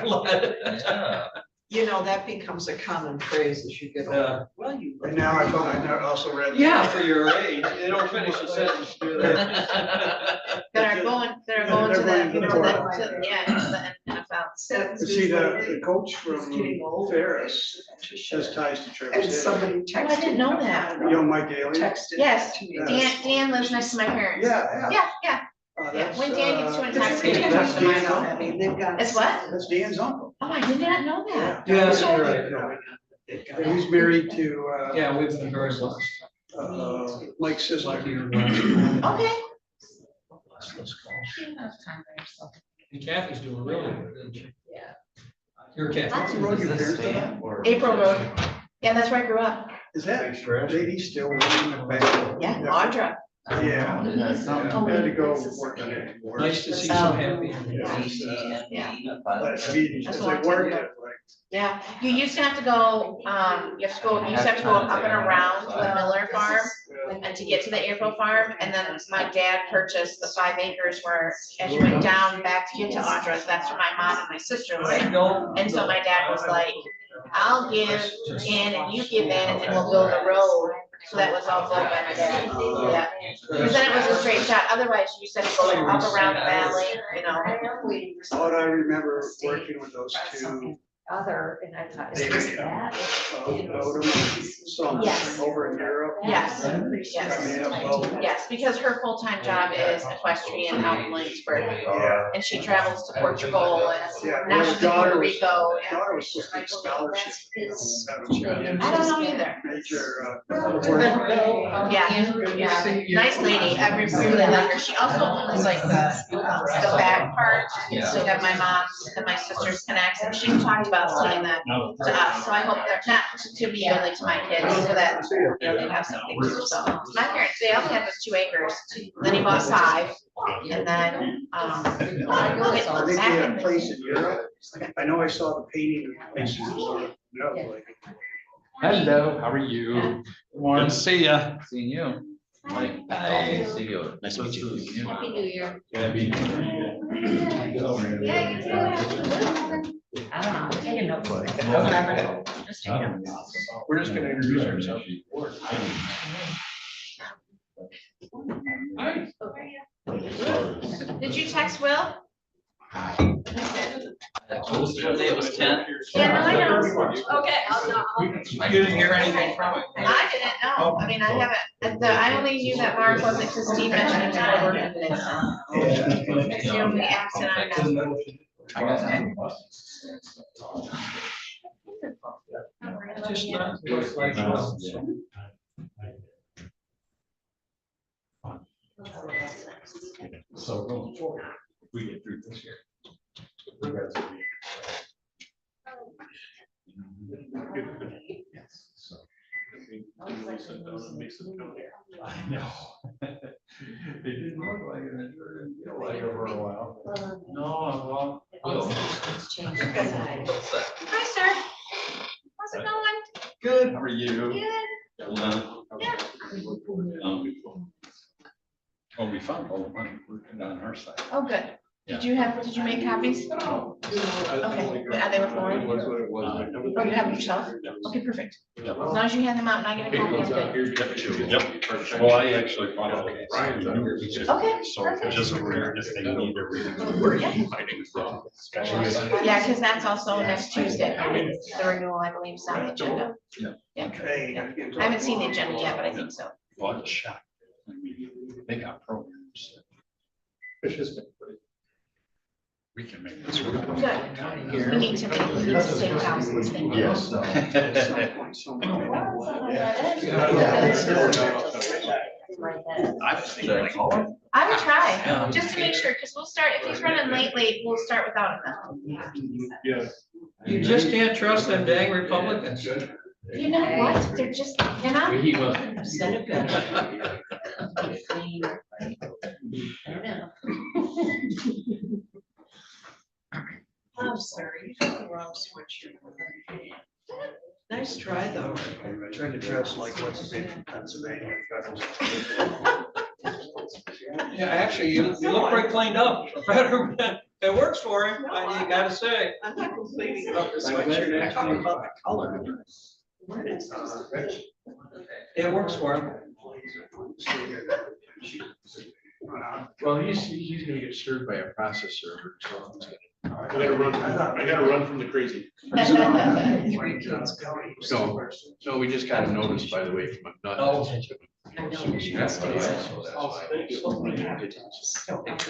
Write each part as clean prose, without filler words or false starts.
Yeah. You know, that becomes a common phrase as you get older. Well, you. And now I also read. Yeah, for your age, they don't finish the sentence, do they? That are going to They're the, going to the yeah, into the NFL. You see, the coach from Ferris has ties to And Traverse City. somebody Oh, I didn't know that. You know Mike Daly? texted. Yes, to me. Dan lives next to my parents. Yeah. Yeah, yeah. That's, When Dan gets to a tax, It's he a talks to my Dan's mom. I mean, they've got. It's what? That's Dan's uncle. Oh, I did not know that. Yes, you're right. Yeah, he's married to, Yeah, we've been very blessed. Mike Sizzler. Okay. And Kathy's doing really good, isn't she? Yeah. You're Kathy. What's the road your parents live on? April Road. Yeah, that's where I grew up. Is that lady still working at Bank? Yeah, Audra. Yeah. I had to go work on it. Nice to see so happy. Yeah. But I mean, as I worked it, like, Yeah, you used to have to go, you used to have to go up and around the Miller farm and to get to the April farm. And then my dad purchased the 5 acres where, as you went down back to get to Audra's, that's where my mom and my sister lived. And so my dad was like, I'll give in and you give in and then we'll build a road. So that was all built by my dad. Yeah. Because then it was a straight shot. Otherwise, you said to go up around the valley, you know. what I remember working with those two. And I thought, is They this that? Some Yes. over in Europe. Yes, I mean, yes, because her full-time job is equestrian out in Williamsburg. Yeah. And she travels to Portugal and Yeah, now well, she's in Puerto Rico. daughter was supposed to get scholarship. I don't know either. Major, Yeah, nice lady. I really like her. She also owns like the back part. So have my mom's and my sister's connects and she talked about selling that to us. So I hope they're not to me, only to my kids, so that, you know, they have something to so. My parents, they only had those 2 acres. Then he bought 5 and then, I think they had a place in Europe. I know I saw the painting of places. Hello, how are you? Good to see ya. Seeing you. Hi. See you. Nice to meet you. Happy New Year. Gabby. I don't know, I'm taking notes. Just taking notes. We're just gonna introduce ourselves. Hi. did you text Will? I told you it was 10. Yeah, no, I know. Okay, You didn't hear anything from it? I didn't know. I mean, I haven't, I only knew that Mark wasn't because Steve mentioned it to my work today. So. You know, we asked and I know. I got that. Just not worth like. So going forward, we get through this year. Yes, so. I know. It didn't look like it, it didn't feel like it for a while. No, well. Hi, sir. How's it going? Good. How are you? Good. Yeah. Well, we found all the money working on our side. Oh, good. Did you make copies? Okay. Are they with Lauren? Oh, you have them yourself? Okay, perfect. As long as you hand them out and I get a copy, I'm good. Yep. Well, I actually found out that Brian's on here. Okay, So perfect. just aware if they need everything, where you fighting from. Yeah, because that's also next Tuesday. The renewal, I believe, is on the agenda. Yeah. I haven't seen the agenda yet, but I think so. But shot. I mean, they got programs. It's just. We can make this work. Good. We need to take council's thing. Yes. I was thinking like, oh, I would try, just to make sure, because we'll start, if he's running late, we'll start without him. yeah. You just can't trust them dang Republicans. You know what? They're just, you know? He was. I'm sorry, you got the wrong switch. Nice try, though. I tried to dress like what's his name from Pennsylvania. Yeah, actually, you look pretty cleaned up, better It works for him, I gotta say. I'm not complaining about the I'm glad sweatshirt, you're I'm talking actually- about the color. Rich? It works for him. Well, he's gonna get served by a process server, so. I gotta run from the crazy. No, we just got a notice, by the way, from a nut. Oh. Picture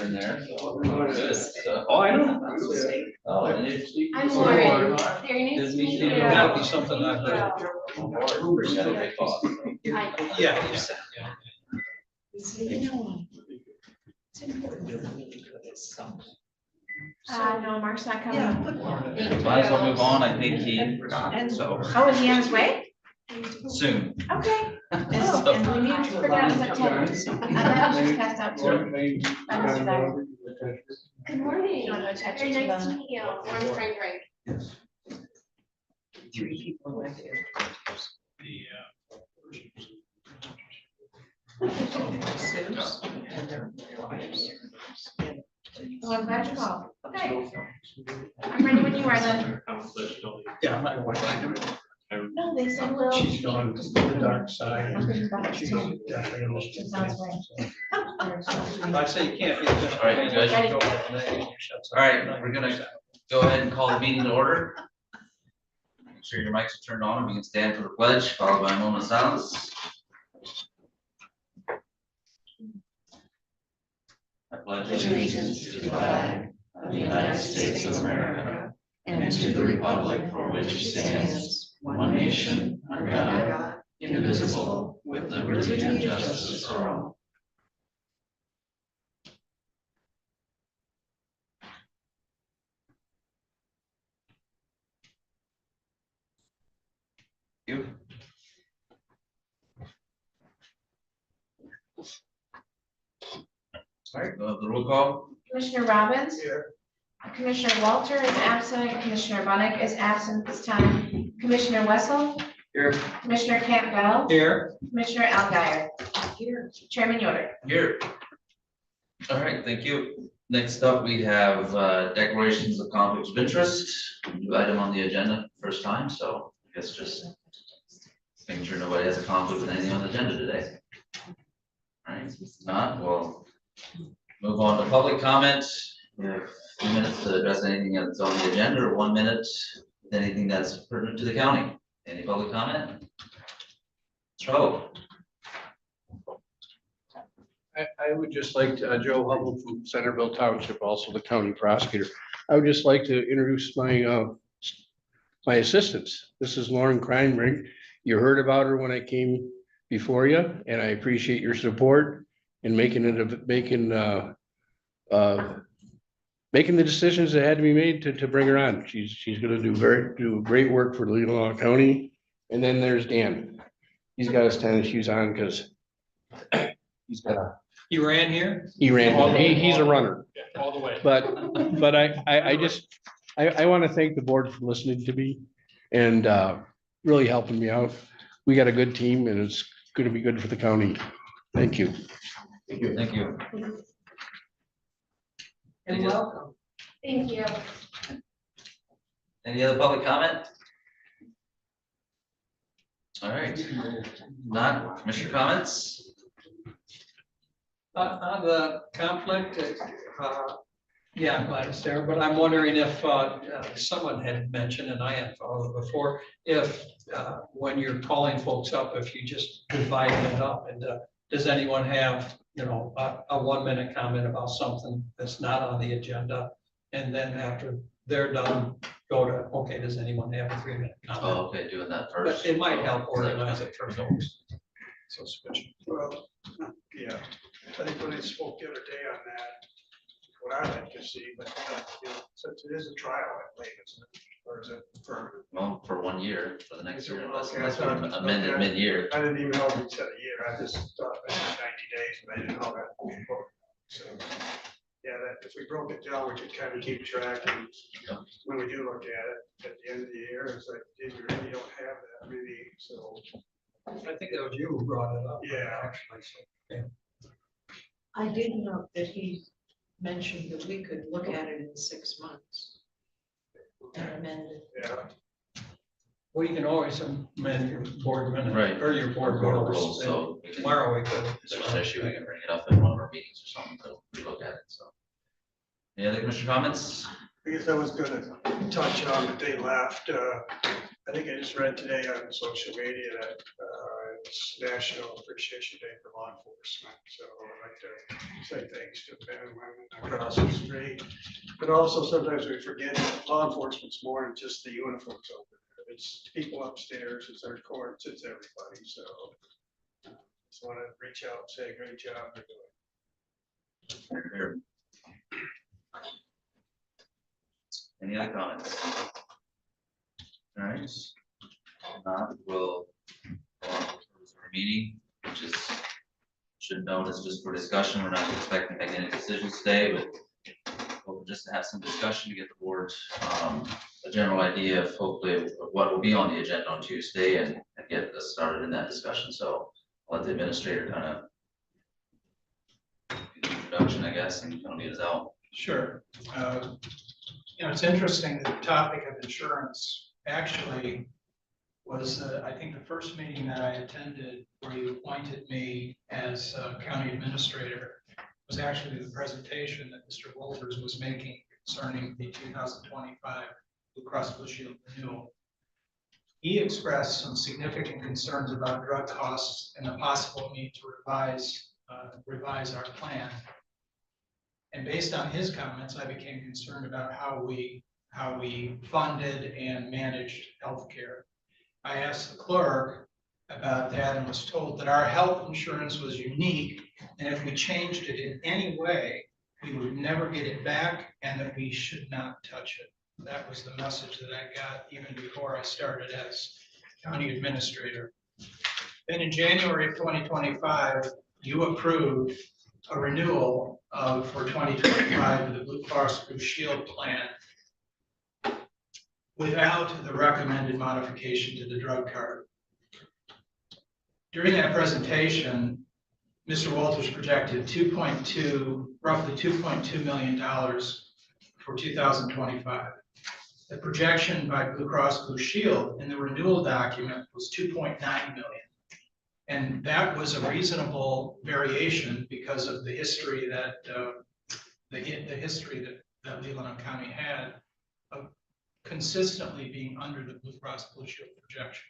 in there. Good. So- Oh, I know. Oh, and it's- I'm Lauren. Very nice Good to meeting meet you. you. It gotta be something I've heard. Got a great boss. Hi. Yeah, you said, yeah. No, Mark's not coming. Yeah, put one. Might as well move on, I think he forgot, so Oh, is he on his way? soon. Okay. And So- and we need I to forgot allow. it was at 10. I was just passed out too. By Mr. Dyer. Good morning. You wanna go check Very to nice the- to meet you. Lauren Frank. Three people with you. Sims and their wives. Oh, I'm glad you called. Okay. I'm ready when you are then. Yeah, my wife. No, they said we'll. She's gone to the dark side. She's Sounds definitely in this. right. I say you can't be. All right, you guys. Ready. All right, we're gonna go ahead and call the meeting to order. Make sure your mics are turned on, and we can stand for the pledge, followed by a moment of silence. I pledge allegiance to the flag of the United States of America and to the republic for which it stands, one nation, under God, indivisible, with liberty and justice for all. You. All right, the roll call. Commissioner Robbins? Here. Commissioner Walter is absent. Commissioner Bunnick is absent this time. Commissioner Wessel? Here. Commissioner Campbell? Here. Commissioner Alguier? Here. Chairman Yoder? Here. All right, thank you. Next up, we have declarations of conflicts of interest, new item on the agenda, first time, so I guess just making sure nobody has a conflict with anything on the agenda today. All right, if not, we'll move on to public comment. We have a few minutes to address anything that's on the agenda, or 1 minute, with anything that's pertinent to the county. Any public comment? Trouble. I would just like to, Joe Hubble from Centerville Township, also the county prosecutor. I would just like to introduce my my assistants. This is Lauren Kreinbrink. You heard about her when I came before you, and I appreciate your support in making the decisions that had to be made to bring her on. She's gonna do great work for Leelanau County. And then there's Dan. He's got his tennis shoes on because he's got a. You ran here? He's a runner, All the way. but I want to thank the board for listening to me and really helping me out. We got a good team and it's going to be good for the county. Thank you. Thank you. And welcome. Thank you. Any other public comment? All right, not commissioner comments? On the conflict, yeah, I'm glad it's there, but I'm wondering if someone had mentioned, and I had thought of it before, if when you're calling folks up, if you just divide it up, and does anyone have, you know, a 1 minute comment about something that's not on the agenda? And then after they're done, go to, okay, does anyone have a 3 minute comment? Oh, okay, doing that But first. it might help organize it for folks. So switch. Well, yeah, I think when I spoke the other day on that, what I'd like to see, but, you know, since it is a trial, I believe, isn't it? Or is it permanent? Well, for 1 year, for the next year, unless Okay, I thought- we amend it mid-year. I didn't even know if it said a year, I just thought it was 90 days, but I didn't know that. So, yeah, that if we broke it down, we could kind of keep track, and when we do look at it, at the end of the year, it's like, did you really don't have that many, so. I think that was you who brought it up. Yeah. Actually, so, yeah. I did note that he mentioned that we could look at it in 6 months. And amend it. Yeah, Well, you can always amend your board minute. Right. Or your board rules. So we can- Tomorrow we could. if there's an issue, we can bring it up in one of our meetings or something to look at it, so. Any other commissioner comments? I guess I was gonna touch on that they left, I think I just read today on social media that, it's National Appreciation Day for Law Enforcement. So I'd like to say thanks to men and women across the street. But also sometimes we forget that law enforcement's more than just the uniforms over there. It's people upstairs, it's our courts, it's everybody, so. Just wanna reach out and say, great job they're doing. Here. Any other comments? All right. If not, we'll go on to our meeting, which is, should note is just for discussion. We're not expecting to make any decisions today, but we'll just have some discussion to get the board a general idea of hopefully of what will be on the agenda on Tuesday and get us started in that discussion. So I'll let the administrator kind of do the introduction, I guess, and kind of lead us out. Sure. You know, it's interesting that the topic of insurance actually was, I think, the first meeting that I attended where you appointed me as county administrator was actually the presentation that Mr. Walters was making concerning the 2025 Blue Cross Blue Shield renewal. He expressed some significant concerns about drug costs and the possible need to revise our plan. And based on his comments, I became concerned about how we funded and managed healthcare. I asked the clerk about that and was told that our health insurance was unique, and if we changed it in any way, we would never get it back and that we should not touch it. That was the message that I got even before I started as county administrator. Then in January of 2025, you approved a renewal for 2025 of the Blue Cross Blue Shield plan without the recommended modification to the drug card. During that presentation, Mr. Walters projected roughly $2.2 million for 2025. The projection by Blue Cross Blue Shield in the renewal document was 2.9 million. And that was a reasonable variation because of the history that that Leelanau County had of consistently being under the Blue Cross Blue Shield projection.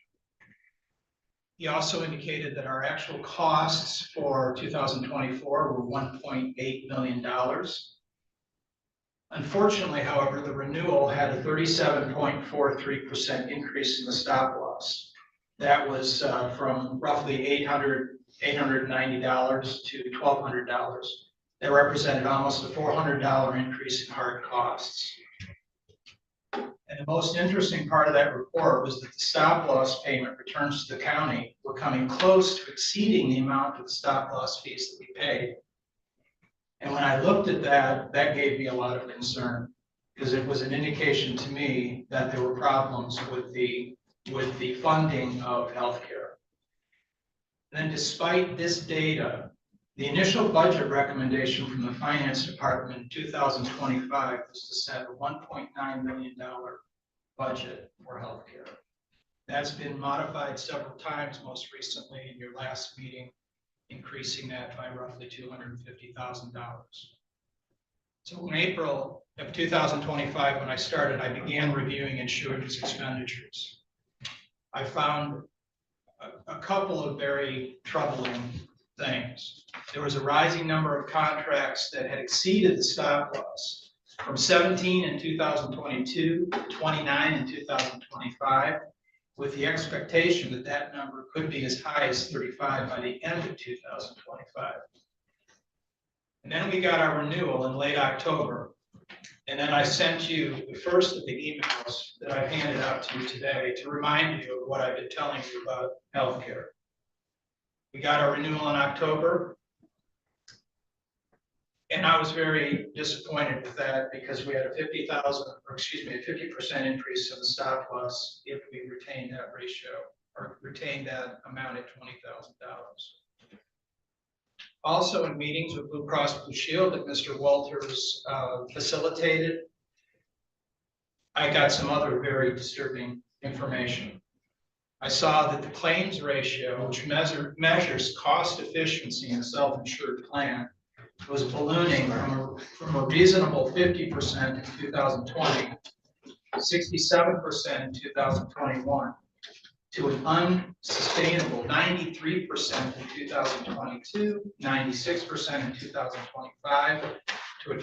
He also indicated that our actual costs for 2024 were $1.8 million. Unfortunately, however, the renewal had a 37.43% increase in the stop loss. That was from roughly $890 to $1,200. That represented almost a $400 increase in hard costs. And the most interesting part of that report was that the stop loss payment returns to the county were coming close to exceeding the amount of the stop loss fees that we paid. And when I looked at that, that gave me a lot of concern because it was an indication to me that there were problems with the funding of healthcare. Then despite this data, the initial budget recommendation from the finance department in 2025 was to set a $1.9 million budget for healthcare. That's been modified several times, most recently in your last meeting, increasing that by roughly $250,000. So in April of 2025, when I started, I began reviewing insurance expenditures. I found a couple of very troubling things. There was a rising number of contracts that had exceeded the stop loss from 17 in 2022 to 29 in 2025, with the expectation that that number could be as high as 35 by the end of 2025. And then we got our renewal in late October. And then I sent you the first of the emails that I've handed out to you today to remind you of what I've been telling you about healthcare. We got our renewal in October. And I was very disappointed with that because we had a 50% increase in the stop loss if we retained that ratio or retained that amount at $20,000. Also in meetings with Blue Cross Blue Shield that Mr. Walters facilitated, I got some other very disturbing information. I saw that the claims ratio, which measures cost efficiency in a self-insured plan, was ballooning from a reasonable 50% in 2020, 67% in 2021, to an unsustainable 93% in 2022, 96% in 2025, to a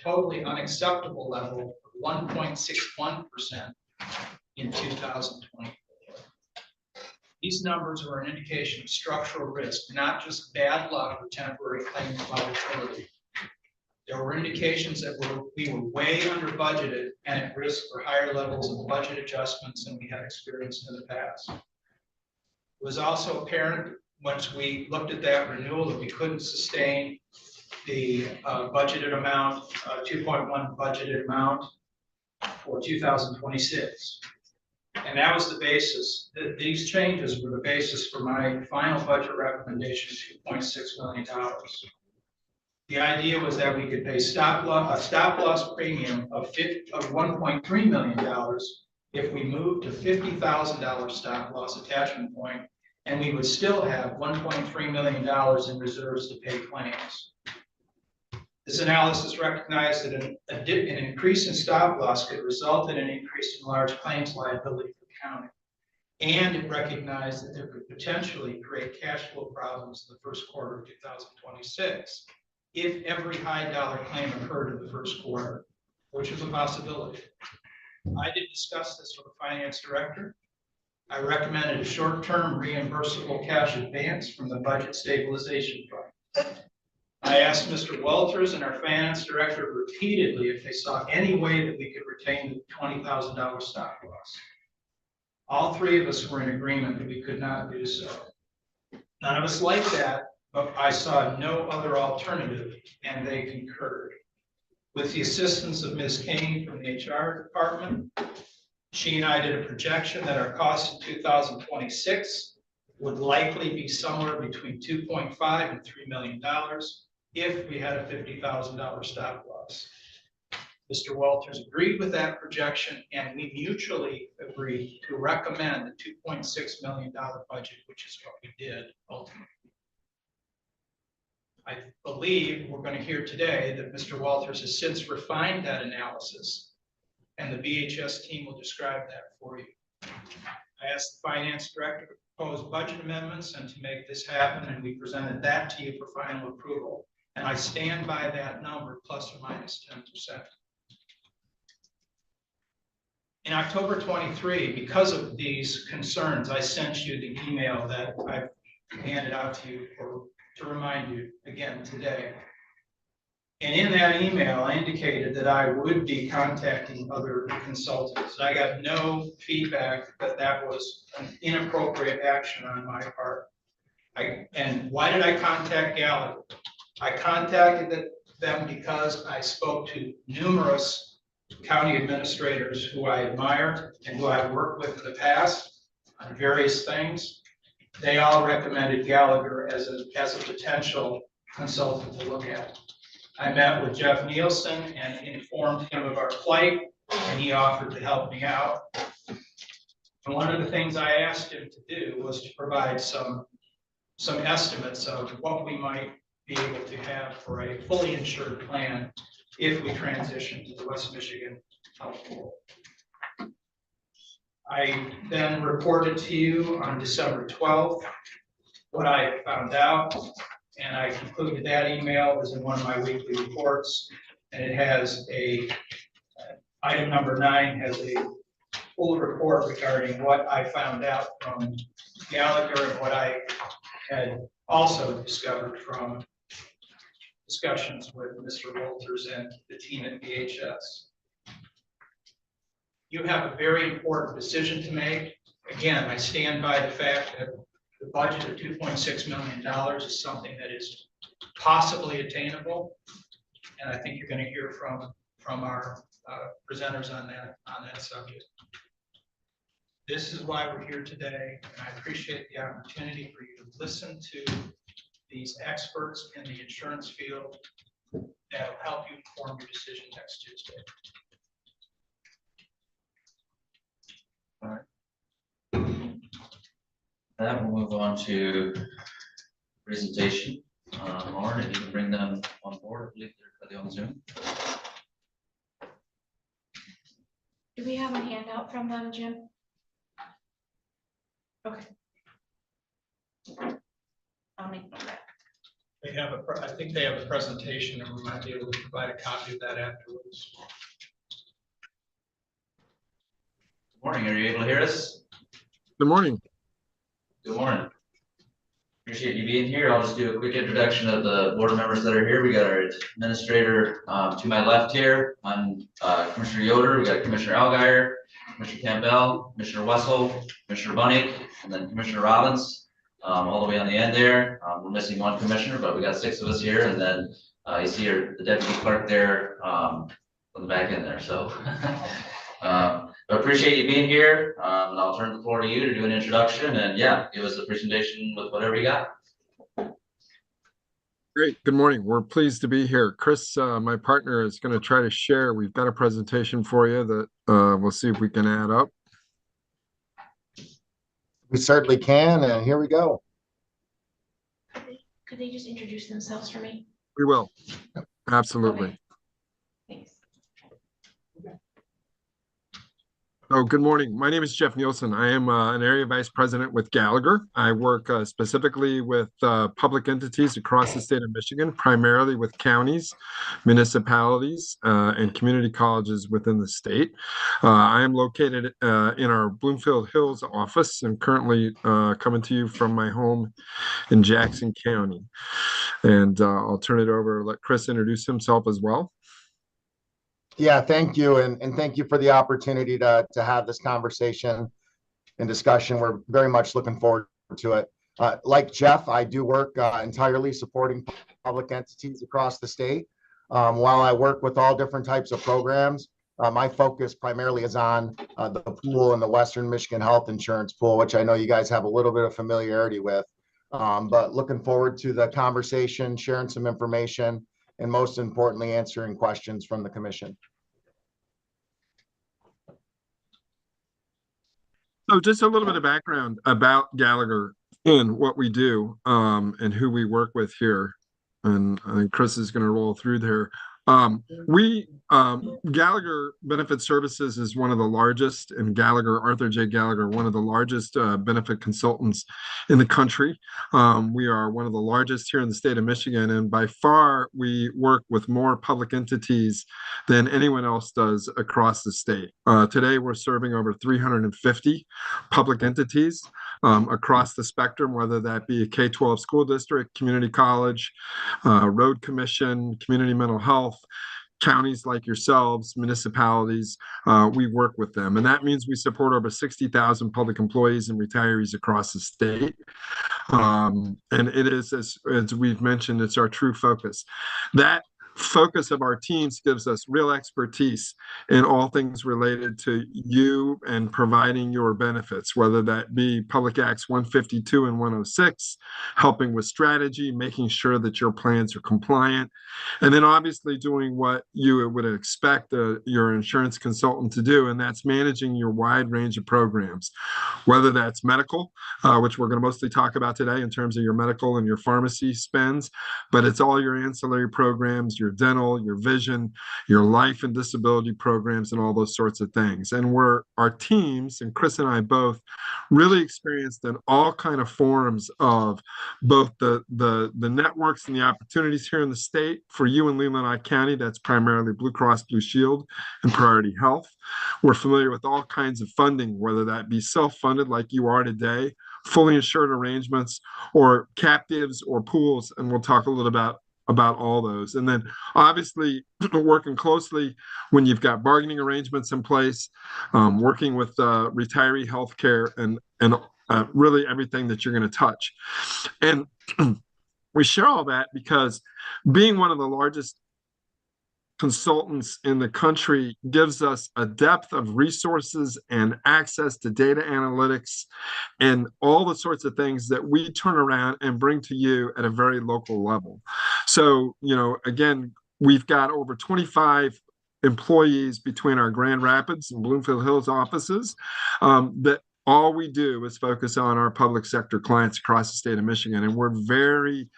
totally unacceptable level of 1.61% in 2024. These numbers are an indication of structural risk, not just bad luck or temporary claims volatility. There were indications that we were way under budgeted and at risk for higher levels of budget adjustments than we had experienced in the past. It was also apparent once we looked at that renewal that we couldn't sustain the budgeted amount, 2.1 budgeted amount for 2026. And that was the basis, these changes were the basis for my final budget recommendation of $2.6 million. The idea was that we could pay a stop loss premium of $1.3 million if we moved to $50,000 stop loss attachment point, and we would still have $1.3 million in reserves to pay claims. This analysis recognized that an increase in stop loss could result in an increase in large claims liability for the county. And it recognized that there could potentially create cash flow problems in the first quarter of 2026 if every high dollar claim occurred in the first quarter, which is a possibility. I did discuss this with the finance director. I recommended a short-term reimbursable cash advance from the budget stabilization fund. I asked Mr. Walters and our finance director repeatedly if they saw any way that we could retain the $20,000 stop loss. All three of us were in agreement that we could not do so. None of us liked that, but I saw no other alternative, and they concurred. With the assistance of Ms. Kane from the HR department, she and I did a projection that our costs in 2026 would likely be somewhere between $2.5 and $3 million if we had a $50,000 stop loss. Mr. Walters agreed with that projection, and we mutually agreed to recommend a $2.6 million budget, which is what we did ultimately. I believe we're going to hear today that Mr. Walters has since refined that analysis, and the BHS team will describe that for you. I asked the finance director to propose budget amendments and to make this happen, and we presented that to you for final approval. And I stand by that number, plus or minus 10%. In October 23, because of these concerns, I sent you the email that I've handed out to you to remind you again today. And in that email, I indicated that I would be contacting other consultants. I got no feedback that that was an inappropriate action on my part. And why did I contact Gallagher? I contacted them because I spoke to numerous county administrators who I admire and who I've worked with in the past on various things. They all recommended Gallagher as a potential consultant to look at. I met with Jeff Nielsen and informed him of our plight, and he offered to help me out. And one of the things I asked him to do was to provide some estimates of what we might be able to have for a fully insured plan if we transition to the West Michigan Health Pool. I then reported to you on December 12th what I found out, and I concluded that email is in one of my weekly reports, and it has item number 9 has a full report regarding what I found out from Gallagher and what I had also discovered from discussions with Mr. Walters and the team at BHS. You have a very important decision to make. Again, I stand by the fact that the budget of $2.6 million is something that is possibly attainable. And I think you're going to hear from our presenters on that subject. This is why we're here today, and I appreciate the opportunity for you to listen to these experts in the insurance field that'll help you form your decision next Tuesday. That will move on to presentation. Lauren, if you can bring them on board, I believe they're on Zoom. Do we have a handout from them, Jim? Okay. I'll make one back. They have I think they have a presentation, and we might be able to provide a copy of that afterwards. Good morning, are you able to hear us? Good morning. Good morning. Appreciate you being here. I'll just do a quick introduction of the board members that are here. We got our administrator to my left here. I'm Commissioner Yoder. We got Commissioner Alguier, Commissioner Campbell, Commissioner Wessel, Commissioner Bunnick, and then Commissioner Robbins. All the way on the end there. We're missing one commissioner, but we got 6 of us here. And then you see the deputy clerk there on the back end there. So I appreciate you being here. And I'll turn the floor to you to do an introduction and yeah, give us a presentation with whatever you got. Great. Good morning. We're pleased to be here. Chris, my partner, is going to try to share. We've got a presentation for you that we'll see if we can add up. We certainly can, and here we go. Could they just introduce themselves for me? We will. Absolutely. Okay. Thanks. Oh, good morning. My name is Jeff Nielsen. I am an area vice president with Gallagher. I work specifically with public entities across the state of Michigan, primarily with counties, municipalities, and community colleges within the state. I am located in our Bloomfield Hills office and currently coming to you from my home in Jackson County. And I'll turn it over, let Chris introduce himself as well. Yeah, thank you. And thank you for the opportunity to have this conversation and discussion. We're very much looking forward to it. Like Jeff, I do work entirely supporting public entities across the state. While I work with all different types of programs, my focus primarily is on the pool and the Western Michigan Health Insurance Pool, which I know you guys have a little bit of familiarity with. But looking forward to the conversation, sharing some information, and most importantly, answering questions from the commission. So just a little bit of background about Gallagher and what we do and who we work with here. And I think Chris is going to roll through there. Gallagher Benefit Services is one of the largest, and Arthur J. Gallagher, one of the largest benefit consultants in the country. We are one of the largest here in the state of Michigan, and by far we work with more public entities than anyone else does across the state. Today we're serving over 350 public entities across the spectrum, whether that be a K-12 school district, community college, road commission, community mental health, counties like yourselves, municipalities, we work with them. And that means we support over 60,000 public employees and retirees across the state. And it is, as we've mentioned, it's our true focus. That focus of our teams gives us real expertise in all things related to you and providing your benefits, whether that be Public Acts 152 and 106, helping with strategy, making sure that your plans are compliant, and then obviously doing what you would expect your insurance consultant to do, and that's managing your wide range of programs, whether that's medical, which we're going to mostly talk about today in terms of your medical and your pharmacy spends, but it's all your ancillary programs, your dental, your vision, your life and disability programs, and all those sorts of things. And our teams, and Chris and I both, really experienced in all kind of forms of both the networks and the opportunities here in the state. For you in Leelanau County, that's primarily Blue Cross Blue Shield and Priority Health. We're familiar with all kinds of funding, whether that be self-funded like you are today, fully insured arrangements, or captives or pools, and we'll talk a little about all those. And then obviously working closely when you've got bargaining arrangements in place, working with retiree healthcare and really everything that you're going to touch. And we share all that because being one of the largest consultants in the country gives us a depth of resources and access to data analytics and all the sorts of things that we turn around and bring to you at a very local level. So, again, we've got over 25 employees between our Grand Rapids and Bloomfield Hills offices that all we do is focus on our public sector clients across the state of Michigan. And we're very,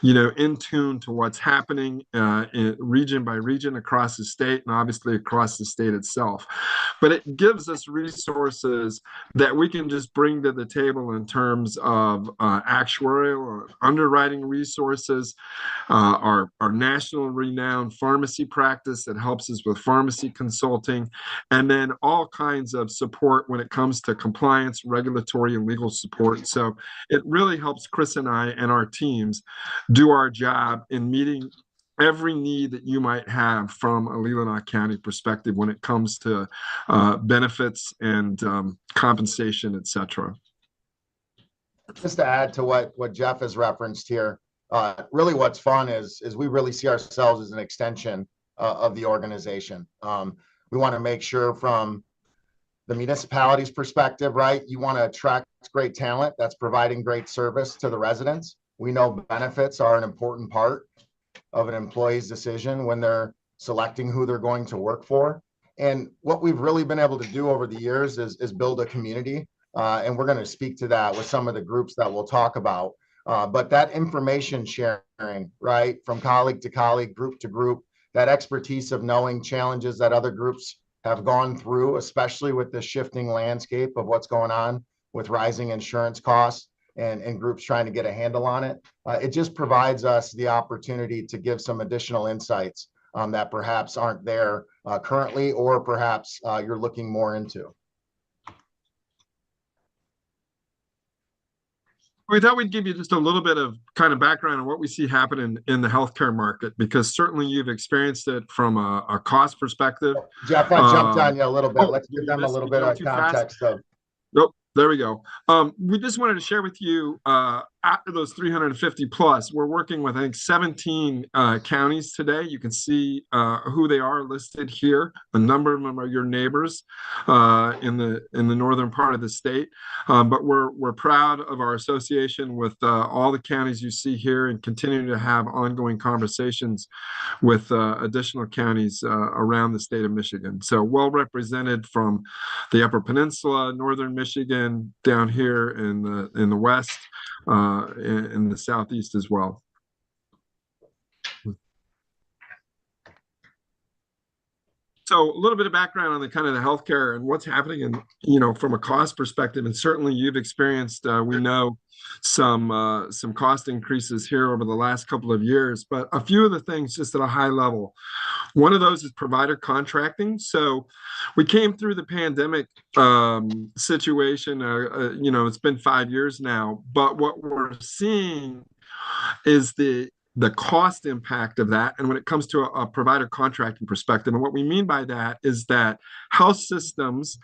in tune to what's happening region by region across the state and obviously across the state itself. But it gives us resources that we can just bring to the table in terms of actuarial or underwriting resources, our national renowned pharmacy practice that helps us with pharmacy consulting, and then all kinds of support when it comes to compliance, regulatory, and legal support. So it really helps Chris and I and our teams do our job in meeting every need that you might have from a Leelanau County perspective when it comes to benefits and compensation, et cetera. Just to add to what Jeff has referenced here, really what's fun is we really see ourselves as an extension of the organization. We want to make sure from the municipality's perspective, right? You want to attract great talent that's providing great service to the residents. We know benefits are an important part of an employee's decision when they're selecting who they're going to work for. And what we've really been able to do over the years is build a community. And we're going to speak to that with some of the groups that we'll talk about. But that information sharing, right, from colleague to colleague, group to group, that expertise of knowing challenges that other groups have gone through, especially with the shifting landscape of what's going on with rising insurance costs and groups trying to get a handle on it. It just provides us the opportunity to give some additional insights that perhaps aren't there currently, or perhaps you're looking more into. We thought we'd give you just a little bit of kind of background on what we see happening in the healthcare market, because certainly you've experienced it from a cost perspective. Jeff, I jumped on you a little bit. Let's give them a little bit of context of. Nope. There we go. We just wanted to share with you, after those 350 plus, we're working with, I think, 17 counties today. You can see who they are listed here. A number of them are your neighbors in the northern part of the state. But we're proud of our association with all the counties you see here, and continuing to have ongoing conversations with additional counties around the state of Michigan. So well represented from the Upper Peninsula, northern Michigan, down here in the west, in the southeast as well. So a little bit of background on the kind of the healthcare and what's happening, and from a cost perspective, and certainly you've experienced, we know some cost increases here over the last couple of years, but a few of the things just at a high level. One of those is provider contracting. So we came through the pandemic situation, it's been 5 years now, but what we're seeing is the cost impact of that. And when it comes to a provider contracting perspective, and what we mean by that is that health systems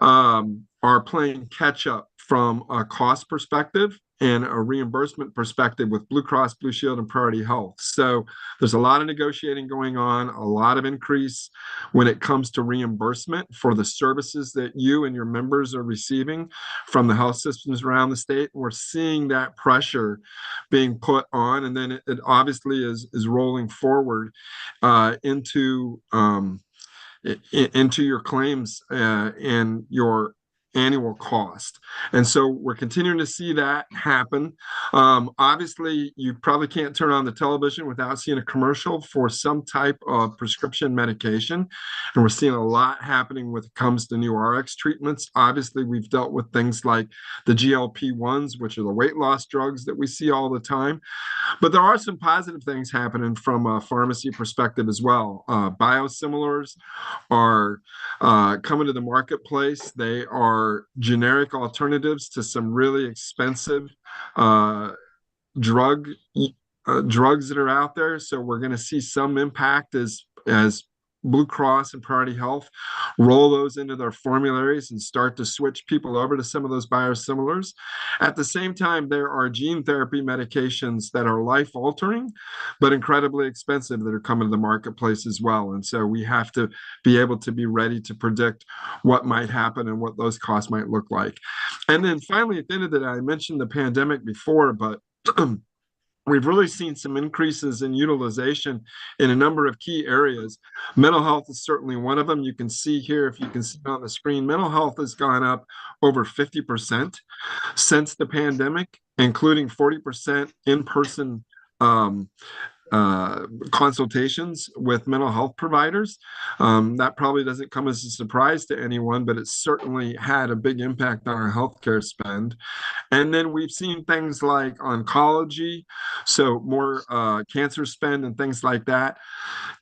are playing catch up from a cost perspective and a reimbursement perspective with Blue Cross Blue Shield and Priority Health. So there's a lot of negotiating going on, a lot of increase when it comes to reimbursement for the services that you and your members are receiving from the health systems around the state. We're seeing that pressure being put on, and then it obviously is rolling forward into your claims and your annual cost. And so we're continuing to see that happen. Obviously, you probably can't turn on the television without seeing a commercial for some type of prescription medication. And we're seeing a lot happening when it comes to new RX treatments. Obviously, we've dealt with things like the GLP-1s, which are the weight loss drugs that we see all the time. But there are some positive things happening from a pharmacy perspective as well. Biosimilars are coming to the marketplace. They are generic alternatives to some really expensive drugs that are out there. So we're going to see some impact as Blue Cross and Priority Health roll those into their formularies and start to switch people over to some of those biosimilars. At the same time, there are gene therapy medications that are life altering, but incredibly expensive that are coming to the marketplace as well. And so we have to be able to be ready to predict what might happen and what those costs might look like. And then finally, at the end of the day, I mentioned the pandemic before, but we've really seen some increases in utilization in a number of key areas. Mental health is certainly one of them. You can see here, if you can see on the screen, mental health has gone up over 50% since the pandemic, including 40% in-person consultations with mental health providers. That probably doesn't come as a surprise to anyone, but it certainly had a big impact on our healthcare spend. And then we've seen things like oncology, so more cancer spend and things like that.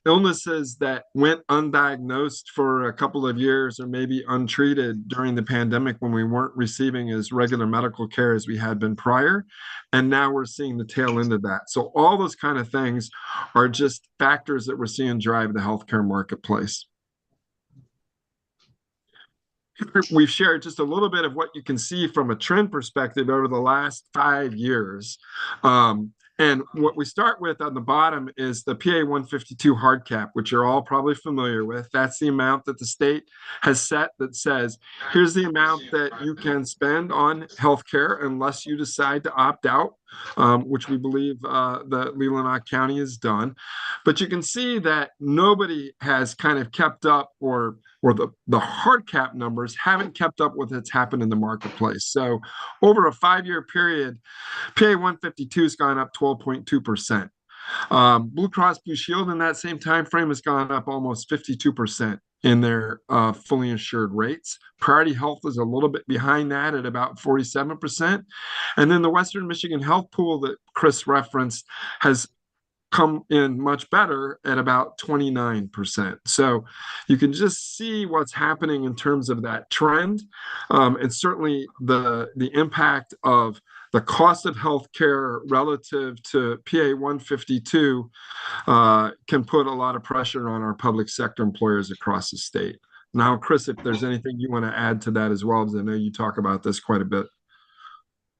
Illnesses that went undiagnosed for a couple of years or maybe untreated during the pandemic when we weren't receiving as regular medical care as we had been prior. And now we're seeing the tail end of that. So all those kind of things are just factors that we're seeing drive the healthcare marketplace. We've shared just a little bit of what you can see from a trend perspective over the last 5 years. And what we start with on the bottom is the PA 152 hard cap, which you're all probably familiar with. That's the amount that the state has set that says, here's the amount that you can spend on healthcare unless you decide to opt out, which we believe the Leelanau County has done. But you can see that nobody has kind of kept up, or the hard cap numbers haven't kept up with what's happened in the marketplace. So over a 5-year period, PA 152 has gone up 12.2%. Blue Cross Blue Shield in that same time frame has gone up almost 52% in their fully insured rates. Priority Health is a little bit behind that at about 47%. And then the Western Michigan Health Pool that Chris referenced has come in much better at about 29%. So you can just see what's happening in terms of that trend. And certainly the impact of the cost of healthcare relative to PA 152 can put a lot of pressure on our public sector employers across the state. Now, Chris, if there's anything you want to add to that as well, because I know you talk about this quite a bit.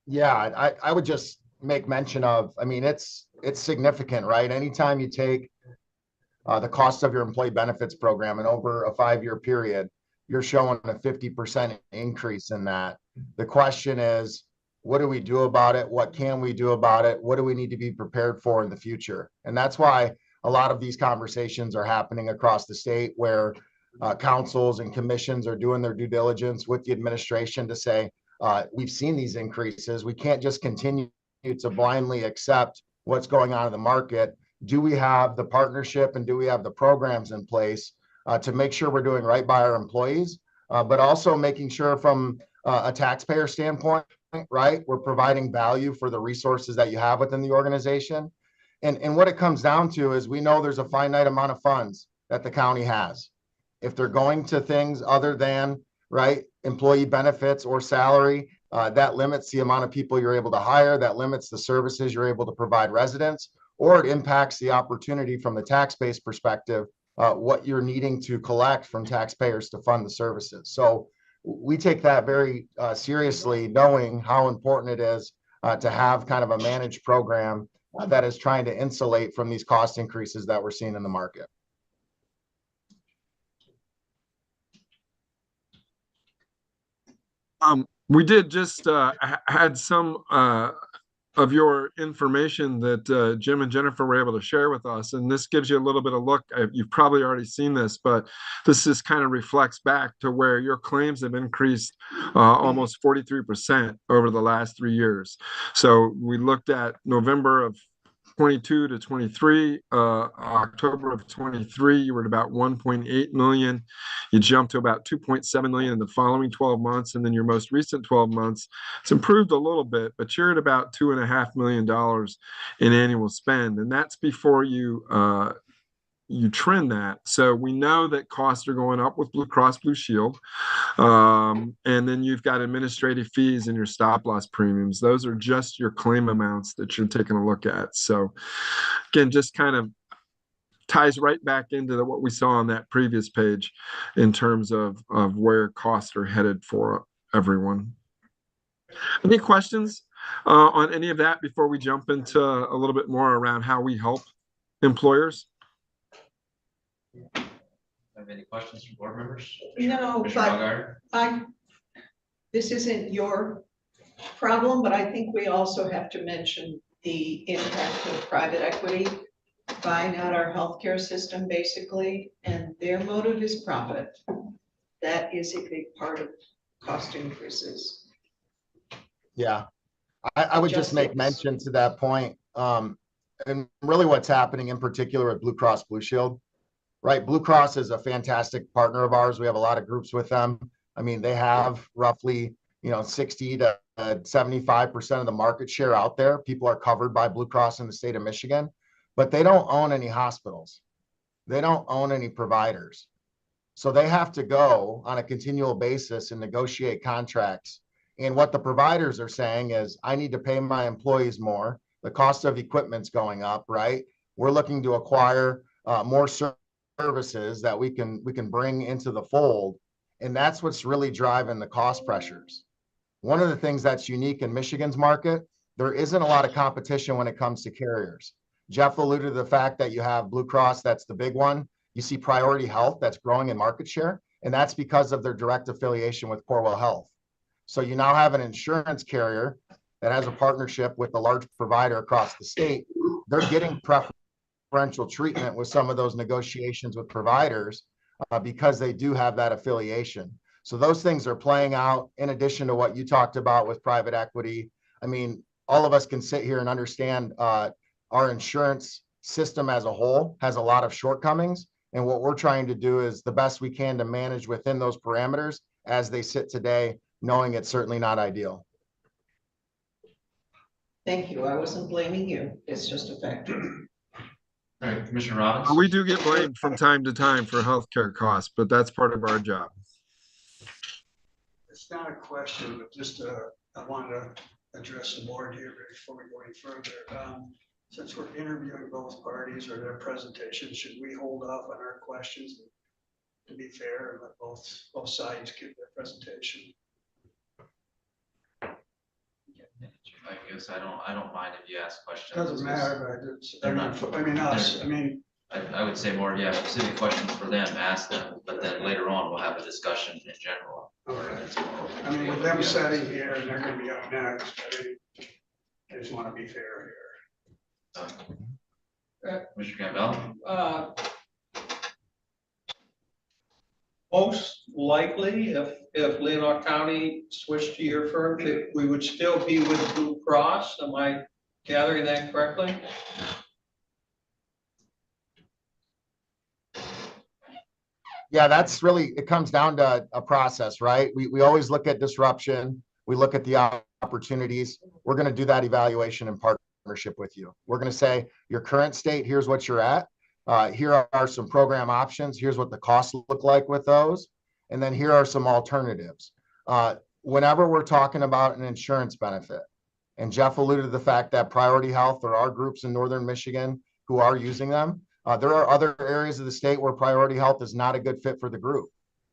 Yeah, I would just make mention of, I mean, it's significant, right? Anytime you take the cost of your employee benefits program and over a 5-year period, you're showing a 50% increase in that. The question is, what do we do about it? What can we do about it? What do we need to be prepared for in the future? And that's why a lot of these conversations are happening across the state, where councils and commissions are doing their due diligence with the administration to say, we've seen these increases. We can't just continue to blindly accept what's going on in the market. Do we have the partnership and do we have the programs in place to make sure we're doing right by our employees, but also making sure from a taxpayer standpoint, right, we're providing value for the resources that you have within the organization. And what it comes down to is, we know there's a finite amount of funds that the county has. If they're going to things other than, right, employee benefits or salary, that limits the amount of people you're able to hire, that limits the services you're able to provide residents, or it impacts the opportunity from the tax base perspective, what you're needing to collect from taxpayers to fund the services. So we take that very seriously, knowing how important it is to have kind of a managed program that is trying to insulate from these cost increases that we're seeing in the market. We did just had some of your information that Jim and Jennifer were able to share with us, and this gives you a little bit of look. You've probably already seen this, but this just kind of reflects back to where your claims have increased almost 43% over the last 3 years. So we looked at November of 22 to 23, October of 23, you were at about 1.8 million. You jumped to about 2.7 million in the following 12 months. And then your most recent 12 months, it's improved a little bit, but you're at about $2.5 million in annual spend. And that's before you trend that. So we know that costs are going up with Blue Cross Blue Shield. And then you've got administrative fees and your stop loss premiums. Those are just your claim amounts that you're taking a look at. So again, just kind of ties right back into what we saw on that previous page in terms of where costs are headed for everyone. Any questions on any of that before we jump into a little bit more around how we help employers? Have any questions from board members? No, Commissioner but Bogart? this isn't your problem, but I think we also have to mention the impact of private equity buying out our healthcare system, basically, and their motive is profit. That is a big part of cost increases. Yeah, I would just make mention to that point. And really what's happening in particular with Blue Cross Blue Shield, right? Blue Cross is a fantastic partner of ours. We have a lot of groups with them. I mean, they have roughly, 60 to 75% of the market share out there. People are covered by Blue Cross in the state of Michigan, but they don't own any hospitals. They don't own any providers. So they have to go on a continual basis and negotiate contracts. And what the providers are saying is, I need to pay my employees more. The cost of equipment's going up, right? We're looking to acquire more services that we can bring into the fold. And that's what's really driving the cost pressures. One of the things that's unique in Michigan's market, there isn't a lot of competition when it comes to carriers. Jeff alluded to the fact that you have Blue Cross, that's the big one. You see Priority Health that's growing in market share, and that's because of their direct affiliation with Corewell Health. So you now have an insurance carrier that has a partnership with a large provider across the state. They're getting preferential treatment with some of those negotiations with providers because they do have that affiliation. So those things are playing out in addition to what you talked about with private equity. I mean, all of us can sit here and understand our insurance system as a whole has a lot of shortcomings. And what we're trying to do is the best we can to manage within those parameters as they sit today, knowing it's certainly not ideal. Thank you. I wasn't blaming you. It's just a fact. All right, Commissioner Robbins? We do get blamed from time to time for healthcare costs, but that's part of our job. It's not a question, but just I wanted to address the board here before we go any further. Since we're interviewing both parties or their presentations, should we hold off on our questions to be fair and let both sides give their presentation? I guess I don't mind if you ask questions. Doesn't matter, but I would say more if you have specific questions for them, ask them, but then later on we'll have a discussion in general. I mean, with them sitting here and they're gonna be up next, I just want to be fair here. Commissioner Campbell? Most likely, if Leelanau County switched to your firm, we would still be with Blue Cross. Am I gathering that correctly? Yeah, that's really, it comes down to a process, right? We always look at disruption. We look at the opportunities. We're going to do that evaluation in partnership with you. We're going to say your current state, here's what you're at. Here are some program options. Here's what the costs look like with those. And then here are some alternatives. Whenever we're talking about an insurance benefit, and Jeff alluded to the fact that Priority Health, there are groups in Northern Michigan who are using them. There are other areas of the state where Priority Health is not a good fit for the group.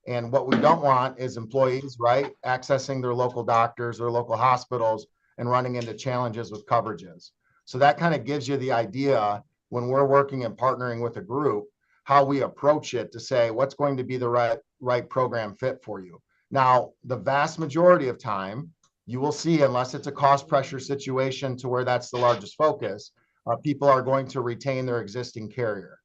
And what we don't want is employees, right, accessing their local doctors or local hospitals and running into challenges with coverages. So that kind of gives you the idea when we're working and partnering with a group, how we approach it to say what's going to be the right program fit for you. Now, the vast majority of time, you will see, unless it's a cost pressure situation to where that's the largest focus, people are going to retain their existing carrier.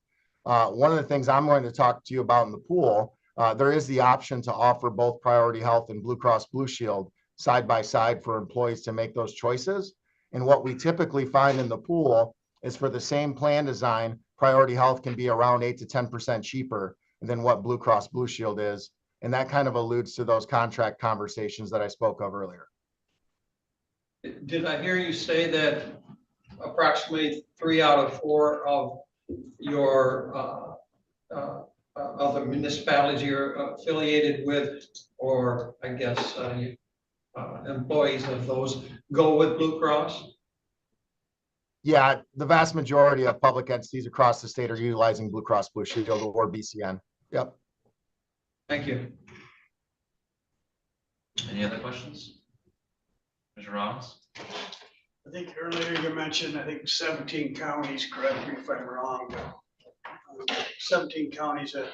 One of the things I'm going to talk to you about in the pool, there is the option to offer both Priority Health and Blue Cross Blue Shield side by side for employees to make those choices. And what we typically find in the pool is for the same plan design, Priority Health can be around 8 to 10% cheaper than what Blue Cross Blue Shield is. And that kind of alludes to those contract conversations that I spoke of earlier. Did I hear you say that approximately 3 out of 4 of your of the municipalities you're affiliated with, or I guess employees of those, go with Blue Cross? Yeah, the vast majority of public entities across the state are utilizing Blue Cross Blue Shield or BCN. Yep. Thank you. Any other questions? Mr. Ross? I think earlier you mentioned, I think 17 counties, correct me if I'm wrong, but 17 counties that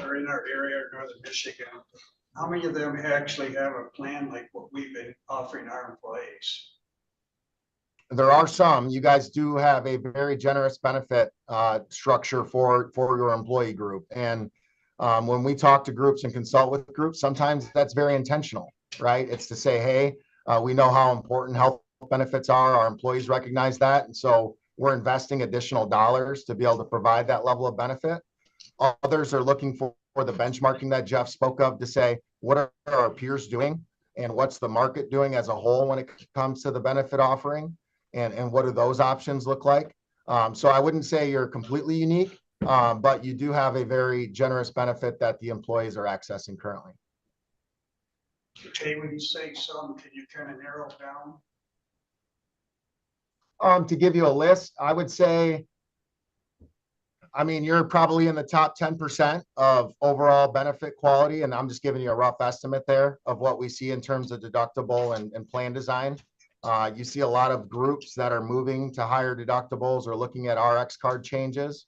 are in our area, northern Michigan. How many of them actually have a plan like what we've been offering our employees? There are some. You guys do have a very generous benefit structure for your employee group. And when we talk to groups and consult with groups, sometimes that's very intentional, right? It's to say, hey, we know how important health benefits are. Our employees recognize that. And so we're investing additional dollars to be able to provide that level of benefit. Others are looking for the benchmarking that Jeff spoke of to say, what are our peers doing? And what's the market doing as a whole when it comes to the benefit offering? And what do those options look like? So I wouldn't say you're completely unique, but you do have a very generous benefit that the employees are accessing currently. Okay, when you say some, can you kind of narrow it down? To give you a list, I would say, I mean, you're probably in the top 10% of overall benefit quality. And I'm just giving you a rough estimate there of what we see in terms of deductible and plan design. You see a lot of groups that are moving to higher deductibles or looking at RX card changes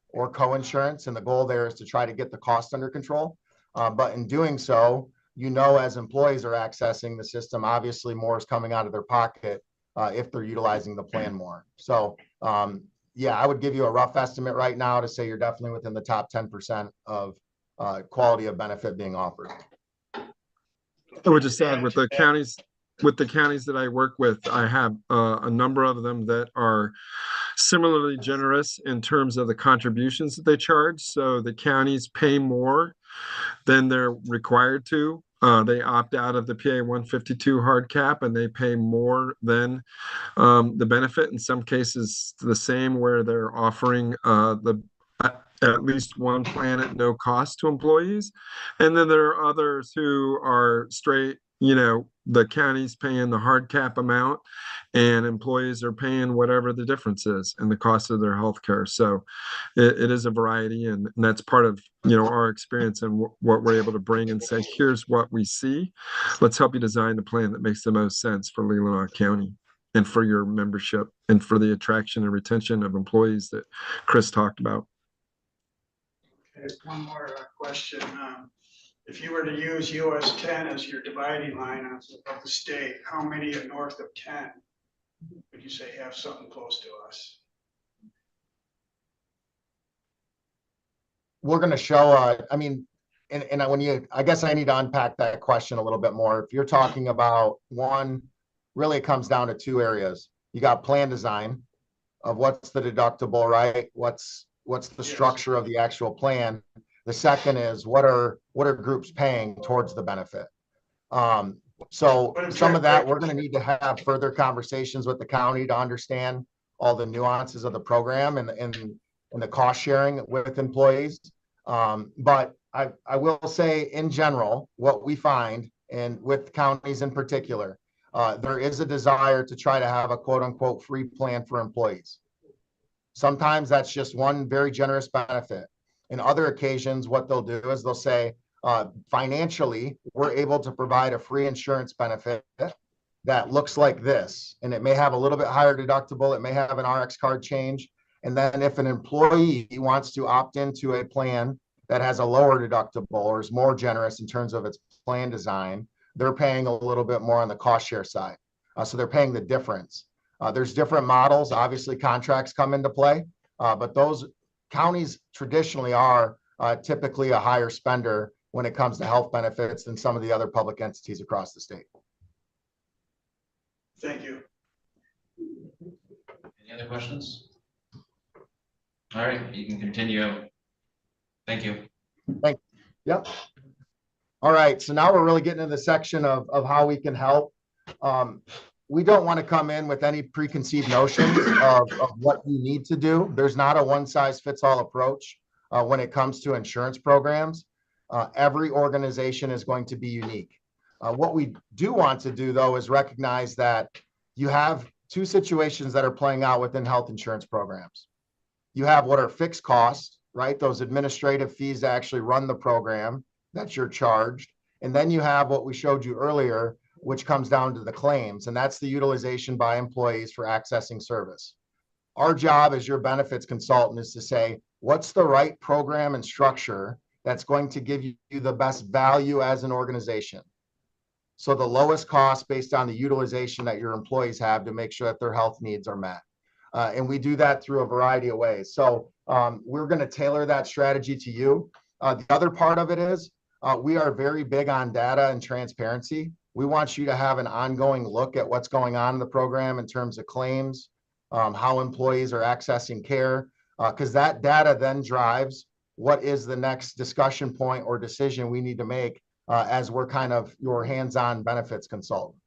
or co-insurance. And the goal there is to try to get the cost under control. But in doing so, as employees are accessing the system, obviously more is coming out of their pocket if they're utilizing the plan more. So yeah, I would give you a rough estimate right now to say you're definitely within the top 10% of quality of benefit being offered. I would just add with the counties that I work with, I have a number of them that are similarly generous in terms of the contributions that they charge. So the counties pay more than they're required to. They opt out of the PA 152 hard cap and they pay more than the benefit. In some cases, the same where they're offering at least one plan at no cost to employees. And then there are others who are straight, the county's paying the hard cap amount and employees are paying whatever the difference is in the cost of their health care. So it is a variety, and that's part of our experience and what we're able to bring and say, here's what we see. Let's help you design the plan that makes the most sense for Leelanau County and for your membership and for the attraction and retention of employees that Chris talked about. Okay, one more question. If you were to use US 10 as your dividing line of the state, how many are north of 10 would you say have something close to us? We're going to show, I guess I need to unpack that question a little bit more. If you're talking about one, really it comes down to two areas. You got plan design of what's the deductible, right? What's the structure of the actual plan? The second is what are groups paying towards the benefit? So some of that we're going to need to have further conversations with the county to understand all the nuances of the program and the cost sharing with employees. But I will say in general, what we find, and with counties in particular, there is a desire to try to have a quote unquote free plan for employees. Sometimes that's just one very generous benefit. In other occasions, what they'll do is they'll say, financially, we're able to provide a free insurance benefit that looks like this. And it may have a little bit higher deductible. It may have an RX card change. And then if an employee wants to opt into a plan that has a lower deductible or is more generous in terms of its plan design, they're paying a little bit more on the cost share side. So they're paying the difference. There's different models. Obviously, contracts come into play, but those counties traditionally are typically a higher spender when it comes to health benefits than some of the other public entities across the state. Thank you. Any other questions? All right, you can continue. Thank you. Yep. All right, so now we're really getting into the section of how we can help. We don't want to come in with any preconceived notions of what you need to do. There's not a one size fits all approach when it comes to insurance programs. Every organization is going to be unique. What we do want to do, though, is recognize that you have two situations that are playing out within health insurance programs. You have what are fixed costs, right? Those administrative fees to actually run the program that you're charged. And then you have what we showed you earlier, which comes down to the claims, and that's the utilization by employees for accessing service. Our job as your benefits consultant is to say, what's the right program and structure that's going to give you the best value as an organization? So the lowest cost based on the utilization that your employees have to make sure that their health needs are met. And we do that through a variety of ways. So we're going to tailor that strategy to you. The other part of it is we are very big on data and transparency. We want you to have an ongoing look at what's going on in the program in terms of claims, how employees are accessing care, because that data then drives what is the next discussion point or decision we need to make as we're kind of your hands-on benefits consultant.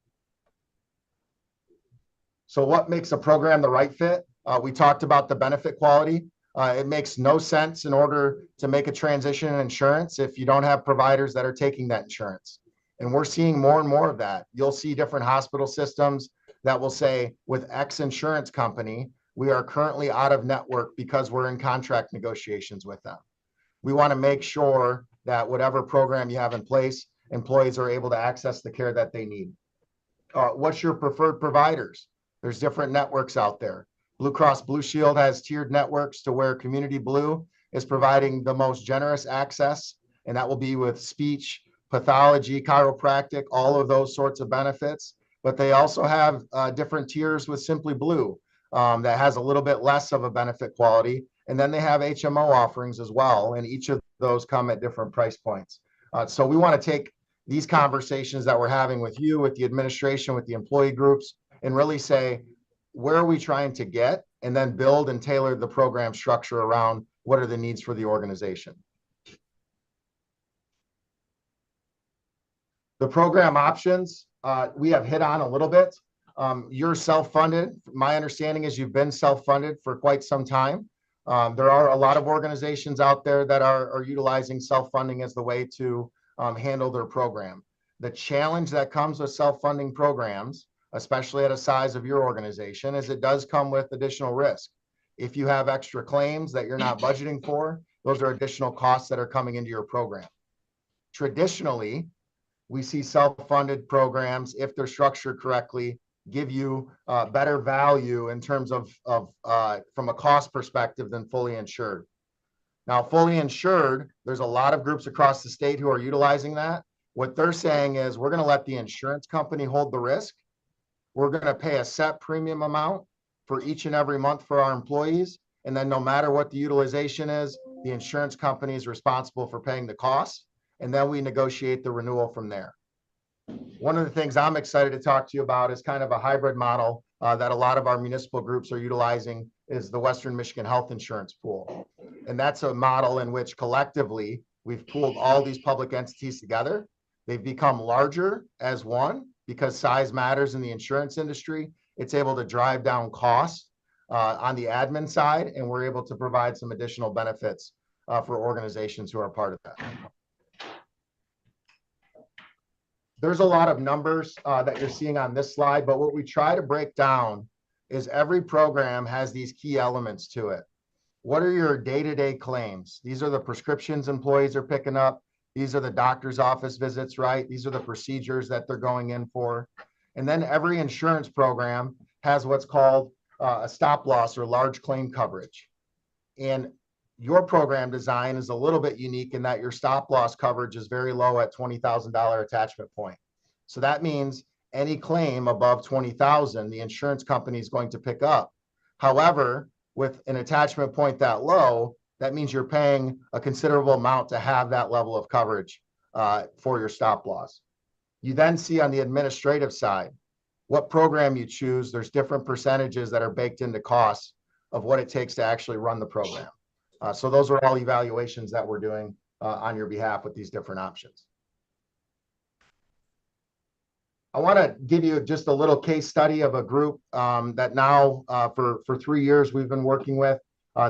So what makes a program the right fit? We talked about the benefit quality. It makes no sense in order to make a transition in insurance if you don't have providers that are taking that insurance. And we're seeing more and more of that. You'll see different hospital systems that will say, with X insurance company, we are currently out of network because we're in contract negotiations with them. We want to make sure that whatever program you have in place, employees are able to access the care that they need. What's your preferred providers? There's different networks out there. Blue Cross Blue Shield has tiered networks to where Community Blue is providing the most generous access, and that will be with speech, pathology, chiropractic, all of those sorts of benefits. But they also have different tiers with Simply Blue that has a little bit less of a benefit quality. And then they have HMO offerings as well, and each of those come at different price points. So we want to take these conversations that we're having with you, with the administration, with the employee groups, and really say, where are we trying to get, and then build and tailor the program structure around what are the needs for the organization. The program options, we have hit on a little bit. You're self-funded. My understanding is you've been self-funded for quite some time. There are a lot of organizations out there that are utilizing self-funding as the way to handle their program. The challenge that comes with self-funding programs, especially at a size of your organization, is it does come with additional risk. If you have extra claims that you're not budgeting for, those are additional costs that are coming into your program. Traditionally, we see self-funded programs, if they're structured correctly, give you better value in terms of from a cost perspective than fully insured. Now, fully insured, there's a lot of groups across the state who are utilizing that. What they're saying is, we're going to let the insurance company hold the risk. We're going to pay a set premium amount for each and every month for our employees. And then no matter what the utilization is, the insurance company is responsible for paying the costs. And then we negotiate the renewal from there. One of the things I'm excited to talk to you about is kind of a hybrid model that a lot of our municipal groups are utilizing, is the Western Michigan Health Insurance Pool. And that's a model in which collectively we've pooled all these public entities together. They've become larger as one because size matters in the insurance industry. It's able to drive down costs on the admin side, and we're able to provide some additional benefits for organizations who are part of that. There's a lot of numbers that you're seeing on this slide, but what we try to break down is every program has these key elements to it. What are your day-to-day claims? These are the prescriptions employees are picking up. These are the doctor's office visits, right? These are the procedures that they're going in for. And then every insurance program has what's called a stop loss or large claim coverage. And your program design is a little bit unique in that your stop loss coverage is very low at $20,000 attachment point. So that means any claim above $20,000, the insurance company is going to pick up. However, with an attachment point that low, that means you're paying a considerable amount to have that level of coverage for your stop loss. You then see on the administrative side, what program you choose, there's different percentages that are baked into costs of what it takes to actually run the program. So those are all evaluations that we're doing on your behalf with these different options. I want to give you just a little case study of a group that now for 3 years we've been working with.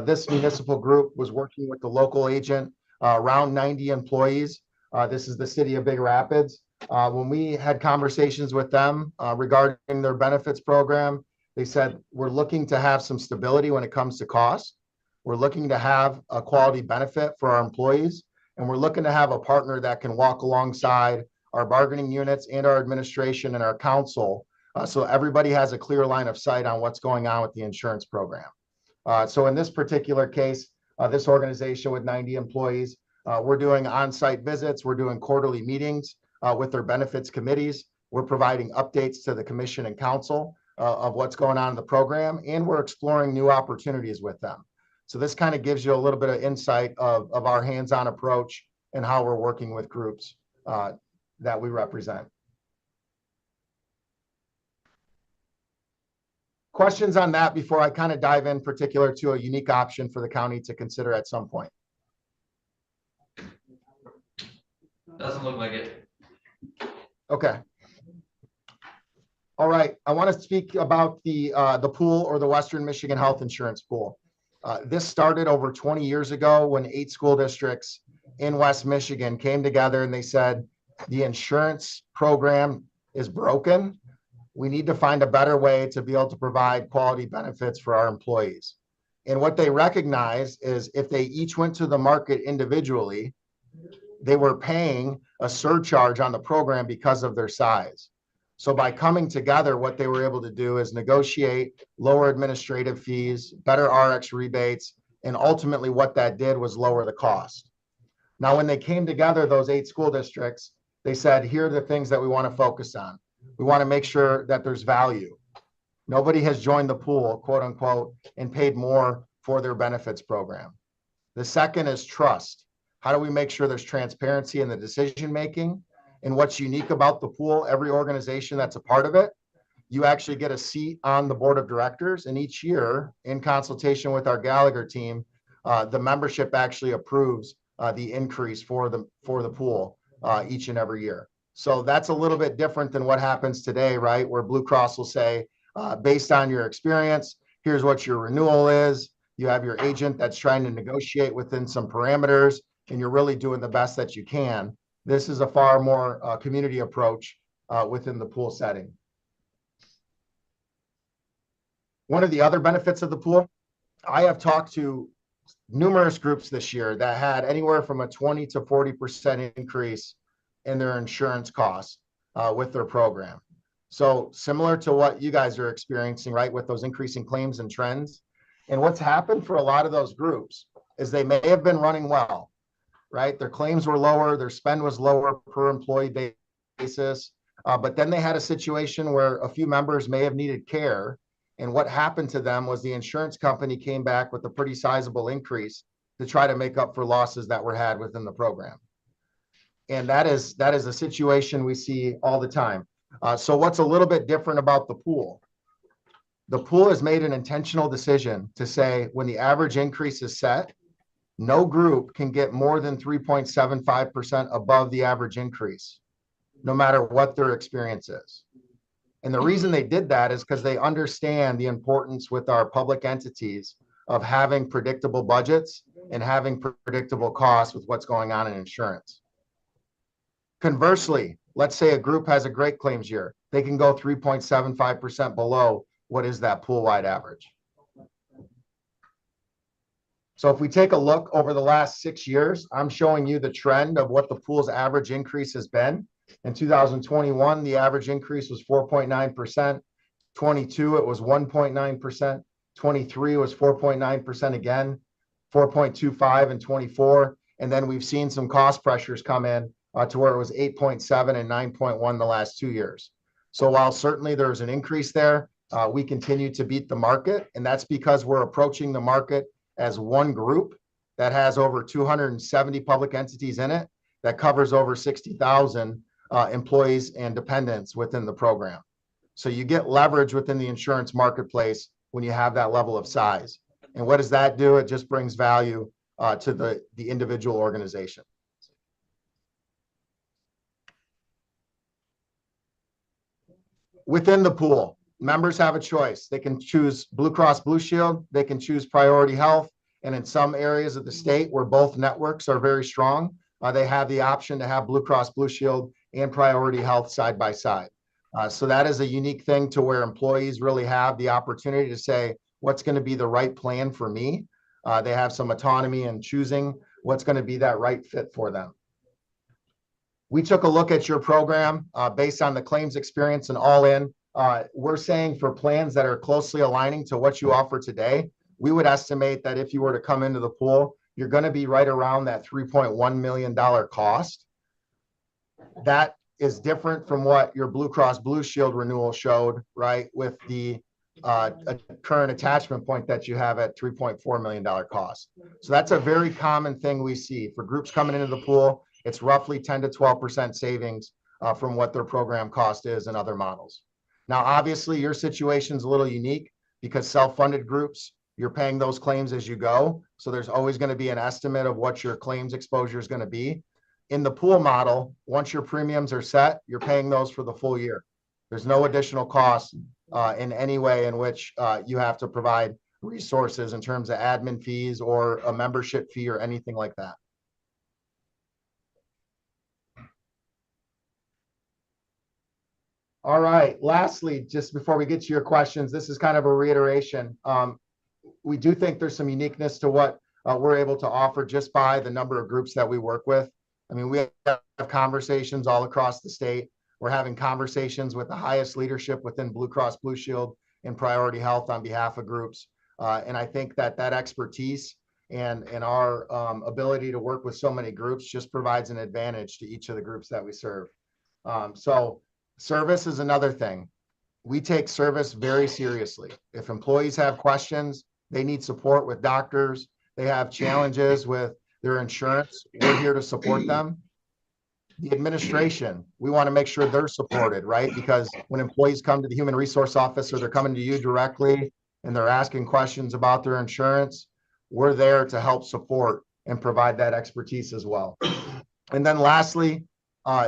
This municipal group was working with the local agent, around 90 employees. This is the city of Big Rapids. When we had conversations with them regarding their benefits program, They said, we're looking to have some stability when it comes to cost. We're looking to have a quality benefit for our employees, and we're looking to have a partner that can walk alongside our bargaining units and our administration and our council, so everybody has a clear line of sight on what's going on with the insurance program. So in this particular case, this organization with 90 employees, we're doing on-site visits, we're doing quarterly meetings with their benefits committees. We're providing updates to the commission and council of what's going on in the program, and we're exploring new opportunities with them. So this kind of gives you a little bit of insight of our hands-on approach and how we're working with groups that we represent. Questions on that before I kind of dive in particular to a unique option for the county to consider at some point? Doesn't look like it. Okay. All right, I want to speak about the pool, or the Western Michigan Health Insurance Pool. This started over 20 years ago when 8 school districts in West Michigan came together and they said, the insurance program is broken. We need to find a better way to be able to provide quality benefits for our employees. And what they recognized is if they each went to the market individually, they were paying a surcharge on the program because of their size. So by coming together, what they were able to do is negotiate lower administrative fees, better RX rebates, and ultimately what that did was lower the cost. Now, when they came together, those 8 school districts, they said, here are the things that we want to focus on. We want to make sure that there's value. Nobody has joined the pool, quote unquote, and paid more for their benefits program. The second is trust. How do we make sure there's transparency in the decision-making? And what's unique about the pool, every organization that's a part of it, you actually get a seat on the board of directors. And each year, in consultation with our Gallagher team, the membership actually approves the increase for the pool each and every year. So that's a little bit different than what happens today, right? Where Blue Cross will say, based on your experience, here's what your renewal is. You have your agent that's trying to negotiate within some parameters, and you're really doing the best that you can. This is a far more community approach within the pool setting. One of the other benefits of the pool, I have talked to numerous groups this year that had anywhere from a 20 to 40% increase in their insurance costs with their program. So similar to what you guys are experiencing, right, with those increasing claims and trends. And what's happened for a lot of those groups is they may have been running well, right? Their claims were lower, their spend was lower per employee basis, but then they had a situation where a few members may have needed care. And what happened to them was the insurance company came back with a pretty sizable increase to try to make up for losses that were had within the program. And that is a situation we see all the time. So what's a little bit different about the pool? The pool has made an intentional decision to say when the average increase is set, no group can get more than 3.75% above the average increase, no matter what their experience is. And the reason they did that is because they understand the importance with our public entities of having predictable budgets and having predictable costs with what's going on in insurance. Conversely, let's say a group has a great claims year. They can go 3.75% below what is that pool-wide average. So if we take a look over the last 6 years, I'm showing you the trend of what the pool's average increase has been. In 2021, the average increase was 4.9%. 22, it was 1.9%. 23 was 4.9% again, 4.25 in 24. And then we've seen some cost pressures come in to where it was 8.7 and 9.1 the last 2 years. So while certainly there's an increase there, we continue to beat the market. And that's because we're approaching the market as one group that has over 270 public entities in it that covers over 60,000 employees and dependents within the program. So you get leverage within the insurance marketplace when you have that level of size. And what does that do? It just brings value to the individual organization. Within the pool, members have a choice. They can choose Blue Cross Blue Shield, they can choose Priority Health, and in some areas of the state where both networks are very strong, they have the option to have Blue Cross Blue Shield and Priority Health side by side. So that is a unique thing to where employees really have the opportunity to say, what's going to be the right plan for me? They have some autonomy in choosing what's going to be that right fit for them. We took a look at your program based on the claims experience and all in. We're saying for plans that are closely aligning to what you offer today, we would estimate that if you were to come into the pool, you're going to be right around that $3.1 million cost. That is different from what your Blue Cross Blue Shield renewal showed, right? With the current attachment point that you have at $3.4 million cost. So that's a very common thing we see for groups coming into the pool. It's roughly 10 to 12% savings from what their program cost is in other models. Now, obviously, your situation is a little unique because self-funded groups, you're paying those claims as you go. So there's always going to be an estimate of what your claims exposure is going to be. In the pool model, once your premiums are set, you're paying those for the full year. There's no additional cost in any way in which you have to provide resources in terms of admin fees or a membership fee or anything like that. All right, lastly, just before we get to your questions, this is kind of a reiteration. We do think there's some uniqueness to what we're able to offer just by the number of groups that we work with. I mean, we have conversations all across the state. We're having conversations with the highest leadership within Blue Cross Blue Shield and Priority Health on behalf of groups. And I think that expertise and our ability to work with so many groups just provides an advantage to each of the groups that we serve. So service is another thing. We take service very seriously. If employees have questions, they need support with doctors, they have challenges with their insurance, we're here to support them. The administration, we want to make sure they're supported, right? Because when employees come to the human resource office or they're coming to you directly and they're asking questions about their insurance, we're there to help support and provide that expertise as well. And then lastly,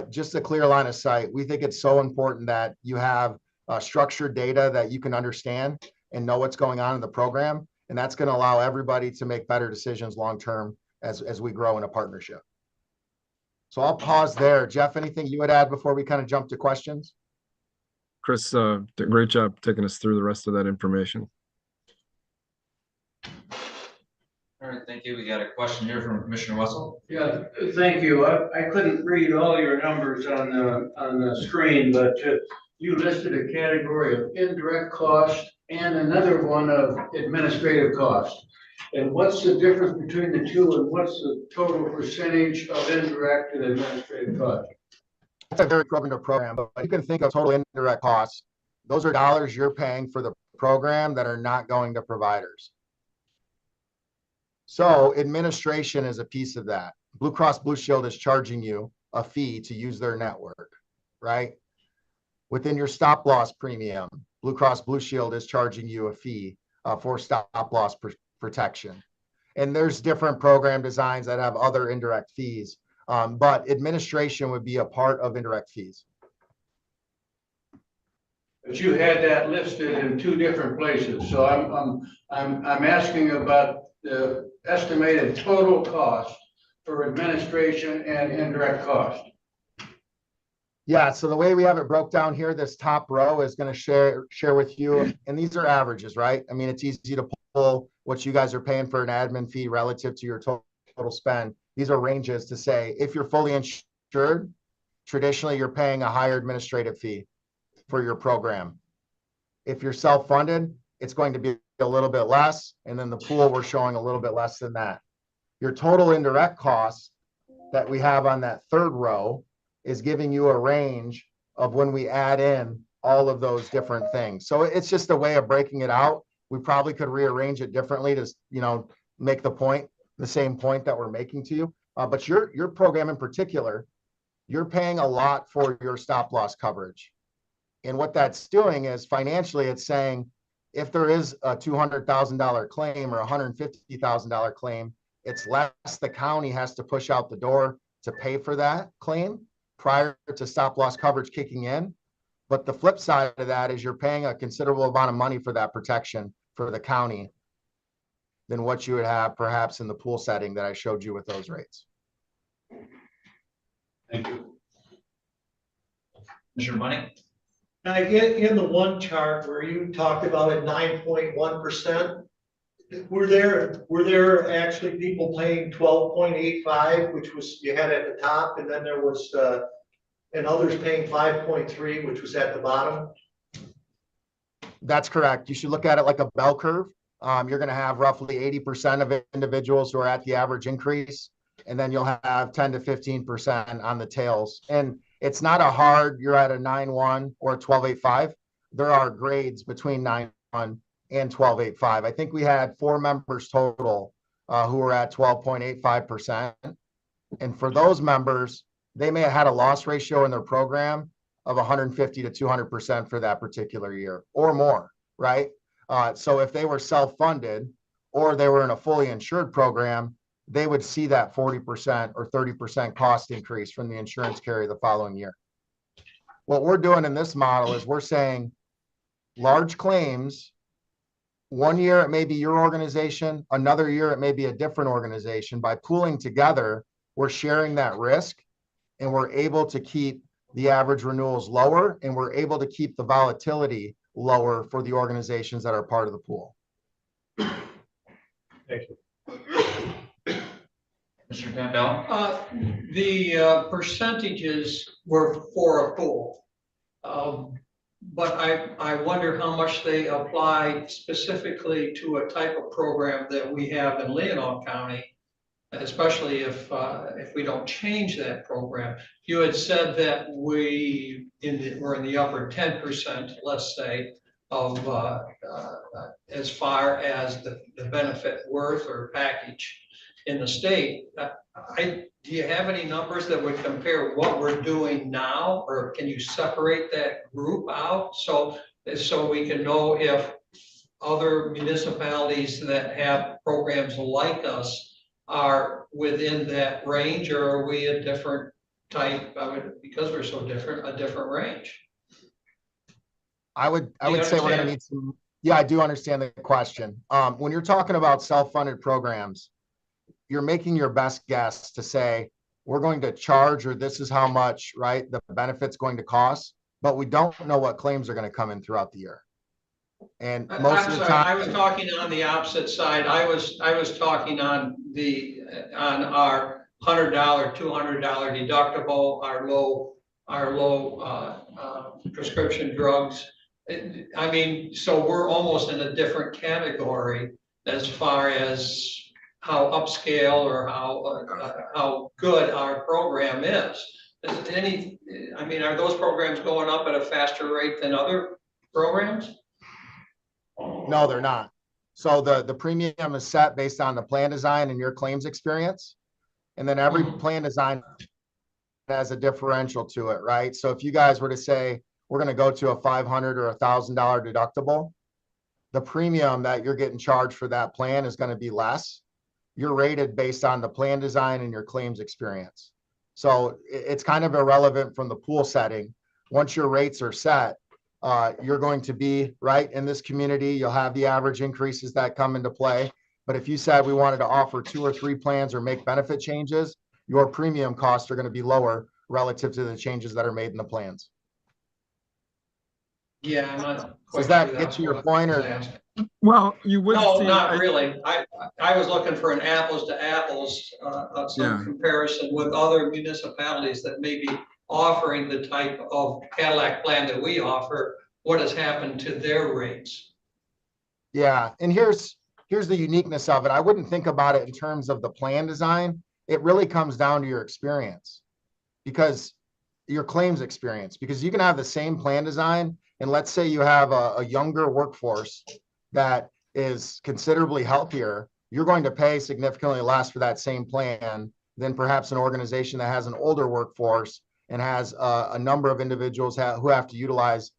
just a clear line of sight. We think it's so important that you have structured data that you can understand and know what's going on in the program. And that's going to allow everybody to make better decisions long-term as we grow in a partnership. So I'll pause there. Jeff, anything you would add before we kind of jump to questions? Chris, did a great job taking us through the rest of that information. All right, thank you. We got a question here from Commissioner Wessel. Yeah, thank you. I couldn't read all your numbers on the screen, but you listed a category of indirect cost and another one of administrative cost. And what's the difference between the two, and what's the total percentage of indirect and administrative cost? That's a very program to program, but you can think of total indirect costs. Those are dollars you're paying for the program that are not going to providers. So administration is a piece of that. Blue Cross Blue Shield is charging you a fee to use their network, right? Within your stop loss premium, Blue Cross Blue Shield is charging you a fee for stop loss protection. And there's different program designs that have other indirect fees, but administration would be a part of indirect fees. But you had that listed in two different places, so I'm asking about the estimated total cost for administration and indirect cost. Yeah, so the way we have it broke down here, this top row is going to share with you, and these are averages, right? I mean, it's easy to pull what you guys are paying for an admin fee relative to your total spend. These are ranges to say, if you're fully insured, traditionally you're paying a higher administrative fee for your program. If you're self-funded, it's going to be a little bit less, and then the pool, we're showing a little bit less than that. Your total indirect costs that we have on that third row is giving you a range of when we add in all of those different things. So it's just a way of breaking it out. We probably could rearrange it differently to, make the same point that we're making to you. But your program in particular, you're paying a lot for your stop loss coverage. And what that's doing is financially, it's saying if there is a $200,000 claim or a $150,000 claim, it's less the county has to push out the door to pay for that claim prior to stop loss coverage kicking in. But the flip side of that is you're paying a considerable amount of money for that protection for the county than what you would have perhaps in the pool setting that I showed you with those rates. Thank you. Commissioner Bunning? Now, in the one chart where you talked about at 9.1%, were there actually people paying 12.85, which was, you had at the top, and then there was, and others paying 5.3, which was at the bottom? That's correct. You should look at it like a bell curve. You're going to have roughly 80% of individuals who are at the average increase, and then you'll have 10 to 15% on the tails. And it's not a hard, you're at a 9.1 or a 12.85. There are grades between 9.1 and 12.85. I think we had 4 members total who were at 12.85%. And for those members, they may have had a loss ratio in their program of 150 to 200% for that particular year or more, right? So if they were self-funded or they were in a fully insured program, they would see that 40% or 30% cost increase from the insurance carrier the following year. What we're doing in this model is we're saying large claims, one year it may be your organization, another year it may be a different organization. By pooling together, we're sharing that risk and we're able to keep the average renewals lower, and we're able to keep the volatility lower for the organizations that are part of the pool. Thank you. Mr. Campbell? The percentages were for a pool. But I wonder how much they apply specifically to a type of program that we have in Leelanau County, especially if we don't change that program. You had said that we're in the upper 10%, let's say, of as far as the benefit worth or package in the state. Do you have any numbers that would compare what we're doing now, or can you separate that group out so we can know if other municipalities that have programs like us are within that range, or are we a different type of it because we're so different, a different range? I would say we're going to need some. Yeah, I do understand the question. When you're talking about self-funded programs, you're making your best guess to say, we're going to charge, or this is how much, right, the benefit's going to cost, but we don't know what claims are going to come in throughout the year. And most of the time, I was talking on the opposite side. I was talking on our $100, $200 deductible, our low prescription drugs. I mean, so we're almost in a different category as far as how upscale or how good our program is. Are those programs going up at a faster rate than other programs? no, they're not. So the premium is set based on the plan design and your claims experience. And then every plan design has a differential to it, right? So if you guys were to say, we're going to go to a $500 or $1,000 deductible, the premium that you're getting charged for that plan is going to be less. You're rated based on the plan design and your claims experience. So it's kind of irrelevant from the pool setting. Once your rates are set, you're going to be right in this community. You'll have the average increases that come into play. But if you said we wanted to offer 2 or 3 plans or make benefit changes, your premium costs are going to be lower relative to the changes that are made in the plans. Yeah, I'm not quite Does that sure get that's to your what point, I was or? asking. Well, you would No, see. not really. I was looking for an apples to apples, some comparison with other municipalities that may be offering the type of Cadillac plan that we offer. What has happened to their rates? Yeah, and here's the uniqueness of it. I wouldn't think about it in terms of the plan design. It really comes down to your experience, because your claims experience, because you can have the same plan design, and let's say you have a younger workforce that is considerably healthier, you're going to pay significantly less for that same plan than perhaps an organization that has an older workforce and has a number of individuals who have to utilize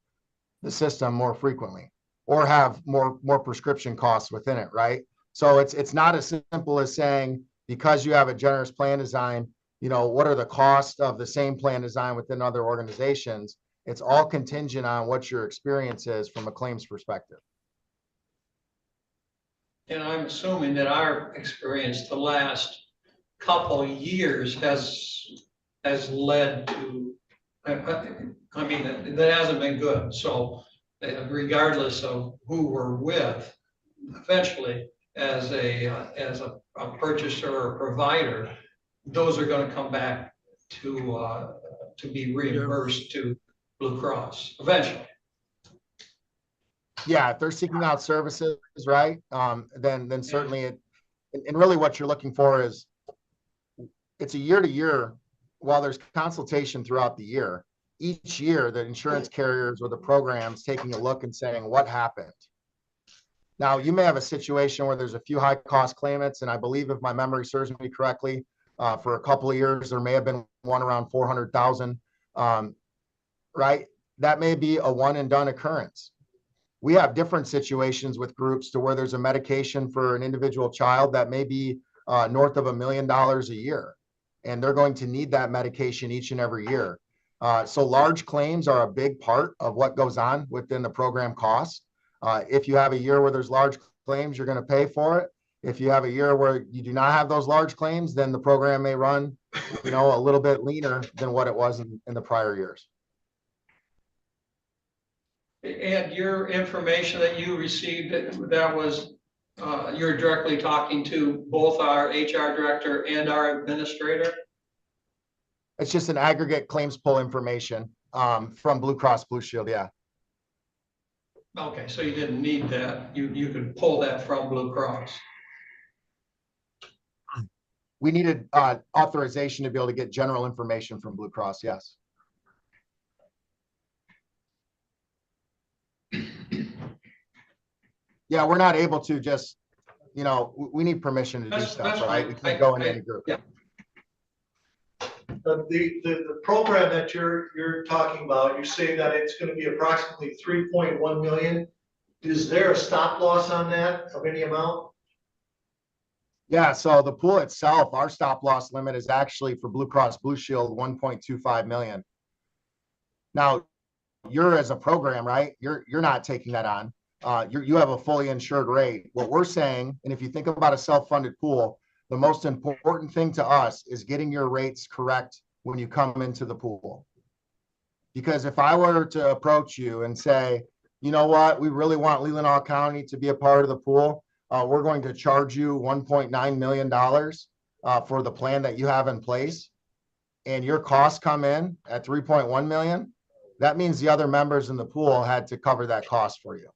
the system more frequently or have more prescription costs within it, right? So it's not as simple as saying, because you have a generous plan design, what are the costs of the same plan design within other organizations? It's all contingent on what your experience is from a claims perspective. And I'm assuming that our experience the last couple years has led to I mean, that hasn't been good, so regardless of who we're with, eventually, as a purchaser or provider, those are gonna come back to be reimbursed to Blue Cross eventually. Yeah, if they're seeking out services, right, then certainly and really what you're looking for is, it's a year to year, while there's consultation throughout the year, each year, the insurance carriers or the programs taking a look and saying, what happened? Now, you may have a situation where there's a few high cost claimants, and I believe if my memory serves me correctly, for a couple of years, there may have been one around 400,000, right? That may be a one and done occurrence. We have different situations with groups to where there's a medication for an individual child that may be north of $1 million a year, and they're going to need that medication each and every year. So large claims are a big part of what goes on within the program cost. If you have a year where there's large claims, you're going to pay for it. If you have a year where you do not have those large claims, then the program may run, a little bit leaner than what it was in the prior years. And your information that you received, that was, you're directly talking to both our HR director and our administrator? It's just an aggregate claims pull information from Blue Cross Blue Shield, yeah. Okay, so you didn't need that. You could pull that from Blue Cross. We needed authorization to be able to get general information from Blue Cross, yes. Yeah, we're not able to just, we need permission to do That's stuff, right? fine. We can't go into any group. Yeah. The program that you're talking about, you say that it's gonna be approximately 3.1 million. Is there a stop loss on that of any amount? Yeah, so the pool itself, our stop loss limit is actually for Blue Cross Blue Shield, 1.25 million. Now, you're as a program, right? You're not taking that on. You have a fully insured rate. What we're saying, and if you think about a self-funded pool, the most important thing to us is getting your rates correct when you come into the pool. Because if I were to approach you and say, you know what, we really want Leelanau County to be a part of the pool, we're going to charge you $1.9 million for the plan that you have in place, and your costs come in at 3.1 million, that means the other members in the pool had to cover that cost for you.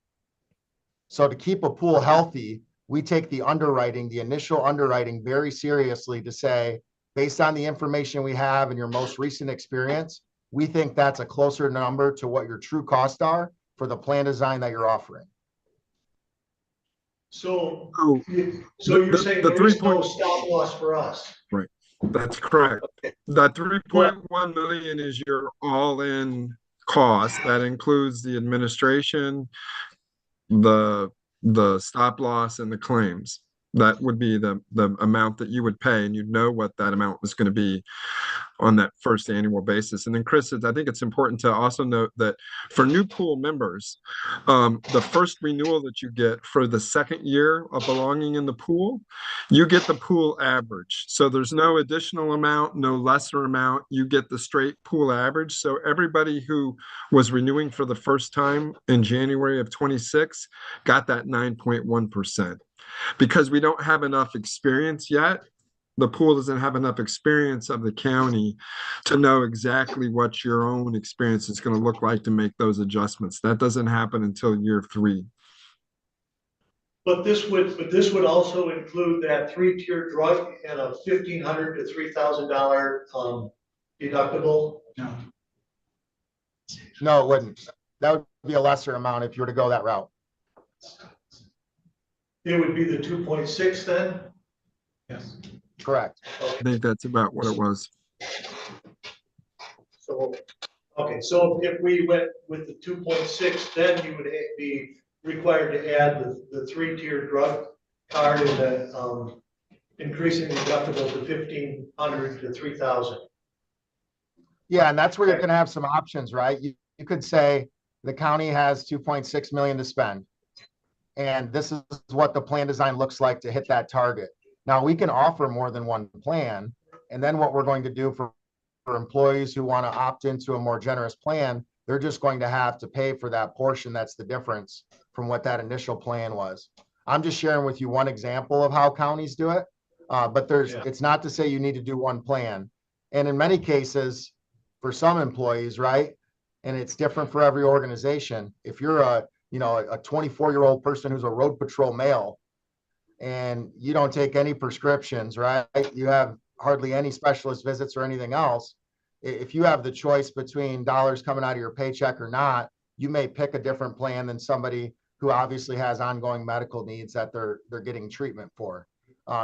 So to keep a pool healthy, we take the underwriting, the initial underwriting, very seriously to say, based on the information we have and your most recent experience, we think that's a closer number to what your true costs are for the plan design that you're offering. So, Oh, you're saying the there is 3 no point- stop loss for us? Right, that's correct. That 3.1 million is your all-in cost. That includes the administration, the stop loss, and the claims. That would be the amount that you would pay, and you'd know what that amount was going to be on that first annual basis. And then Chris, I think it's important to also note that for new pool members, the first renewal that you get for the second year of belonging in the pool, you get the pool average. So there's no additional amount, no lesser amount. You get the straight pool average. So everybody who was renewing for the first time in January of 26 got that 9.1%. Because we don't have enough experience yet, the pool doesn't have enough experience of the county to know exactly what your own experience is going to look like to make those adjustments. That doesn't happen until year 3. But this would also include that 3-tier drug and a $1,500 to $3,000 deductible? No. No, it wouldn't. That would be a lesser amount if you were to go that route. It would be the 2.6 then? Yes. Correct. I think that's about what it was. So, okay, so if we went with the 2.6, then you would be required to add the 3-tier drug card and the increasing the deductible to $1,500 to $3,000. Yeah, and that's where you're going to have some options, right? You could say the county has 2.6 million to spend, and this is what the plan design looks like to hit that target. Now, we can offer more than one plan, and then what we're going to do for for employees who want to opt into a more generous plan, they're just going to have to pay for that portion. That's the difference from what that initial plan was. I'm just sharing with you one example of how counties do it. But it's not to say you need to do one plan. And in many cases, for some employees, right? And it's different for every organization. If you're a 24-year-old person who's a road patrol male and you don't take any prescriptions, right? You have hardly any specialist visits or anything else. If you have the choice between dollars coming out of your paycheck or not, you may pick a different plan than somebody who obviously has ongoing medical needs that they're getting treatment for.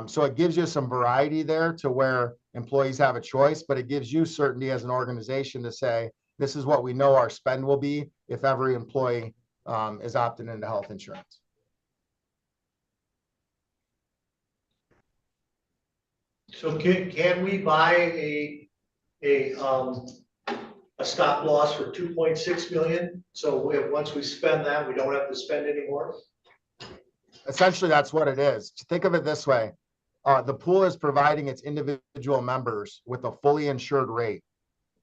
So it gives you some variety there to where employees have a choice, but it gives you certainty as an organization to say, this is what we know our spend will be if every employee is opting into health insurance. So can we buy a stop loss for 2.6 million? So once we spend that, we don't have to spend anymore? Essentially, that's what it is. Think of it this way. The pool is providing its individual members with a fully insured rate.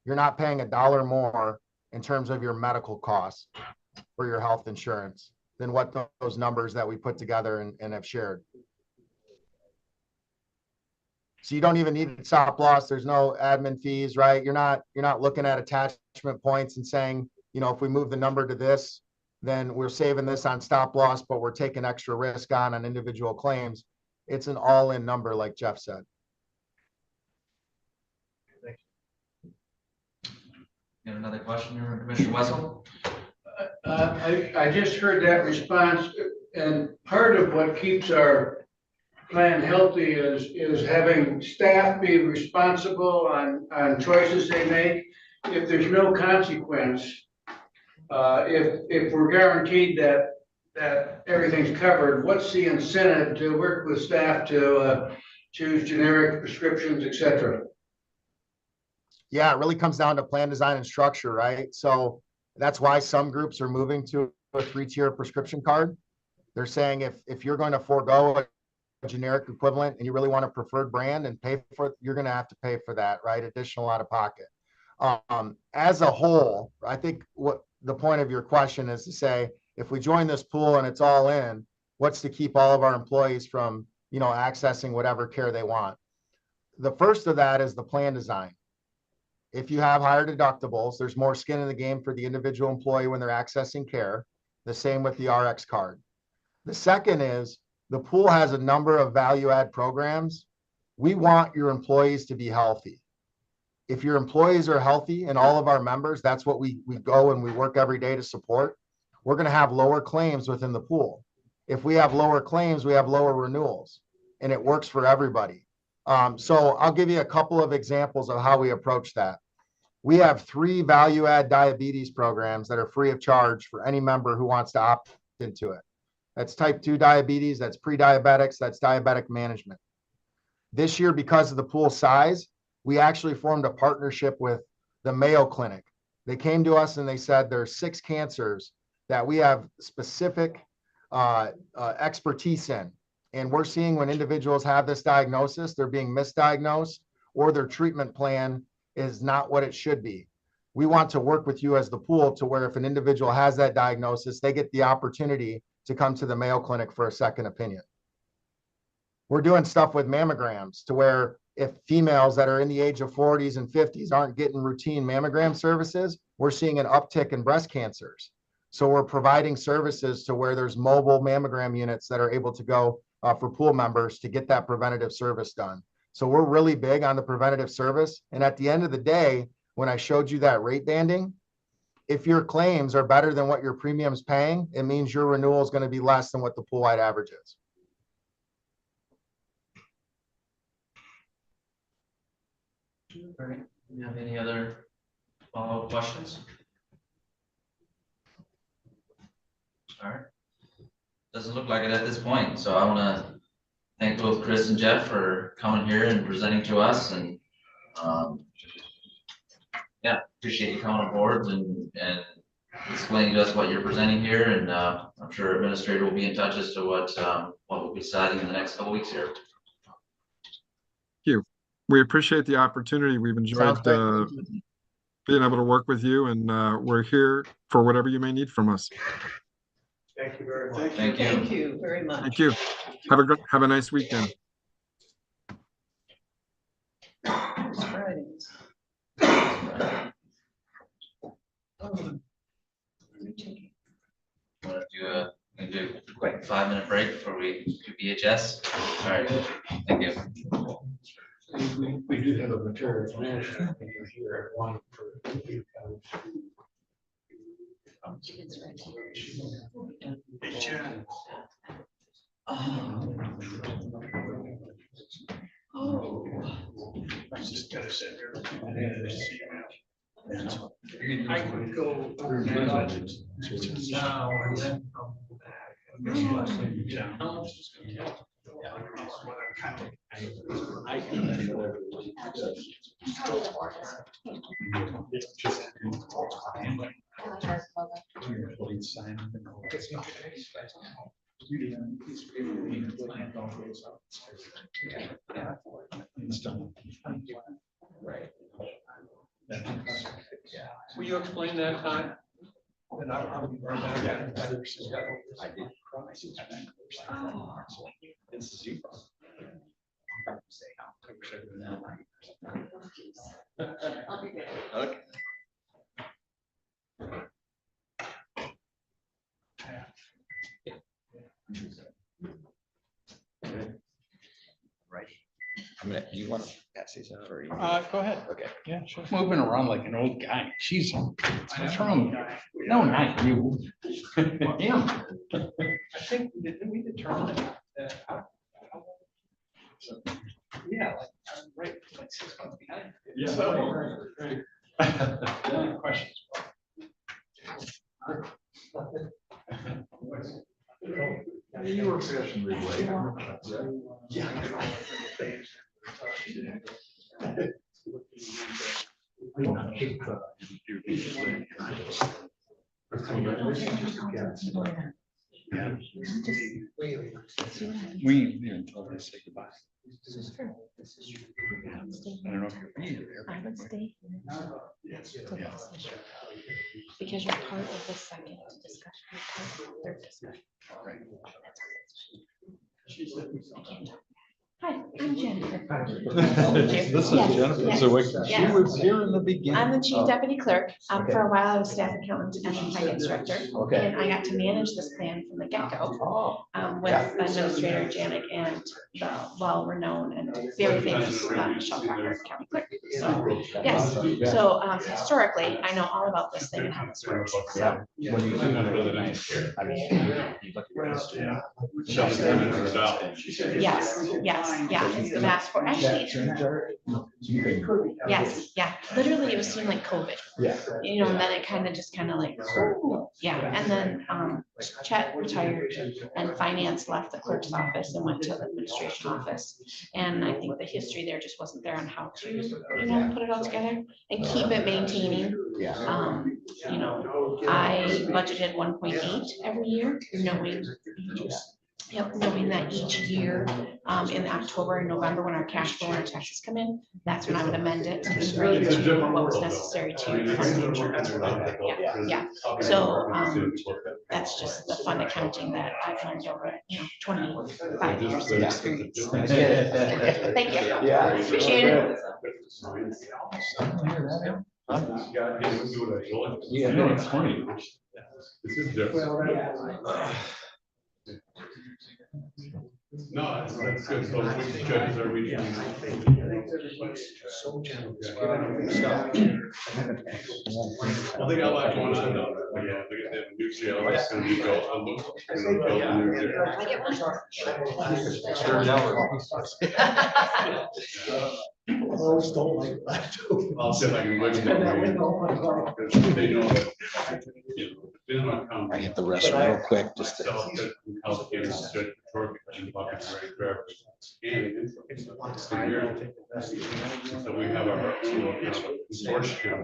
You're not paying $1 more in terms of your medical costs for your health insurance than what those numbers that we put together and have shared. So you don't even need stop loss. There's no admin fees, right? You're not looking at attachment points and saying, if we move the number to this, then we're saving this on stop loss, but we're taking extra risk on individual claims. It's an all-in number, like Jeff said. You have another question, Commissioner Wessel? I just heard that response, and part of what keeps our plan healthy is having staff be responsible on choices they make. If there's no consequence, if we're guaranteed that everything's covered, what's the incentive to work with staff to choose generic prescriptions, et cetera? Yeah, it really comes down to plan design and structure, right? So that's why some groups are moving to a 3-tier prescription card. They're saying if you're going to forego a generic equivalent and you really want a preferred brand and pay for it, you're going to have to pay for that, right? Additional out of pocket. As a whole, I think what the point of your question is to say, if we join this pool and it's all in, what's to keep all of our employees from, accessing whatever care they want? The first of that is the plan design. If you have higher deductibles, there's more skin in the game for the individual employee when they're accessing care. The same with the RX card. The second is the pool has a number of value add programs. We want your employees to be healthy. If your employees are healthy and all of our members, that's what we go and we work every day to support. We're going to have lower claims within the pool. If we have lower claims, we have lower renewals, and it works for everybody. So I'll give you a couple of examples of how we approach that. We have 3 value add diabetes programs that are free of charge for any member who wants to opt into it. That's type 2 diabetes, that's pre-diabetics, that's diabetic management. This year, because of the pool size, we actually formed a partnership with the Mayo Clinic. They came to us and they said there's 6 cancers that we have specific expertise in. And we're seeing when individuals have this diagnosis, they're being misdiagnosed or their treatment plan is not what it should be. We want to work with you as the pool to where if an individual has that diagnosis, they get the opportunity to come to the Mayo Clinic for a second opinion. We're doing stuff with mammograms to where if females that are in the age of 40s and 50s aren't getting routine mammogram services, we're seeing an uptick in breast cancers. So we're providing services to where there's mobile mammogram units that are able to go for pool members to get that preventative service done. So we're really big on the preventative service. And at the end of the day, when I showed you that rate banding, if your claims are better than what your premium's paying, it means your renewal is going to be less than what the pool-wide average is. All right, do you have any other follow-up questions? All right. Doesn't look like it at this point, so I want to thank both Chris and Jeff for coming here and presenting to us, and yeah, appreciate you coming on board and explaining to us what you're presenting here, and I'm sure administrator will be in touch as to what we'll be deciding in the next couple weeks here. Thank you. We appreciate the opportunity. We've Sounds enjoyed great. being able to work with you, and we're here for whatever you may need from us. Thank you very much. Thank you. Thank you very much. Thank you. Have a nice weekend. It's Friday. Want to do a quick 5-minute break before we do VHS? All right, thank you. We do have a material financial here at one for. Hey, Jen. Oh. I just gotta sit here. I could go. Now and then come back. Yeah. Will you explain that time? And I'll be right back. I did Okay. Right. You want to pass these out or? Go ahead. Okay. Yeah, sure. Moving around like an old guy. She's, what's wrong? No, not you. Him. I think, didn't we determine that? Yeah, like, right, like 6 months behind. Yeah. So, Any questions? You were fashionably late. We didn't until they say goodbye. I don't know if you're being there. I would stay here till Yeah. this issue, because you're part of the second discussion, you're part of the third discussion. That's how it's- I can't talk. Hi, I'm Jennifer. This is Yes, Jennifer yes, Zwick. She yes. was here in the beginning. I'm the chief deputy clerk. Okay. For a while, I was staff accountant and finance director. Okay. And I got to manage this plan from the get-go Oh, with yeah. Administrator Janik and the well-renowned and very famous Michelle Crocker, county clerk. So, yes, so historically, I know all about this thing and how this works. So, When you do it really nice. I mean, you look at yes, yes, yeah, it's the mask for, actually, yes, yeah, literally, it was seemed like COVID. Yeah. You know, and then it kind of like, ooh, yeah, and then Chet retired and finance left the clerk's office and went to the administration office. And I think the history there just wasn't there on how to, you know, put it all together and keep it maintaining. Yeah. You know, I budgeted 1.8 every year, knowing that each year, in October and November, when our cash flow and our taxes come in, that's when I would amend it to bring it to what was necessary to fund the insurance. Yeah. So, that's just the fund accounting that I've learned over, 25 years of experience. I get it. Thank you. Yeah. Appreciate it. Yeah, no, it's funny. This is different. No, that's good. So which judges are we? So generous. I think I like one of them. Yeah, because they have a new jail. It's gonna be built. I get one. Always don't like that. I'll see if I can win them. Because they know that. You know, I hit the restroom real quick, just to. So we have our consortium.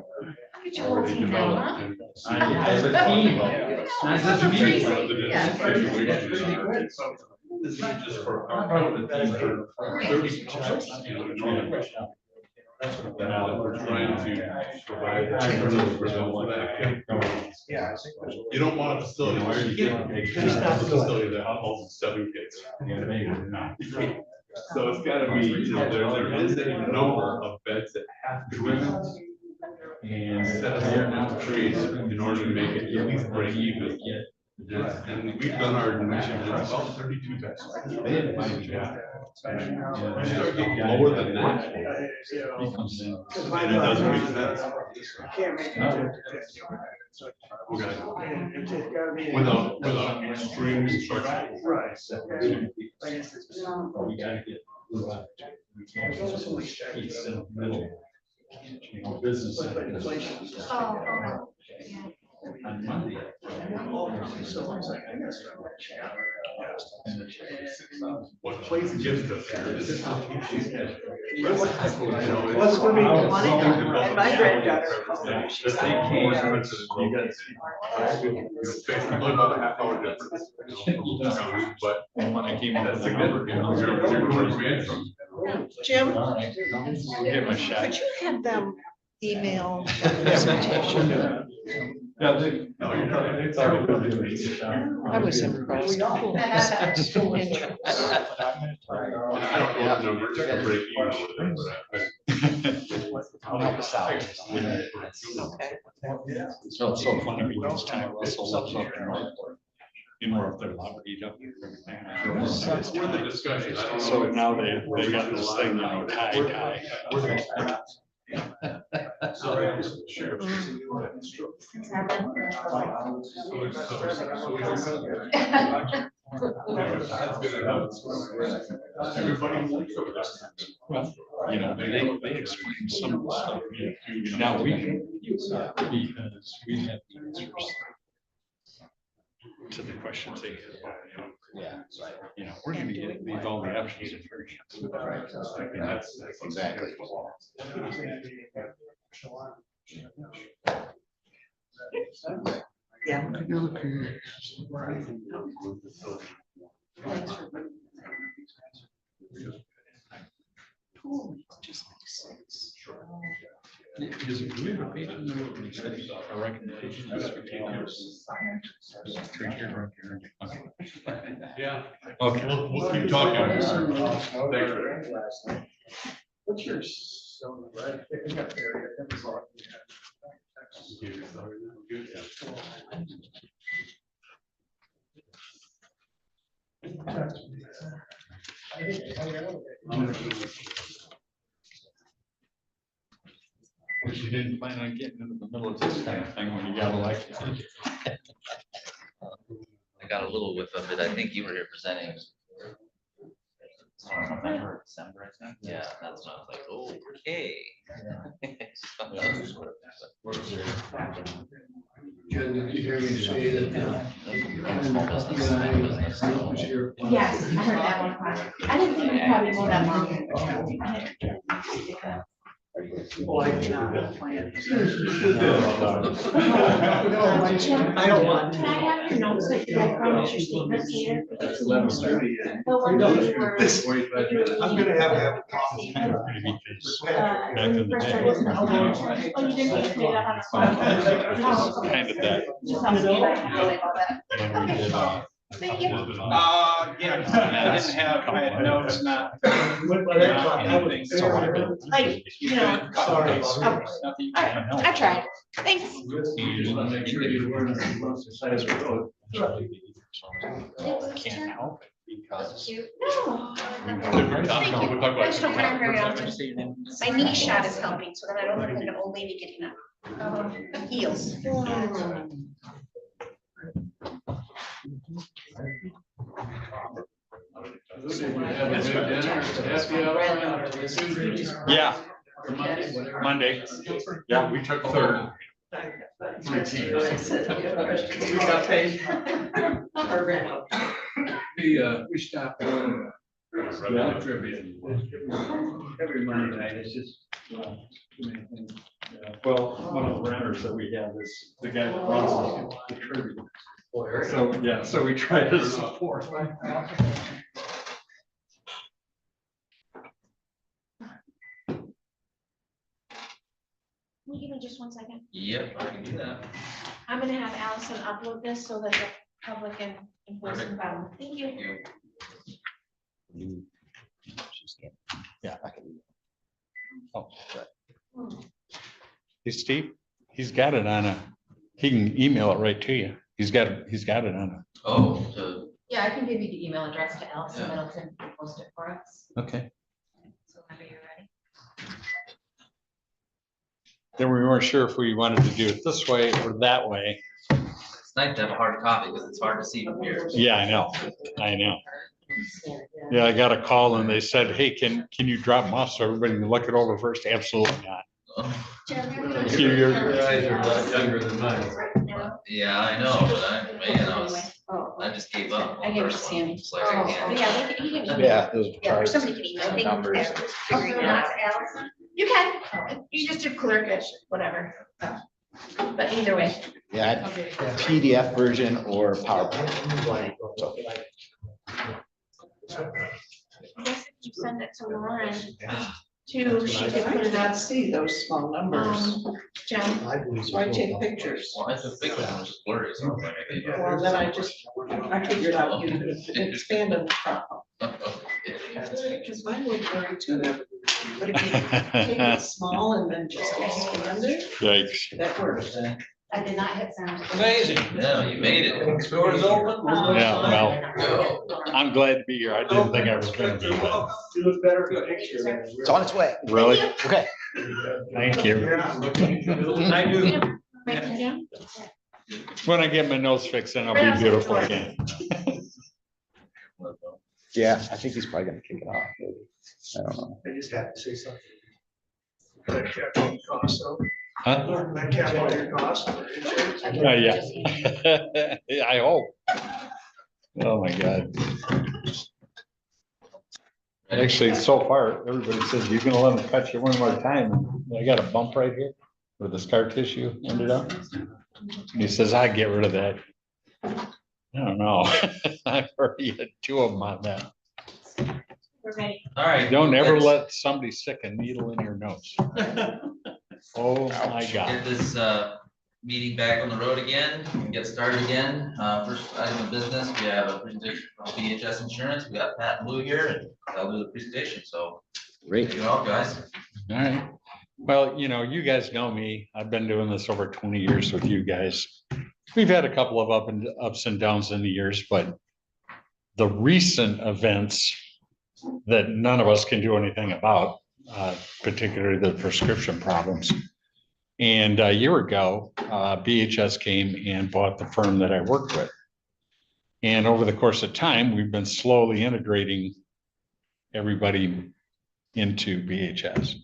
Good job, team, huh? As a team. Not just me. This is just for our private fees for 30%, you know, the normal. We're trying to provide for them. Yeah. You don't want a facility where you get a facility that holds 7 kids. So it's gotta be, you know, there is a number of beds that have to be and set aside trees in order to make it at least break even. And we've done our admission, it's about 32 beds. They had to buy a job. And you start getting lower than that. And it doesn't make sense. Can't make it. Okay. Without extreme construction. Right. We gotta get. It's in the middle. Business. Oh, On Monday. What place gives us here is. What's gonna be and my granddaughter. The same came. It's basically about a half hour difference. But And when I came. that's significant. Where we had from. Jim, Give my shot. could you have them email that presentation? Yeah, they. No, you're not. It's already. I was impressed. Cool. I don't know the numbers to break even with it, but I'll help us out. Okay. So it's so funny, we use time, Russell lives up in Northport. You know, if they're allowed to eat up here, everything. it's worth the discussion. I don't know. So now they got this thing, you know, tie. Sure. Everybody wants over that. Well, you know, they explain some of the stuff. Now we can use that because we have the answers to the questions they have. Yeah, right. You know, we're gonna get leave all the options in your hands. I mean, that's exactly. Yeah. Is it, do we have a patient note when you said a recommendation? Is for 10 years? Drink here, drink here. Yeah. Okay. We'll keep talking. What's your zone, right? Picking up area. Which you didn't plan on getting into the middle of this kind of thing when you got elected. I got a little whiff of it. I think you were here presenting. November, December, I think. Yeah, that's what I was like, oh, okay. Jen, did you hear me say that? yes, I heard that one. I didn't think we'd probably go that long. Well, I do not have plans. I don't want. Can I have your notes that you guys promised your statements here? It's 11:30. The one that you were. I'm gonna have a coffee. Back in the day. Oh, you didn't get it up on the phone? Kind of that. Just tell me what I have to say about that. And we did, Thank you. Yeah, I didn't have, I had notes, not. Like, you know. Sorry. I tried. Thanks. Can't help it because. No. We'll talk about. I just don't wear them very often. My knee shot is helping, so then I don't look like an old lady getting up. Heels. Yeah. Monday. Yeah, we took third. We got paid. Program. We stopped. Trivia. Every Monday night, it's just. Well, one of the runners that we have is the guy that runs the trivia. So, yeah, so we try to support. just 1 second? Yep, I can do that. I'm gonna have Allison upload this so that the public and employees can follow. Thank you. Yeah. I can- Oh, hey, Steve, he's got it on he can email it right to you. He's got it on Oh, so, Yeah, I can give you the email address to Allison, Yeah. Middleton, to post it for us, Okay. so whenever you're ready. Then we weren't sure if we wanted to do it this way or that way. it's nice to have a hard copy because it's hard to see from here. Yeah, I know. Yeah, I got a call and they said, hey, can you drop them off so everybody can look it over first? Absolutely not. Your eyes are a lot younger than mine. Yeah, I know, but I just gave up. I gave it to Sammy. It's like I can't. Yeah, he can email. Yeah, those Yeah, or charts, somebody can email. They can numbers. figure it out. You can, you just do clerk it, whatever. But either way. Yeah, PDF version or PowerPoint. So, I guess if you send it to Lauren, too, she could I put did it not up. see those small numbers, Jen, so I take pictures. Well, I took pictures and it was just blurry, so I was like, I think. Well, then I figured out you could expand on the problem. Because mine would blurry too. But if you take it small and then just expand it, Yikes. that works. I did not hit send. Amazing. No, you made it. Doors open. Yeah, well, I'm glad to be here. I didn't think I was gonna be, but You look better in the picture. It's on its way. really, Okay. thank you. I do. right, Jen? When I get my nose fixed, then I'll be beautiful again. Yeah, I think he's probably gonna kick it off. Maybe. I don't know. I just have to say something. That cap on your cost, though. Huh? That cap on your cost. Yeah. Yeah, I hope. Oh, my God. Actually, so far, everybody says you're gonna let them cut you one more time. I got a bump right here where the scar tissue ended up. He says, I get rid of that. I don't know. I've already had 2 of them on that. We're ready. All right. Don't ever let's let somebody stick a needle in your nose. Oh, my Get God. this meeting back on the road again, and get started again. First item of business, we have a presentation from BHS Insurance. We got Pat and Blue here, and they'll do the presentation, so. Great. Take it off, guys. All right. Well, you guys know me. I've been doing this over 20 years with you guys. We've had a couple of ups and downs in the years, but the recent events that none of us can do anything about, particularly the prescription problems. And a year ago, BHS came and bought the firm that I worked with. And over the course of time, we've been slowly integrating everybody into BHS.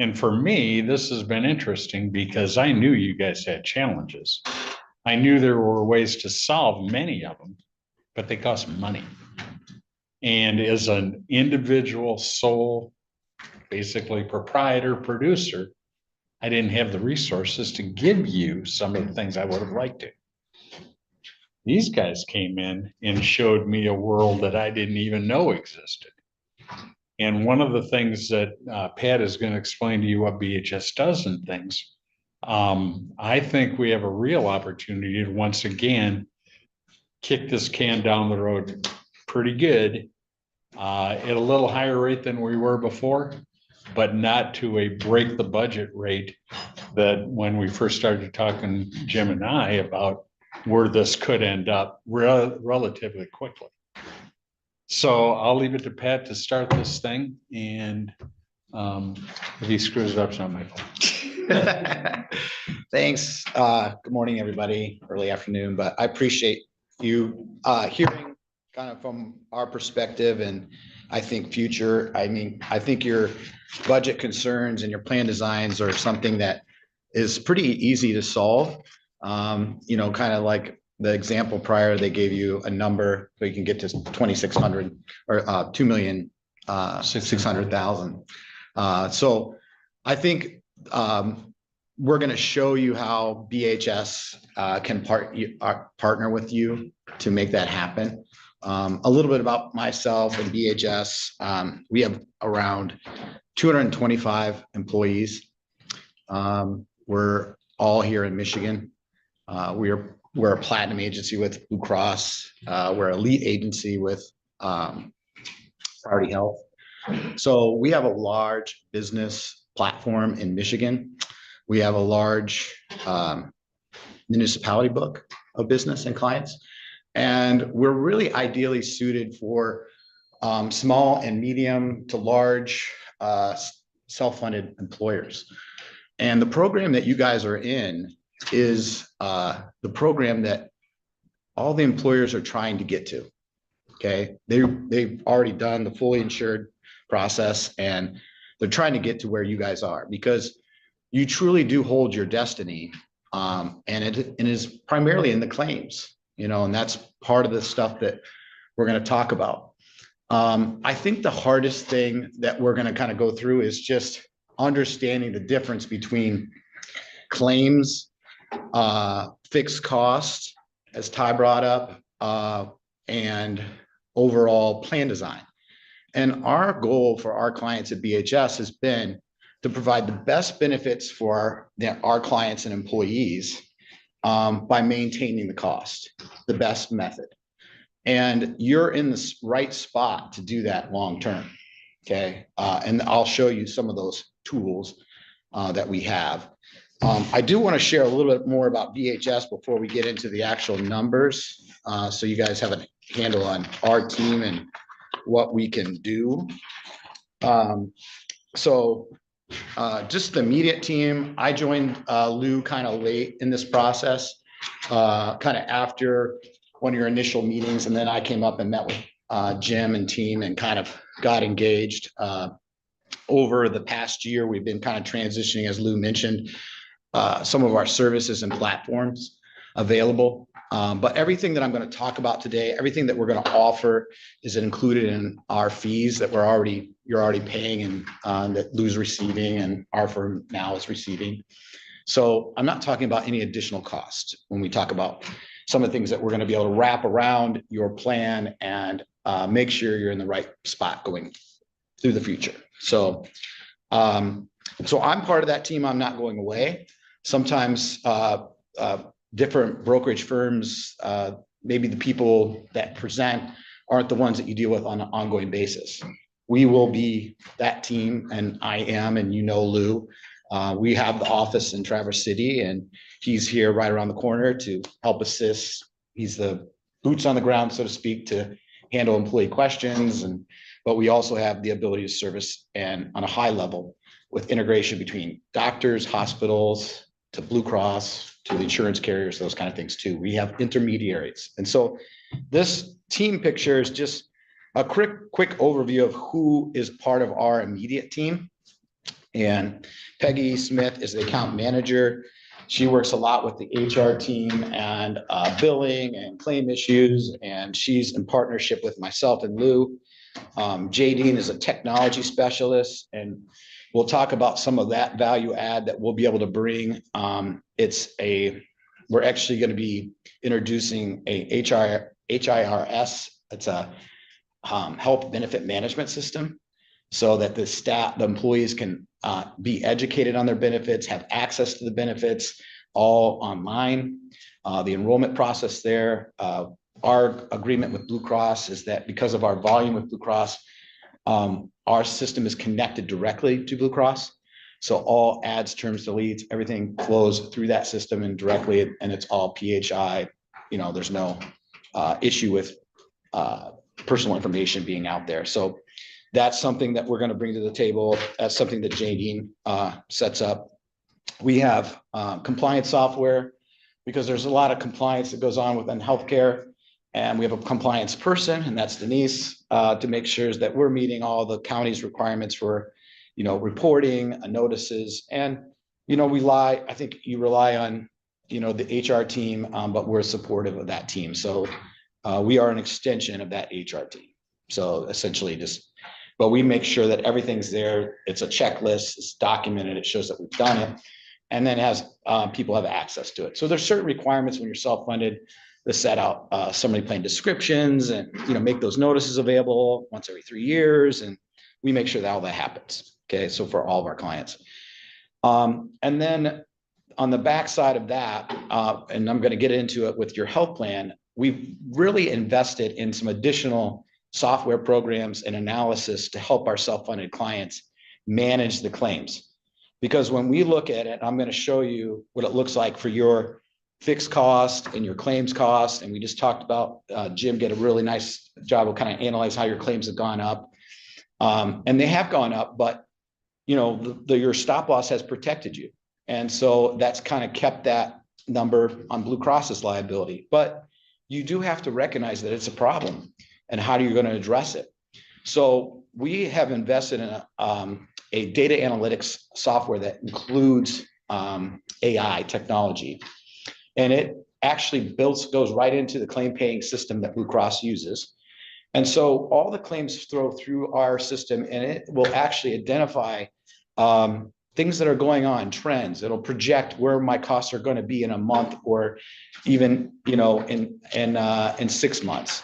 And for me, this has been interesting because I knew you guys had challenges. I knew there were ways to solve many of them, but they cost money. And as an individual sole, basically proprietor producer, I didn't have the resources to give you some of the things I would have liked to. These guys came in and showed me a world that I didn't even know existed. And one of the things that Pat is going to explain to you what BHS does and things, I think we have a real opportunity to once again kick this can down the road pretty good at a little higher rate than we were before, but not to a break the budget rate that when we first started talking, Jim and I, about where this could end up relatively quickly. So I'll leave it to Pat to start this thing, and if he screws it up, it's not my fault. Thanks. Good morning, everybody, early afternoon, but I appreciate you hearing kind of from our perspective and I think future. I mean, I think your budget concerns and your plan designs are something that is pretty easy to solve. Kind of like the example prior, they gave you a number so you can get to 2,600 or 2,600,000. So I think we're going to show you how BHS can partner with you to make that happen. A little bit about myself and BHS. We have around 225 employees. We're all here in Michigan. We're a platinum agency with Blue Cross. We're a elite agency with Priority Health. So we have a large business platform in Michigan. We have a large municipality book of business and clients. And we're really ideally suited for small and medium to large self-funded employers. And the program that you guys are in is the program that all the employers are trying to get to. Okay, they've already done the fully insured process, and they're trying to get to where you guys are, because you truly do hold your destiny. And it is primarily in the claims, and that's part of the stuff that we're going to talk about. I think the hardest thing that we're going to kind of go through is just understanding the difference between claims, fixed costs, as Ty brought up, and overall plan design. And our goal for our clients at BHS has been to provide the best benefits for our clients and employees by maintaining the cost, the best method. And you're in the right spot to do that long-term, okay? And I'll show you some of those tools that we have. I do want to share a little bit more about BHS before we get into the actual numbers, so you guys have a handle on our team and what we can do. Just the immediate team, I joined Lou kind of late in this process, kind of after one of your initial meetings, and then I came up and met with Jim and team and kind of got engaged. Over the past year, we've been kind of transitioning, as Lou mentioned, some of our services and platforms available. But everything that I'm going to talk about today, everything that we're going to offer is included in our fees that you're already paying, and that Lou's receiving and our firm now is receiving. So I'm not talking about any additional cost when we talk about some of the things that we're going to be able to wrap around your plan and make sure you're in the right spot going through the future. So I'm part of that team. I'm not going away. Sometimes different brokerage firms, maybe the people that present aren't the ones that you deal with on an ongoing basis. We will be that team, and I am, and Lou. We have the office in Traverse City, and he's here right around the corner to help assist. He's the boots on the ground, so to speak, to handle employee questions. But we also have the ability to service and on a high level with integration between doctors, hospitals, to Blue Cross, to the insurance carriers, those kind of things too. We have intermediaries. And so this team picture is just a quick overview of who is part of our immediate team. And Peggy Smith is the account manager. She works a lot with the HR team and billing and claim issues, and she's in partnership with myself and Lou. Jay Dean is a technology specialist, and we'll talk about some of that value add that we'll be able to bring. We're actually going to be introducing a HIRS. It's a health benefit management system, so that the employees can be educated on their benefits, have access to the benefits all online. The enrollment process there, our agreement with Blue Cross is that because of our volume with Blue Cross, our system is connected directly to Blue Cross. So all ads, terms, deletes, everything flows through that system and directly, and it's all PHI. There's no issue with personal information being out there. So that's something that we're going to bring to the table. That's something that Jadine sets up. We have compliance software, because there's a lot of compliance that goes on within healthcare. And we have a compliance person, and that's Denise, to make sure that we're meeting all the county's requirements for, reporting, notices. And, I think you rely on, the HR team, but we're supportive of that team. So we are an extension of that HR team. So essentially but we make sure that everything's there. It's a checklist, it's documented, it shows that we've done it. And then people have access to it. So there's certain requirements when you're self-funded to set out summary plan descriptions and, make those notices available once every 3 years. And we make sure that all that happens. Okay. So for all of our clients. And then on the backside of that, and I'm going to get into it with your health plan, we've really invested in some additional software programs and analysis to help our self-funded clients manage the claims. Because when we look at it, I'm going to show you what it looks like for your fixed cost and your claims cost. And we just talked about, Jim did a really nice job of kind of analyze how your claims have gone up. And they have gone up, but you know, your stop loss has protected you. And so that's kind of kept that number on Blue Cross's liability. But you do have to recognize that it's a problem and how are you going to address it? So we have invested in a data analytics software that includes AI technology. And it actually goes right into the claim paying system that Blue Cross uses. And so all the claims flow through our system, and it will actually identify things that are going on, trends. It'll project where my costs are going to be in a month or even, you know, in 6 months.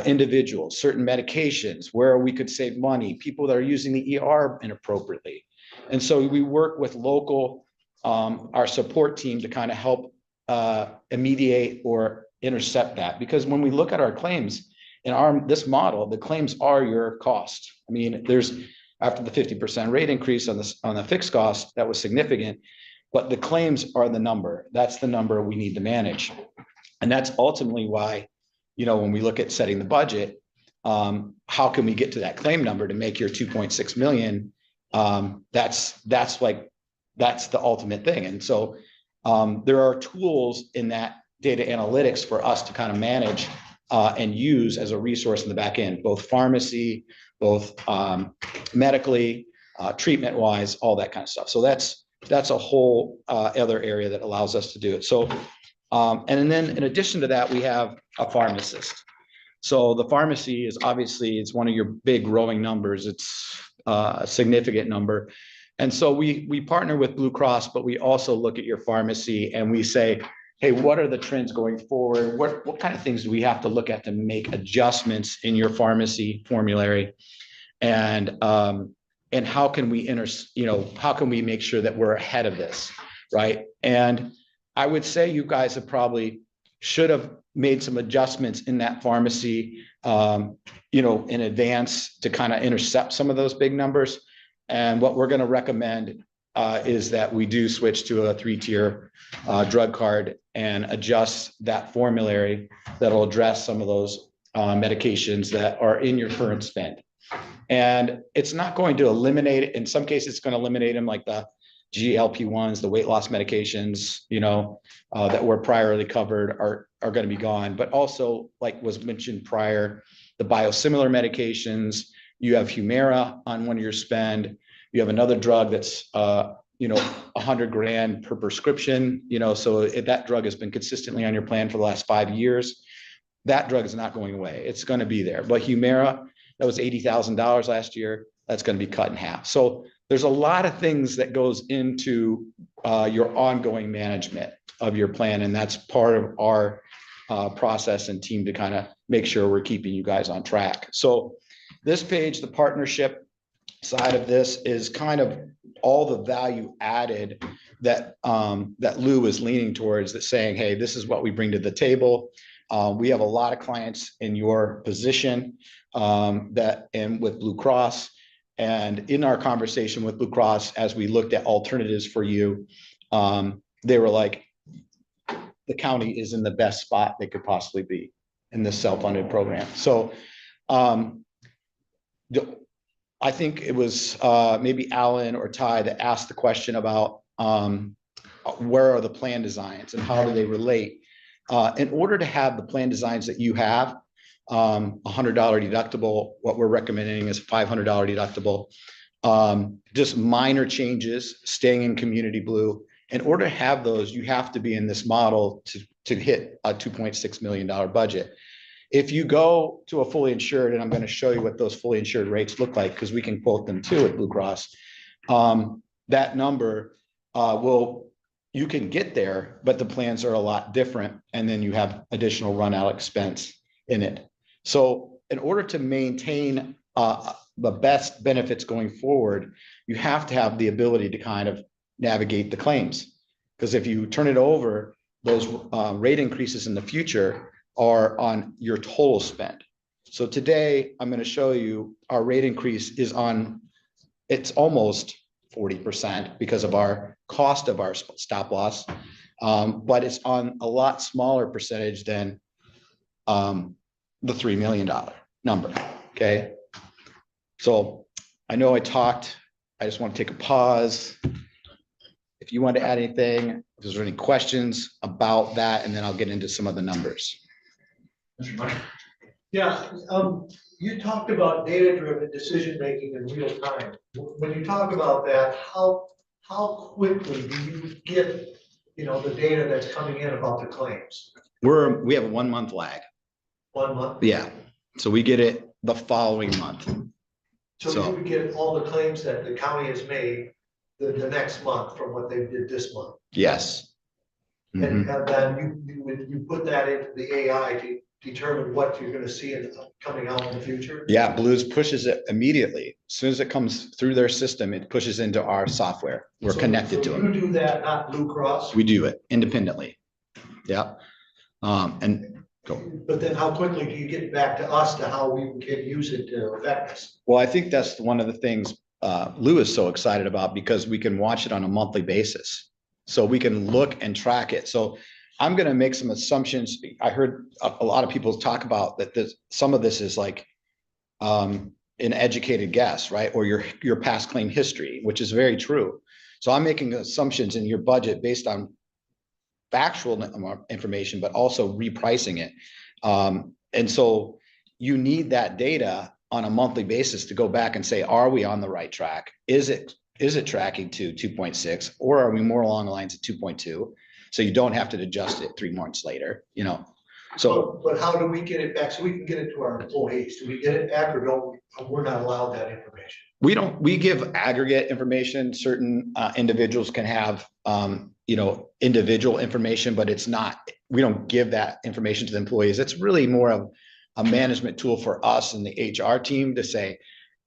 Individuals, certain medications, where we could save money, people that are using the ER inappropriately. And so we work with local, our support team to kind of help mediate or intercept that. Because when we look at our claims in this model, the claims are your cost. I mean, there's after the 50% rate increase on the fixed cost, that was significant, but the claims are the number. That's the number we need to manage. And that's ultimately why, you know, when we look at setting the budget, how can we get to that claim number to make your 2.6 million? That's the ultimate thing. And so there are tools in that data analytics for us to kind of manage and use as a resource in the back end, both pharmacy, both medically, treatment wise, all that kind of stuff. So that's a whole other area that allows us to do it. So and then in addition to that, we have a pharmacist. So the pharmacy is obviously, it's one of your big growing numbers. It's a significant number. And so we partner with Blue Cross, but we also look at your pharmacy and we say, hey, what are the trends going forward? What kind of things do we have to look at to make adjustments in your pharmacy formulary? And how can we how can we make sure that we're ahead of this, right? And I would say you guys have probably should have made some adjustments in that pharmacy, in advance to kind of intercept some of those big numbers. And what we're going to recommend is that we do switch to a 3-tier drug card and adjust that formulary that'll address some of those medications that are in your current spend. And it's not going to eliminate it. In some cases, it's going to eliminate them, like the GLP-1s, the weight loss medications, that were priorly covered are going to be gone. But also, like was mentioned prior, the biosimilar medications, you have Humira on one of your spend. You have another drug that's, $100,000 per prescription, so if that drug has been consistently on your plan for the last 5 years, that drug is not going away. It's going to be there. But Humira, that was $80,000 last year. That's going to be cut in half. So there's a lot of things that goes into your ongoing management of your plan. And that's part of our process and team to kind of make sure we're keeping you guys on track. So this page, the partnership side of this, is kind of all the value added that Lou is leaning towards, that saying, hey, this is what we bring to the table. We have a lot of clients in your position and with Blue Cross. And in our conversation with Blue Cross, as we looked at alternatives for you, they were like, the county is in the best spot they could possibly be in this self-funded program. So I think it was maybe Alan or Ty that asked the question about where are the plan designs and how do they relate? In order to have the plan designs that you have, $100 deductible, what we're recommending is $500 deductible, just minor changes, staying in Community Blue. In order to have those, you have to be in this model to hit a $2.6 million budget. If you go to a fully insured, and I'm going to show you what those fully insured rates look like, because we can quote them too at Blue Cross, that number you can get there, but the plans are a lot different. And then you have additional run out expense in it. So in order to maintain the best benefits going forward, you have to have the ability to kind of navigate the claims. Because if you turn it over, those rate increases in the future are on your total spend. So today, I'm going to show you our rate increase is on, it's almost 40% because of our cost of our stop loss. But it's on a lot smaller percentage than the $3 million number, okay? So I know I talked, I just want to take a pause. If you want to add anything, if there's any questions about that, and then I'll get into some of the numbers. Yeah, you talked about data-driven decision-making in real time. When you talk about that, how quickly do you get, the data that's coming in about the claims? We have a 1 month lag. 1 month? Yeah, so we get it the following month. So you would get all the claims that the county has made the next month from what they did this month? Yes. And then you put that into the AI to determine what you're gonna see coming out in the future? Yeah, Blues pushes it immediately. As soon as it comes through their system, it pushes into our software. We're connected to So them. you do that, not Blue Cross? We do it independently. Yeah. And go. But then how quickly do you get back to us to how we can use it to affect us? Well, I think that's one of the things Lou is so excited about, because we can watch it on a monthly basis. So we can look and track it. So I'm going to make some assumptions. I heard a lot of people talk about that some of this is like an educated guess, right? Or your past claim history, which is very true. So I'm making assumptions in your budget based on factual information, but also repricing it. And so you need that data on a monthly basis to go back and say, are we on the right track? Is it tracking to 2.6, or are we more along the lines of 2.2? So you don't have to adjust it 3 months later, So, but how do we get it back so we can get it to our employees? Do we get it back, or don't we're not allowed that information? we give aggregate information. Certain individuals can have, individual information, but we don't give that information to the employees. It's really more of a management tool for us and the HR team to say,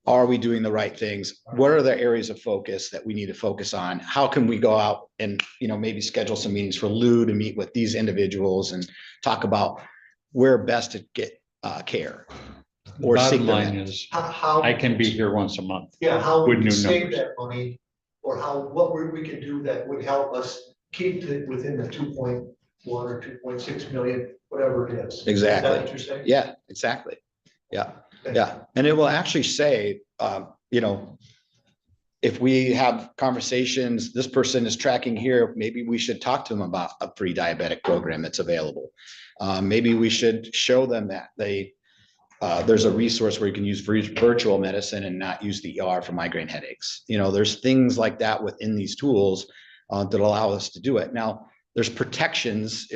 are we doing the right things? What are the areas of focus that we need to focus on? How can we go out and, maybe schedule some meetings for Lou to meet with these individuals and talk about where best to get care? Or Bottom seek them line out. is, How? I can be here once a month. Yeah, how with we new can save numbers. that money, or what we can do that would help us keep it within the 2.1 or 2.6 million, whatever it is. Exactly. Is that what you're saying? Yeah, exactly. Yeah. Yeah. And it will actually say, if we have conversations, this person is tracking here, maybe we should talk to them about a free diabetic program that's available. Maybe we should show them that there's a resource where you can use virtual medicine and not use the ER for migraine headaches. There's things like that within these tools that allow us to do it. Now, there's protections,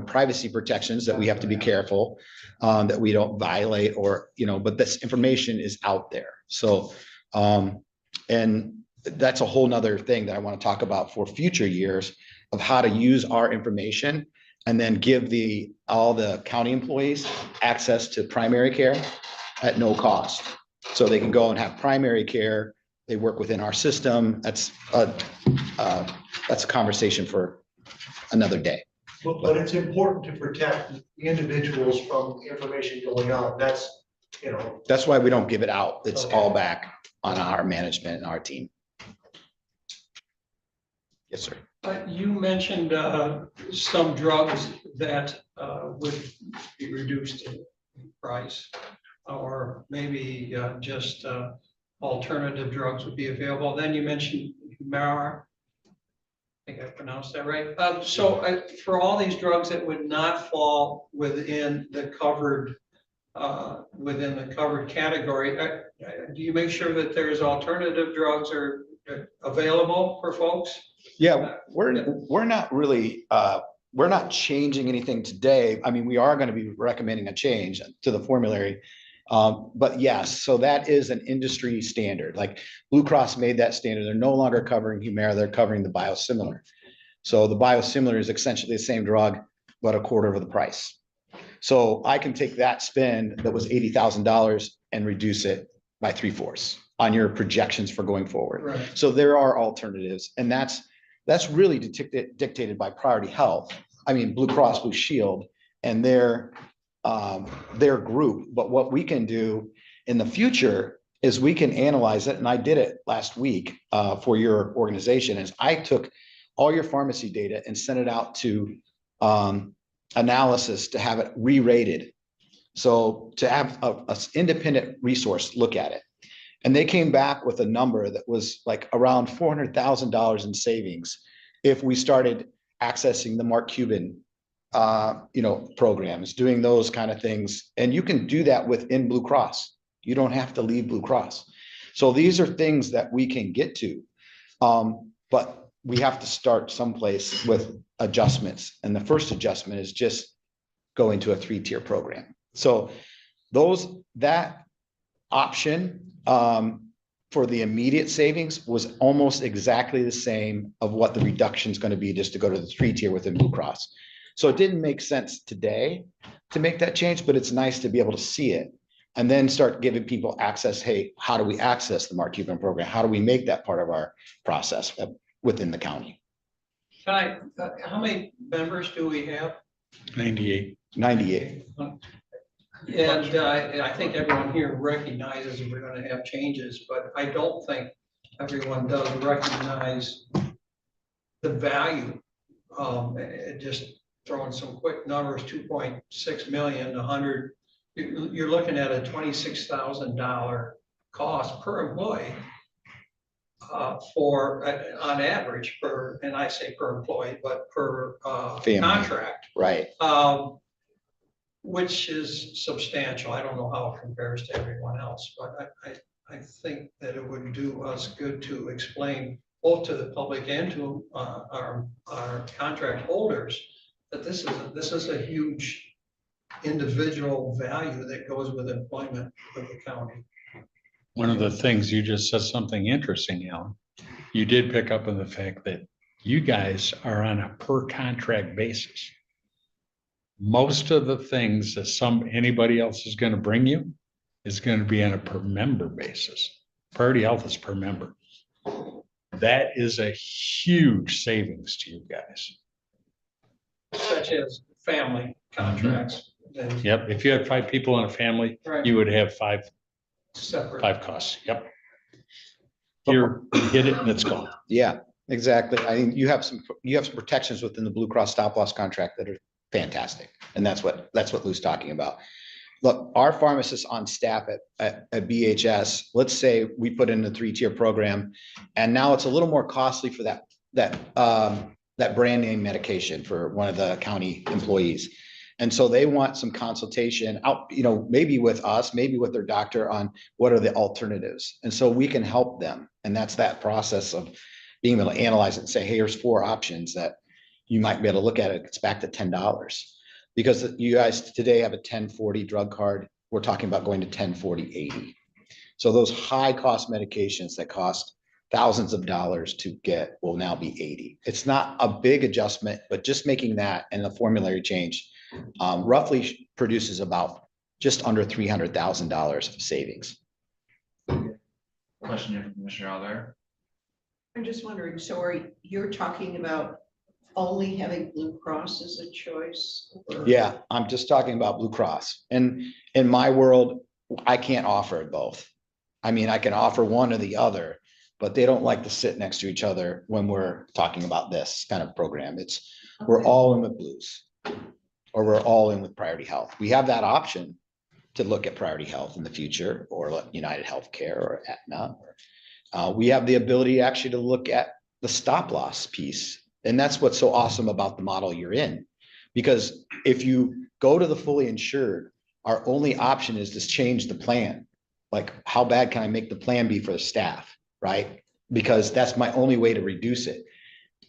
privacy protections that we have to be careful that we don't violate, or, but this information is out there. So, and that's a whole nother thing that I want to talk about for future years of how to use our information and then give all the county employees access to primary care at no cost. So they can go and have primary care. They work within our system. That's a conversation for another day. But it's important to protect the individuals from information going out. That's why we don't give it out. It's all back on our management and our team. Yes, sir. You mentioned some drugs that would be reduced in price, or maybe just alternative drugs would be available. Then you mentioned Humira. I think I pronounced that right. So for all these drugs that would not fall within the covered category, do you make sure that there's alternative drugs are available for folks? Yeah, we're not really, we're not changing anything today. I mean, we are going to be recommending a change to the formulary. But yes, so that is an industry standard. Like Blue Cross made that standard. They're no longer covering Humira, they're covering the biosimilar. So the biosimilar is essentially the same drug, but a quarter of the price. So I can take that spend that was $80,000 and reduce it by 3/4 on your projections for going forward. Right. So there are alternatives, and that's That's really dictated by Priority Health, I mean, Blue Cross Blue Shield and their group. But what we can do in the future is we can analyze it, and I did it last week for your organization, is I took all your pharmacy data and sent it out to analysis to have it re-rated. So to have a independent resource look at it. And they came back with a number that was like around $400,000 in savings if we started accessing the Mark Cuban programs, doing those kind of things. And you can do that within Blue Cross. You don't have to leave Blue Cross. So these are things that we can get to. But we have to start someplace with adjustments. And the first adjustment is just going to a 3-tier program. So that option for the immediate savings was almost exactly the same of what the reduction is going to be just to go to the 3-tier within Blue Cross. So it didn't make sense today to make that change, but it's nice to be able to see it and then start giving people access. Hey, how do we access the Mark Cuban program? How do we make that part of our process within the county? How many members do we have? 98. 98. And I think everyone here recognizes that we're going to have changes, but I don't think everyone does recognize the value. Just throwing some quick numbers, 2.6 million, 100, you're looking at a $26,000 cost per employee on average per, and I say per employee, but per contract. Right. Which is substantial. I don't know how it compares to everyone else, but I think that it would do us good to explain both to the public and to our contract holders that this is a huge individual value that goes with employment of the county. One of the things you just said something interesting, Alan. You did pick up on the fact that you guys are on a per contract basis. Most of the things that anybody else is going to bring you is going to be on a per member basis. Priority Health is per member. That is a huge savings to you guys. Such as family contracts. Then Yep. If you had 5 people in a family, Right. you would have 5 separate. costs. Yep. Here, you get it and it's gone. Yeah, exactly. I mean, you have some protections within the Blue Cross stop loss contract that are fantastic. And that's what Lou's talking about. Look, our pharmacists on staff at BHS, let's say we put in a 3-tier program, and now it's a little more costly for that brand name medication for one of the county employees. And so they want some consultation out, maybe with us, maybe with their doctor on what are the alternatives. And so we can help them. And that's that process of being able to analyze it and say, hey, here's 4 options that you might be able to look at it. It's back to $10 because you guys today have a 1040 drug card. We're talking about going to 1040/80. So those high cost medications that cost thousands of dollars to get will now be 80. It's not a big adjustment, but just making that and the formulary change roughly produces about just under $300,000 of savings. Question here from Commissioner Algar. I'm just wondering, so you're talking about only having Blue Cross as a choice? Or- Yeah, I'm just talking about Blue Cross. And in my world, I can't offer both. I mean, I can offer one or the other, but they don't like to sit next to each other when we're talking about this kind of program. We're all in with Blues, or we're all in with Priority Health. We have that option to look at Priority Health in the future, or United Healthcare or Aetna. We have the ability actually to look at the stop loss piece. And that's what's so awesome about the model you're in. Because if you go to the fully insured, our only option is to change the plan. Like, how bad can I make the plan be for the staff, right? Because that's my only way to reduce it.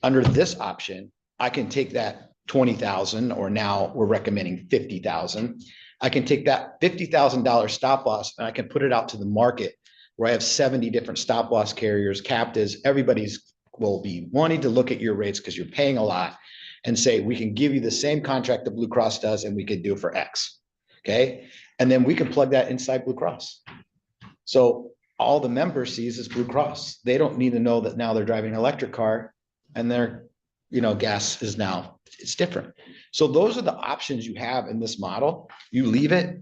Under this option, I can take that 20,000, or now we're recommending 50,000. I can take that $50,000 stop loss and I can put it out to the market where I have 70 different stop loss carriers, captives. Everybody's will be wanting to look at your rates because you're paying a lot and say, we can give you the same contract that Blue Cross does and we could do it for X. Okay. And then we can plug that inside Blue Cross. So all the member sees is Blue Cross. They don't need to know that now they're driving an electric car. and their, gas is now, it's different. So those are the options you have in this model. You leave it,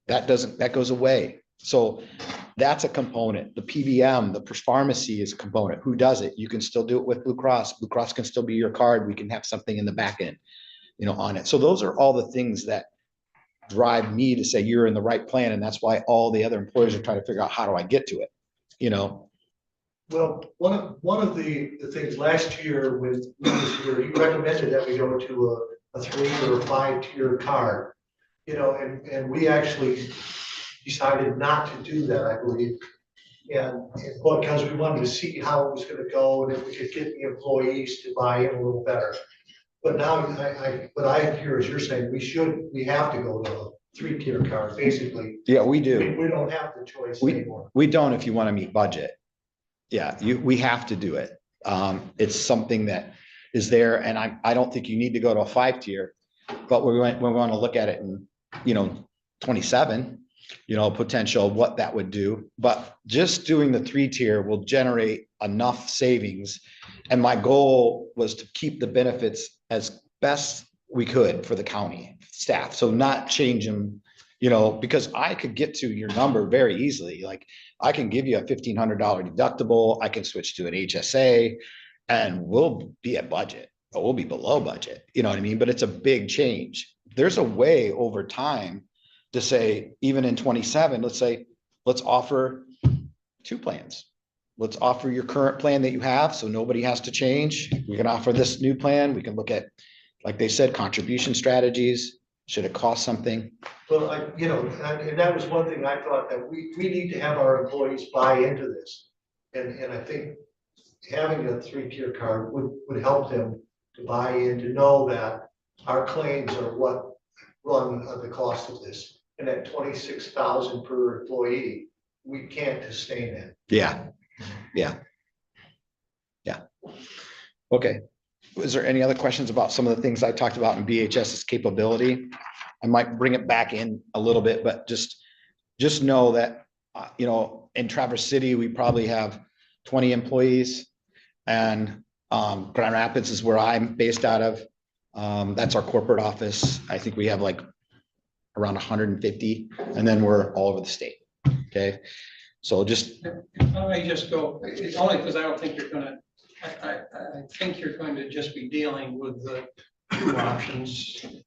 that goes away. So that's a component. The PBM, the pharmacy is a component. Who does it? You can still do it with Blue Cross. Blue Cross can still be your card. We can have something in the back end, on it. So those are all the things that drive me to say you're in the right plan. And that's why all the other employers are trying to figure out, how do I get to it? Well, one of the things last year with, you recommended that we go to a 3 or a 5-tier card, and we actually decided not to do that, I believe. And because we wanted to see how it was gonna go and if we could get the employees to buy in a little better. But now what I hear is you're saying we have to go to a 3-tier card, basically. Yeah, we do. We don't have the choice anymore. We don't, if you want to meet budget. Yeah, we have to do it. It's something that is there, and I don't think you need to go to a 5-tier, but we want to look at it in, 27, potential, what that would do. But just doing the 3-tier will generate enough savings. And my goal was to keep the benefits as best we could for the county staff. So not change them, because I could get to your number very easily. Like, I can give you a $1,500 deductible. I can switch to an HSA and we'll be at budget, or we'll be below budget. You know what I mean? But it's a big change. There's a way over time to say, even in 27, let's offer 2 plans. Let's offer your current plan that you have, so nobody has to change. We can offer this new plan. We can look at, like they said, contribution strategies. Should it cost something? Well, and that was one thing I thought, that we need to have our employees buy into this. And I think having a 3-tier card would help them to buy in, to know that our claims are what run the cost of this. And at 26,000 per employee, we can't sustain that. Yeah. Okay. Is there any other questions about some of the things I talked about in BHS's capability? I might bring it back in a little bit, but just know that, in Traverse City, we probably have 20 employees, and Grand Rapids is where I'm based out of. That's our corporate office. I think we have like around 150, and then we're all over the state. Okay. So just. I just go, it's only because I don't think you're gonna, I think you're going to just be dealing with the 2 options. And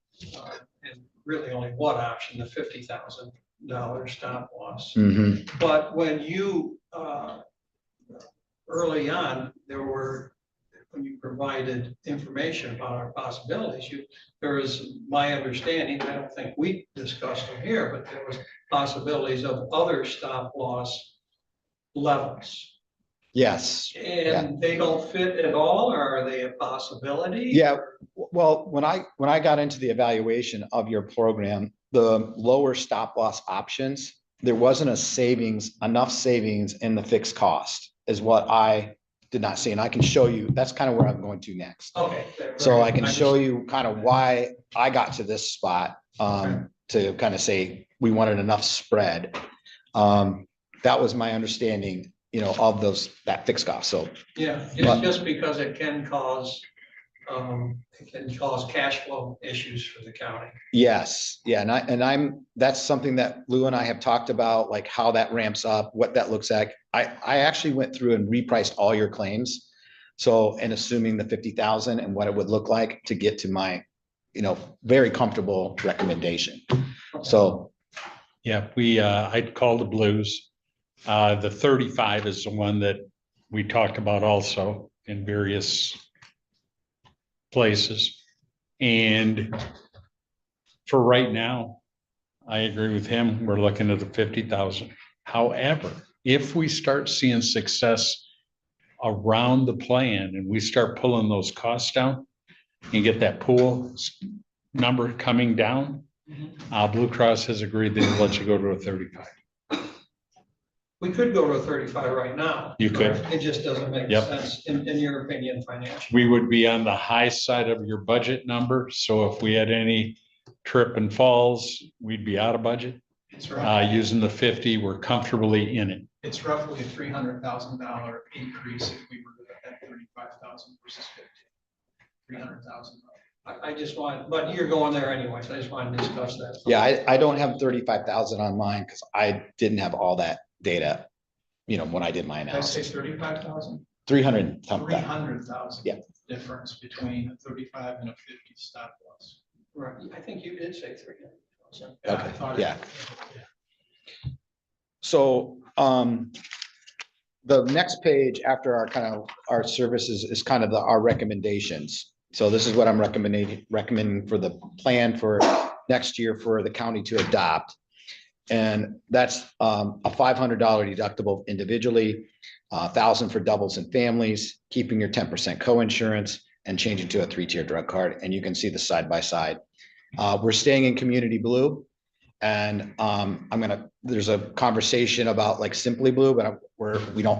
really only one option, the $50,000 stop loss. Mm-hmm. But when you, early on, when you provided information about our possibilities, there is, my understanding, I don't think we discussed them here, but there was possibilities of other stop loss levels. Yes. And they don't fit at all, or are they a possibility? Yeah. Well, when I got into the evaluation of your program, the lower stop loss options, there wasn't enough savings in the fixed cost is what I did not see. And I can show you, that's kind of where I'm going to next. Okay. So I can show you kind of why I got to this spot, to kind of say we wanted enough spread. That was my understanding, of that fixed cost. So yeah, it's just because it can cause cash flow issues for the county. Yes, yeah, and that's something that Lou and I have talked about, like how that ramps up, what that looks like. I actually went through and repriced all your claims. So, and assuming the 50,000 and what it would look like to get to my, very comfortable recommendation. So. Yeah, I'd call the Blues. The 35 is the one that we talked about also in various places. And for right now, I agree with him. We're looking at the 50,000. However, if we start seeing success around the plan and we start pulling those costs down and get that pool number coming down, Blue Cross has agreed they will let you go to a 35. We could go to a 35 right now. You could. It just doesn't make sense, in your opinion, financially. We would be on the high side of your budget number. So if we had any trip and falls, we'd be out of budget. It's right. Using the 50, we're comfortably in it. It's roughly a $300,000 increase if we were at that 35,000. thousand versus 300,000. I just want, but you're going there anyways. I just want to discuss that. Yeah, I don't have 35,000 on mine because I didn't have all that data, when I did my Did I say analysis. 35,000? 300 something. 300,000. Yeah. Difference between a 35 and a 50 stop loss. Right, I think you did say 300,000. Yeah, I Okay, thought it- yeah. So, the next page after our services is kind of our recommendations. So this is what I'm recommending for the plan for next year for the county to adopt. And that's a $500 deductible individually, 1,000 for doubles and families, keeping your 10% co-insurance and changing to a 3-tier drug card. And you can see the side by side. We're staying in community blue. And there's a conversation about like Simply Blue, but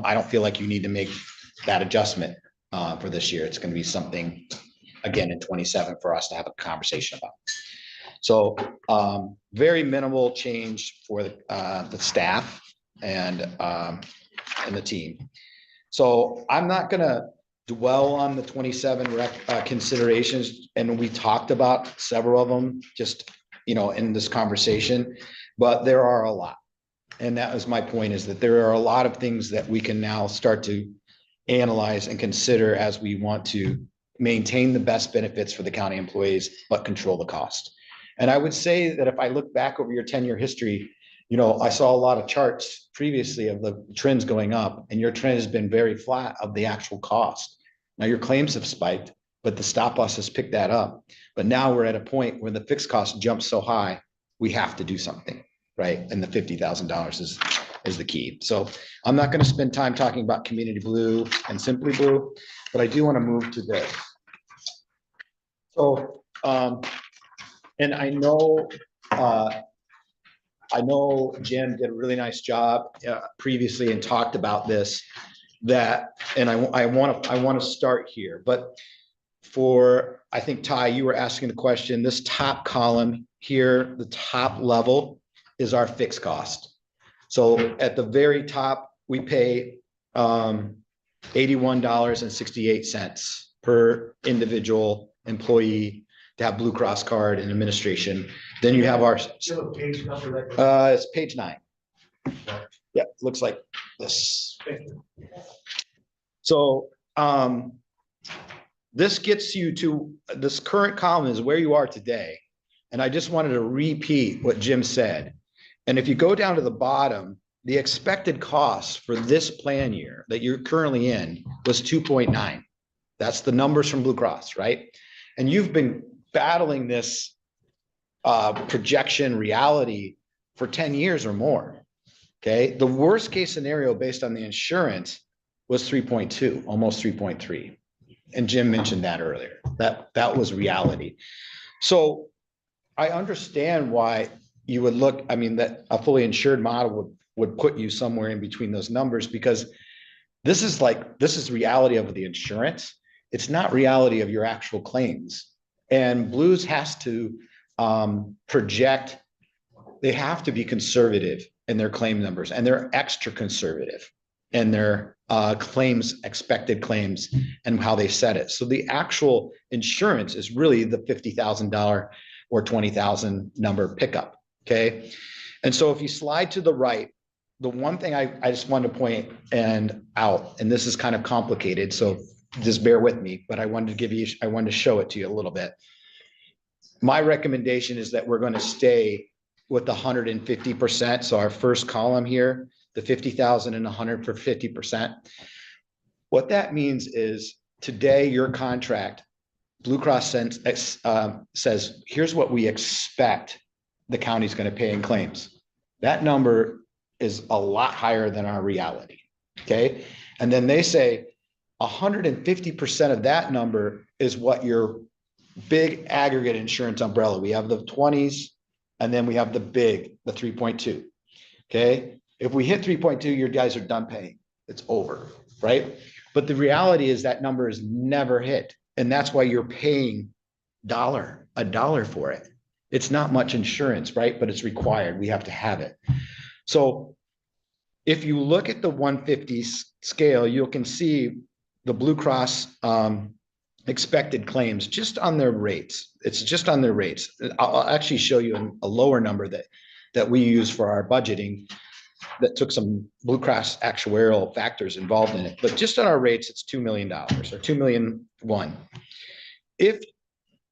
I don't feel like you need to make that adjustment for this year. It's going to be something again in 27 for us to have a conversation about. So very minimal change for the staff and the team. So I'm not going to dwell on the 27 considerations, and we talked about several of them just in this conversation, but there are a lot. And that was my point, is that there are a lot of things that we can now start to analyze and consider as we want to maintain the best benefits for the county employees, but control the cost. And I would say that if I look back over your 10-year history, I saw a lot of charts previously of the trends going up, and your trend has been very flat of the actual cost. Now your claims have spiked, but the stop loss has picked that up. But now we're at a point where the fixed cost jumps so high, we have to do something, right? And the $50,000 is the key. So I'm not going to spend time talking about Community Blue and Simply Blue, but I do want to move to this. So, and I know Jim did a really nice job previously and talked about this, and I want to start here, but I think Ty, you were asking the question, this top column here, the top level is our fixed cost. So at the very top, we pay $81.68 per individual employee to have Blue Cross card and administration. Then you have our, it's page 9. Yeah, looks like this. So this gets you to, this current column is where you are today. And I just wanted to repeat what Jim said. And if you go down to the bottom, the expected cost for this plan year that you're currently in was 2.9. That's the numbers from Blue Cross, right? And you've been battling this projection reality for 10 years or more. Okay. The worst case scenario based on the insurance was 3.2, almost 3.3. And Jim mentioned that earlier, that was reality. So I understand why you would look, that a fully insured model would put you somewhere in between those numbers, because this is reality of the insurance. It's not reality of your actual claims. And Blues has to project, they have to be conservative in their claim numbers, and they're extra conservative in their claims, expected claims, and how they set it. So the actual insurance is really the $50,000 or 20,000 number pickup, okay? And so if you slide to the right, the one thing I just wanted to point out, and this is kind of complicated, so just bear with me, but I wanted to show it to you a little bit. My recommendation is that we're going to stay with the 150%. So our first column here, the 50,000 and 100 for 50%. What that means is today your contract, Blue Cross says, here's what we expect the county's going to pay in claims. That number is a lot higher than our reality. Okay. And then they say 150% of that number is what your big aggregate insurance umbrella. We have the 20s, and then we have the 3.2. Okay. If we hit 3.2, your guys are done paying. It's over, right? But the reality is that number is never hit. And that's why you're paying a dollar for it. It's not much insurance, right? But it's required. We have to have it. So if you look at the 150 scale, you can see the Blue Cross expected claims just on their rates. It's just on their rates. I'll actually show you a lower number that we use for our budgeting that took some Blue Cross actuarial factors involved in it. But just on our rates, it's $2 million or 2,000,001.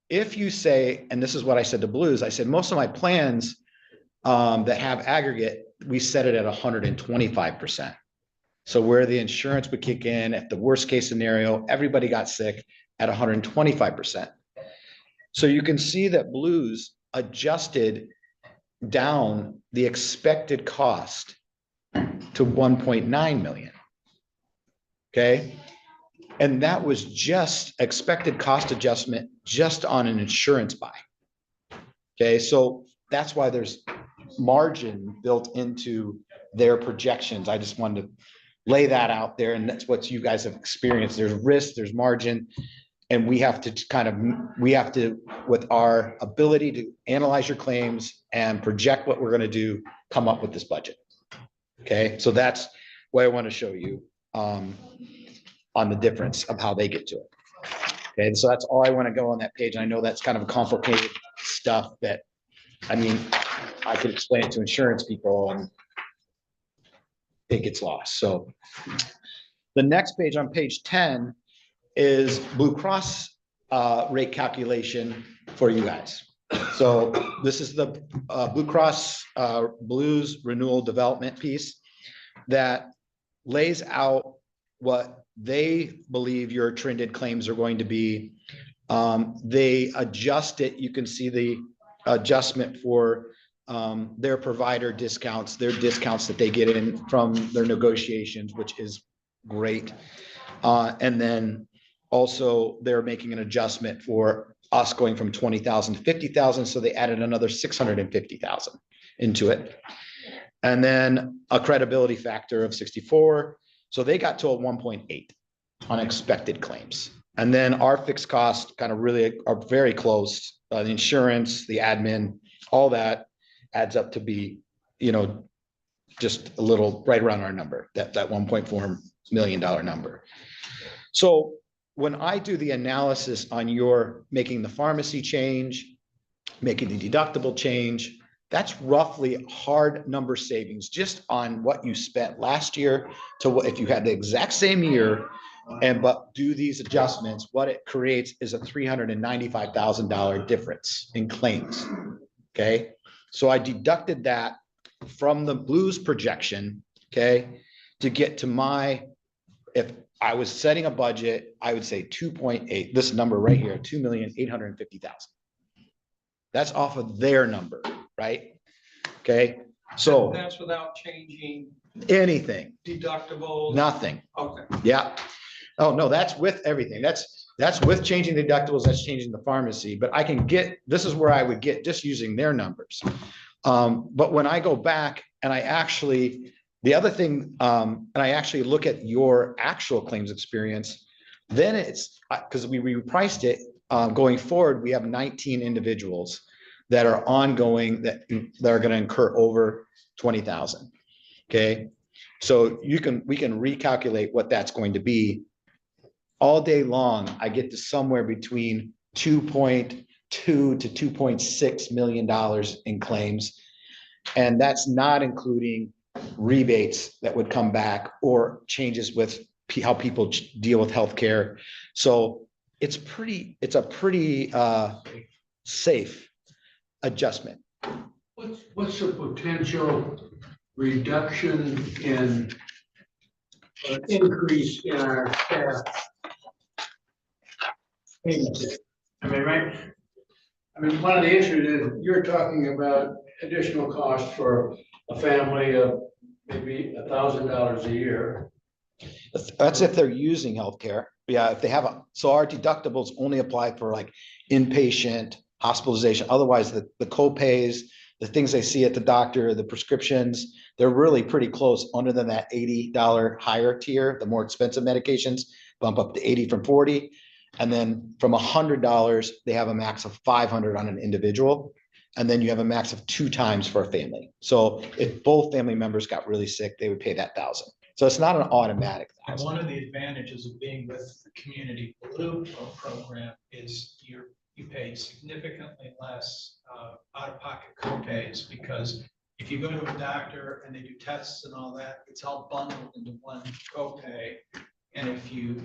If you say, and this is what I said to Blues, I said, most of my plans that have aggregate, we set it at 125%. So where the insurance would kick in, at the worst case scenario, everybody got sick at 125%. So you can see that Blues adjusted down the expected cost to 1.9 million. Okay. And that was just expected cost adjustment just on an insurance buy. Okay. So that's why there's margin built into their projections. I just wanted to lay that out there, and that's what you guys have experienced. There's risk, there's margin, and we have to, with our ability to analyze your claims and project what we're going to do, come up with this budget. Okay, so that's what I want to show you on the difference of how they get to it. Okay, so that's all I want to go on that page. I know that's kind of complicated stuff that, I mean, I could explain it to insurance people and it gets lost. So the next page, on page 10, is Blue Cross rate calculation for you guys. So this is the Blue Cross Blues renewal development piece that lays out what they believe your trended claims are going to be. They adjust it. You can see the adjustment for their provider discounts, their discounts that they get in from their negotiations, which is great. And then also they're making an adjustment for us going from 20,000 to 50,000. So they added another 650,000 into it. And then a credibility factor of 64. So they got to a 1.8 on expected claims. And then our fixed costs kind of really are very close. The insurance, the admin, all that adds up to be, just a little right around our number, that $1.4 million number. So when I do the analysis on your making the pharmacy change, making the deductible change, that's roughly hard number savings just on what you spent last year to what, if you had the exact same year but do these adjustments, what it creates is a $395,000 difference in claims. Okay. So I deducted that from the Blues projection, okay, to get to if I was setting a budget, I would say 2.8, this number right here, 2,850,000. That's off of their number, right? Okay, so that's without changing anything, deductibles? nothing. Okay. Yeah. Oh, no, that's with everything. That's with changing deductibles, that's changing the pharmacy, but I can get, this is where I would get just using their numbers. But when I go back and the other thing, and I actually look at your actual claims experience, then it's, because we repriced it, going forward, we have 19 individuals that are ongoing that are going to incur over 20,000. Okay. So we can recalculate what that's going to be. All day long, I get to somewhere between 2.2 to 2.6 million dollars in claims. And that's not including rebates that would come back or changes with how people deal with healthcare. So it's a pretty safe adjustment. What's the potential reduction in increase in our staff payments? I mean, right? I mean, one of the issues is you're talking about additional costs for a family of maybe $1,000 a year. That's if they're using healthcare. Yeah, if they have so our deductibles only apply for like inpatient hospitalization. Otherwise, the co-pays, the things they see at the doctor, the prescriptions, they're really pretty close. Under than that $80 higher tier, the more expensive medications bump up to 80 from 40. And then from $100, they have a max of 500 on an individual. And then you have a max of 2 times for a family. So if both family members got really sick, they would pay that 1,000. So it's not an automatic And 1,000. one of the advantages of being with the Community Blue program is you pay significantly less out-of-pocket co-pays, because if you go to a doctor and they do tests and all that, it's all bundled into one co-pay. And if you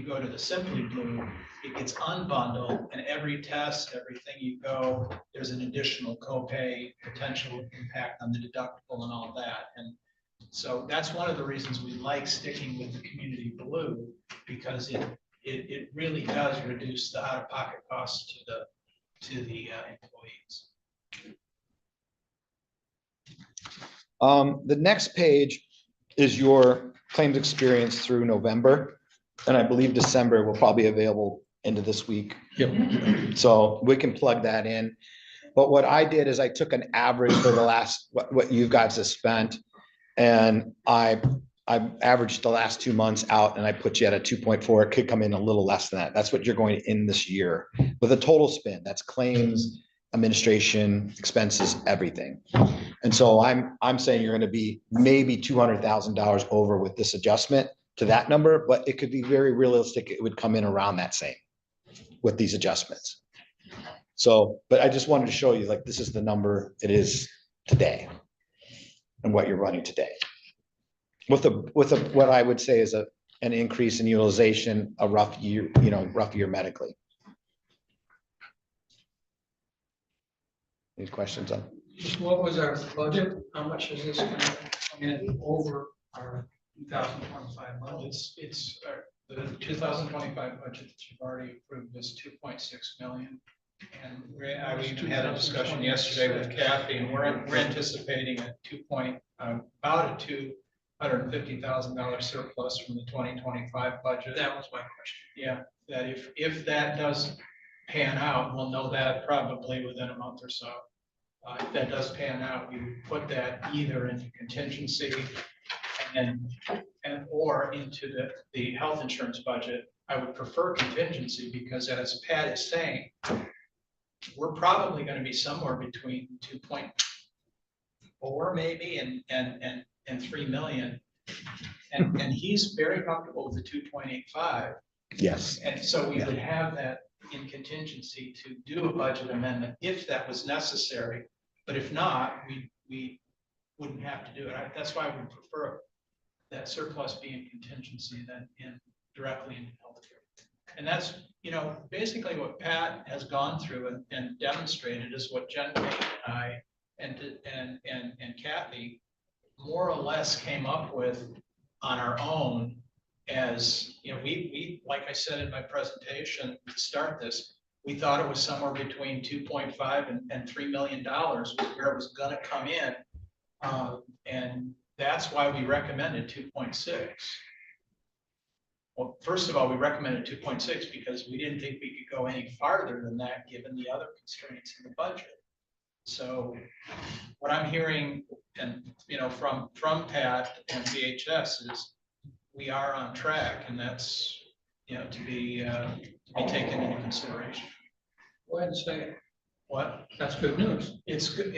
go to the Simply Blue, it gets unbundled, and every test, everything you go, there's an additional co-pay potential impact on the deductible and all that. And so that's one of the reasons we like sticking with the Community Blue, because it really does reduce the out-of-pocket costs to the employees. The next page is your claims experience through November. And I believe December will probably be available into this week. Yep. So we can plug that in. But what I did is I took an average for the last, what you guys have spent. And I averaged the last 2 months out, and I put you at a 2.4. It could come in a little less than that. That's what you're going in this year with a total spend. That's claims, administration, expenses, everything. And so I'm saying you're going to be maybe $200,000 over with this adjustment to that number, but it could be very realistic. It would come in around that same with these adjustments. So, but I just wanted to show you, like, this is the number it is today and what you're running today. With what I would say is an increase in utilization, a rough year medically. Any questions on? Just what was our budget? How much is this going to come in over our 2025 budget? It's the 2025 budget that you've already approved is 2.6 million. And we even had a discussion yesterday with Kathy, and we're anticipating about a $250,000 surplus from the 2025 budget. That was my question. Yeah, that if that does pan out, we'll know that probably within a month or so. If that does pan out, we would put that either into contingency or into the health insurance budget. I would prefer contingency because, as Pat is saying, we're probably going to be somewhere between 2.4 maybe and 3 million. And he's very comfortable with the 2.85. Yes. And so we would have that in contingency to do a budget amendment if that was necessary. But if not, we wouldn't have to do it. That's why we prefer that surplus be in contingency than directly into healthcare. And that's, basically what Pat has gone through and demonstrated is what Jen and I and Kathy more or less came up with on our own. As we like I said in my presentation to start this, we thought it was somewhere between 2.5 and $3 million was where it was going to come in, and that's why we recommended 2.6. Well, first of all, we recommended 2.6 because we didn't think we could go any farther than that given the other constraints in the budget. So what I'm hearing and from Pat and VHS is we are on track, and that's to be taken into consideration. Go ahead and say it. What? That's good news. It's good.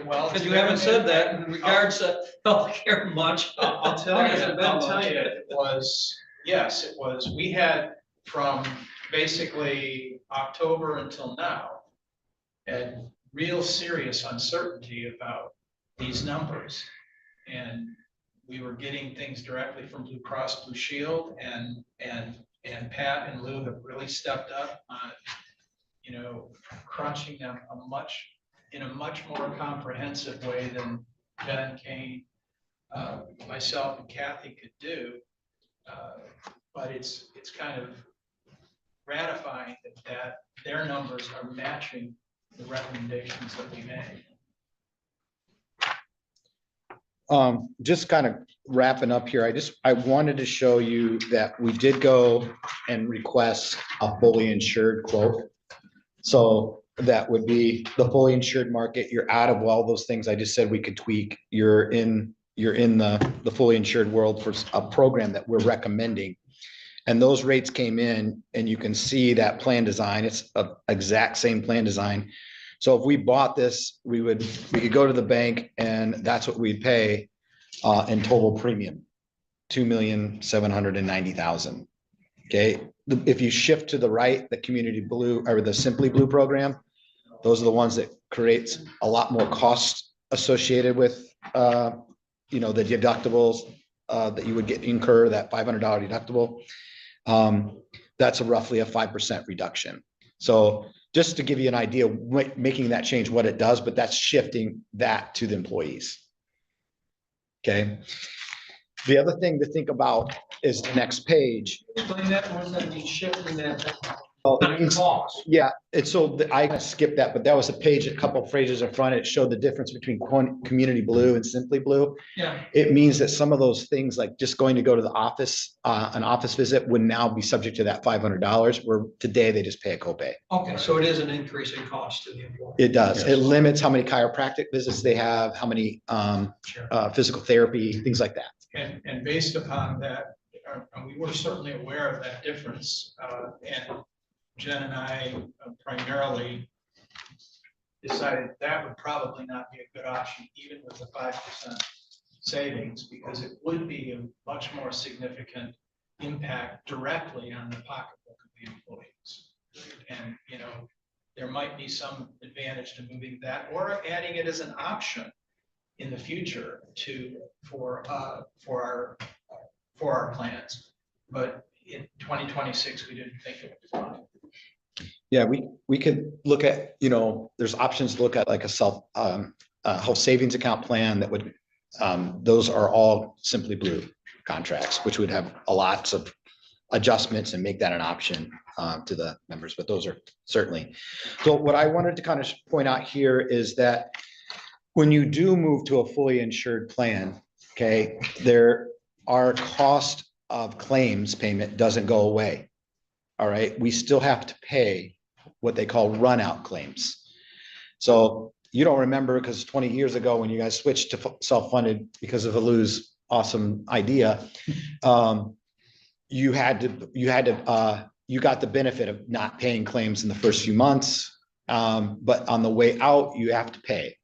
Well, Because you haven't said that in regards to healthcare much. I'll tell you, it was, yes, it was. We had from basically October until now, had real serious uncertainty about these numbers. And we were getting things directly from Blue Cross Blue Shield, and Pat and Lou have really stepped up on, crunching them in a much more comprehensive way than Ben, Kane, myself, and Kathy could do. But it's kind of gratifying that their numbers are matching the recommendations that we made. Just kind of wrapping up here, I wanted to show you that we did go and request a fully insured quote. So that would be the fully insured market. You're out of all those things I just said we could tweak. You're in the fully insured world for a program that we're recommending. And those rates came in, and you can see that plan design. It's an exact same plan design. So if we bought this, we could go to the bank, and that's what we'd pay in total premium. 2,790,000. Okay, if you shift to the right, the community blue or the Simply Blue program, those are the ones that creates a lot more cost associated with, you know, the deductibles that you would incur, that $500 deductible. That's roughly a 5% reduction. So just to give you an idea, making that change, what it does, but that's shifting that to the employees. Okay. The other thing to think about is the next page. Explain that, what does that mean, shifting that? Cost. Yeah, and so I skipped that, but that was a page, a couple of phrases in front. It showed the difference between community blue and Simply Blue. Yeah. It means that some of those things, like just going to go to the office, an office visit, would now be subject to that $500, where today they just pay a copay. Okay, so it is an increase in cost to the employee. It does. Yes. It limits how many chiropractic visits they have, how many physical therapy, things like that. And based upon that, and we were certainly aware of that difference, and Jen and I primarily decided that would probably not be a good option, even with the 5% savings, because it would be a much more significant impact directly on the pocketbook of the employees. And, you know, there might be some advantage to moving that or adding it as an option in the future for our plans. But in 2026, we didn't think it was fine. Yeah, we could look at, you know, there's options to look at, like a health savings account plan that would, those are all Simply Blue contracts, which would have lots of adjustments and make that an option to the members, but those are certainly. So what I wanted to kind of point out here is that when you do move to a fully insured plan, okay, there are cost of claims payment doesn't go away. All right, we still have to pay what they call run out claims. So you don't remember, because 20 years ago when you guys switched to self-funded because of Lou's awesome idea, you got the benefit of not paying claims in the first few months, but on the way out, you have to pay.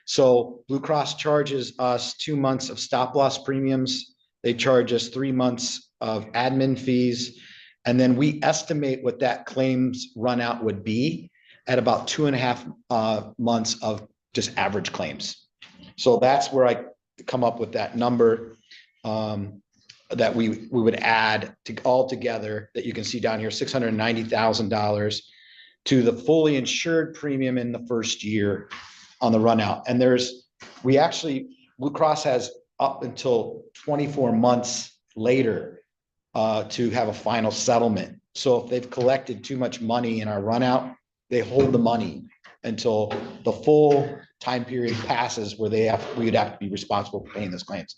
So Blue Cross charges us 2 months of stop loss premiums. They charge us 3 months of admin fees. And then we estimate what that claims run out would be at about 2.5 months of just average claims. So that's where I come up with that number that we would add to all together, that you can see down here, $690,000 to the fully insured premium in the first year on the run out. And Blue Cross has up until 24 months later to have a final settlement. So if they've collected too much money in our run out, they hold the money until the full time period passes where we would have to be responsible for paying those claims.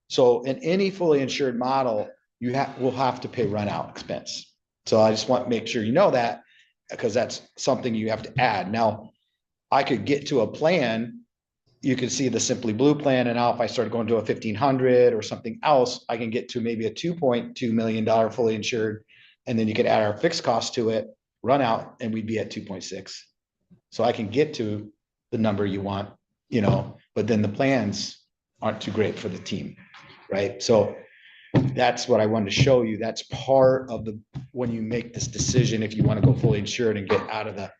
So in any fully insured model, we'll have to pay run out expense. So I just want to make sure you know that, because that's something you have to add. Now, I could get to a plan. You can see the Simply Blue plan, and now if I start going to a 1,500 or something else, I can get to maybe a $2.2 million fully insured, and then you could add our fixed cost to it, run out, and we'd be at 2.6. So I can get to the number you want, you know, but then the plans aren't too great for the team, right? So that's what I wanted to show you. That's part of when you make this decision, if you want to go fully insured and get out of the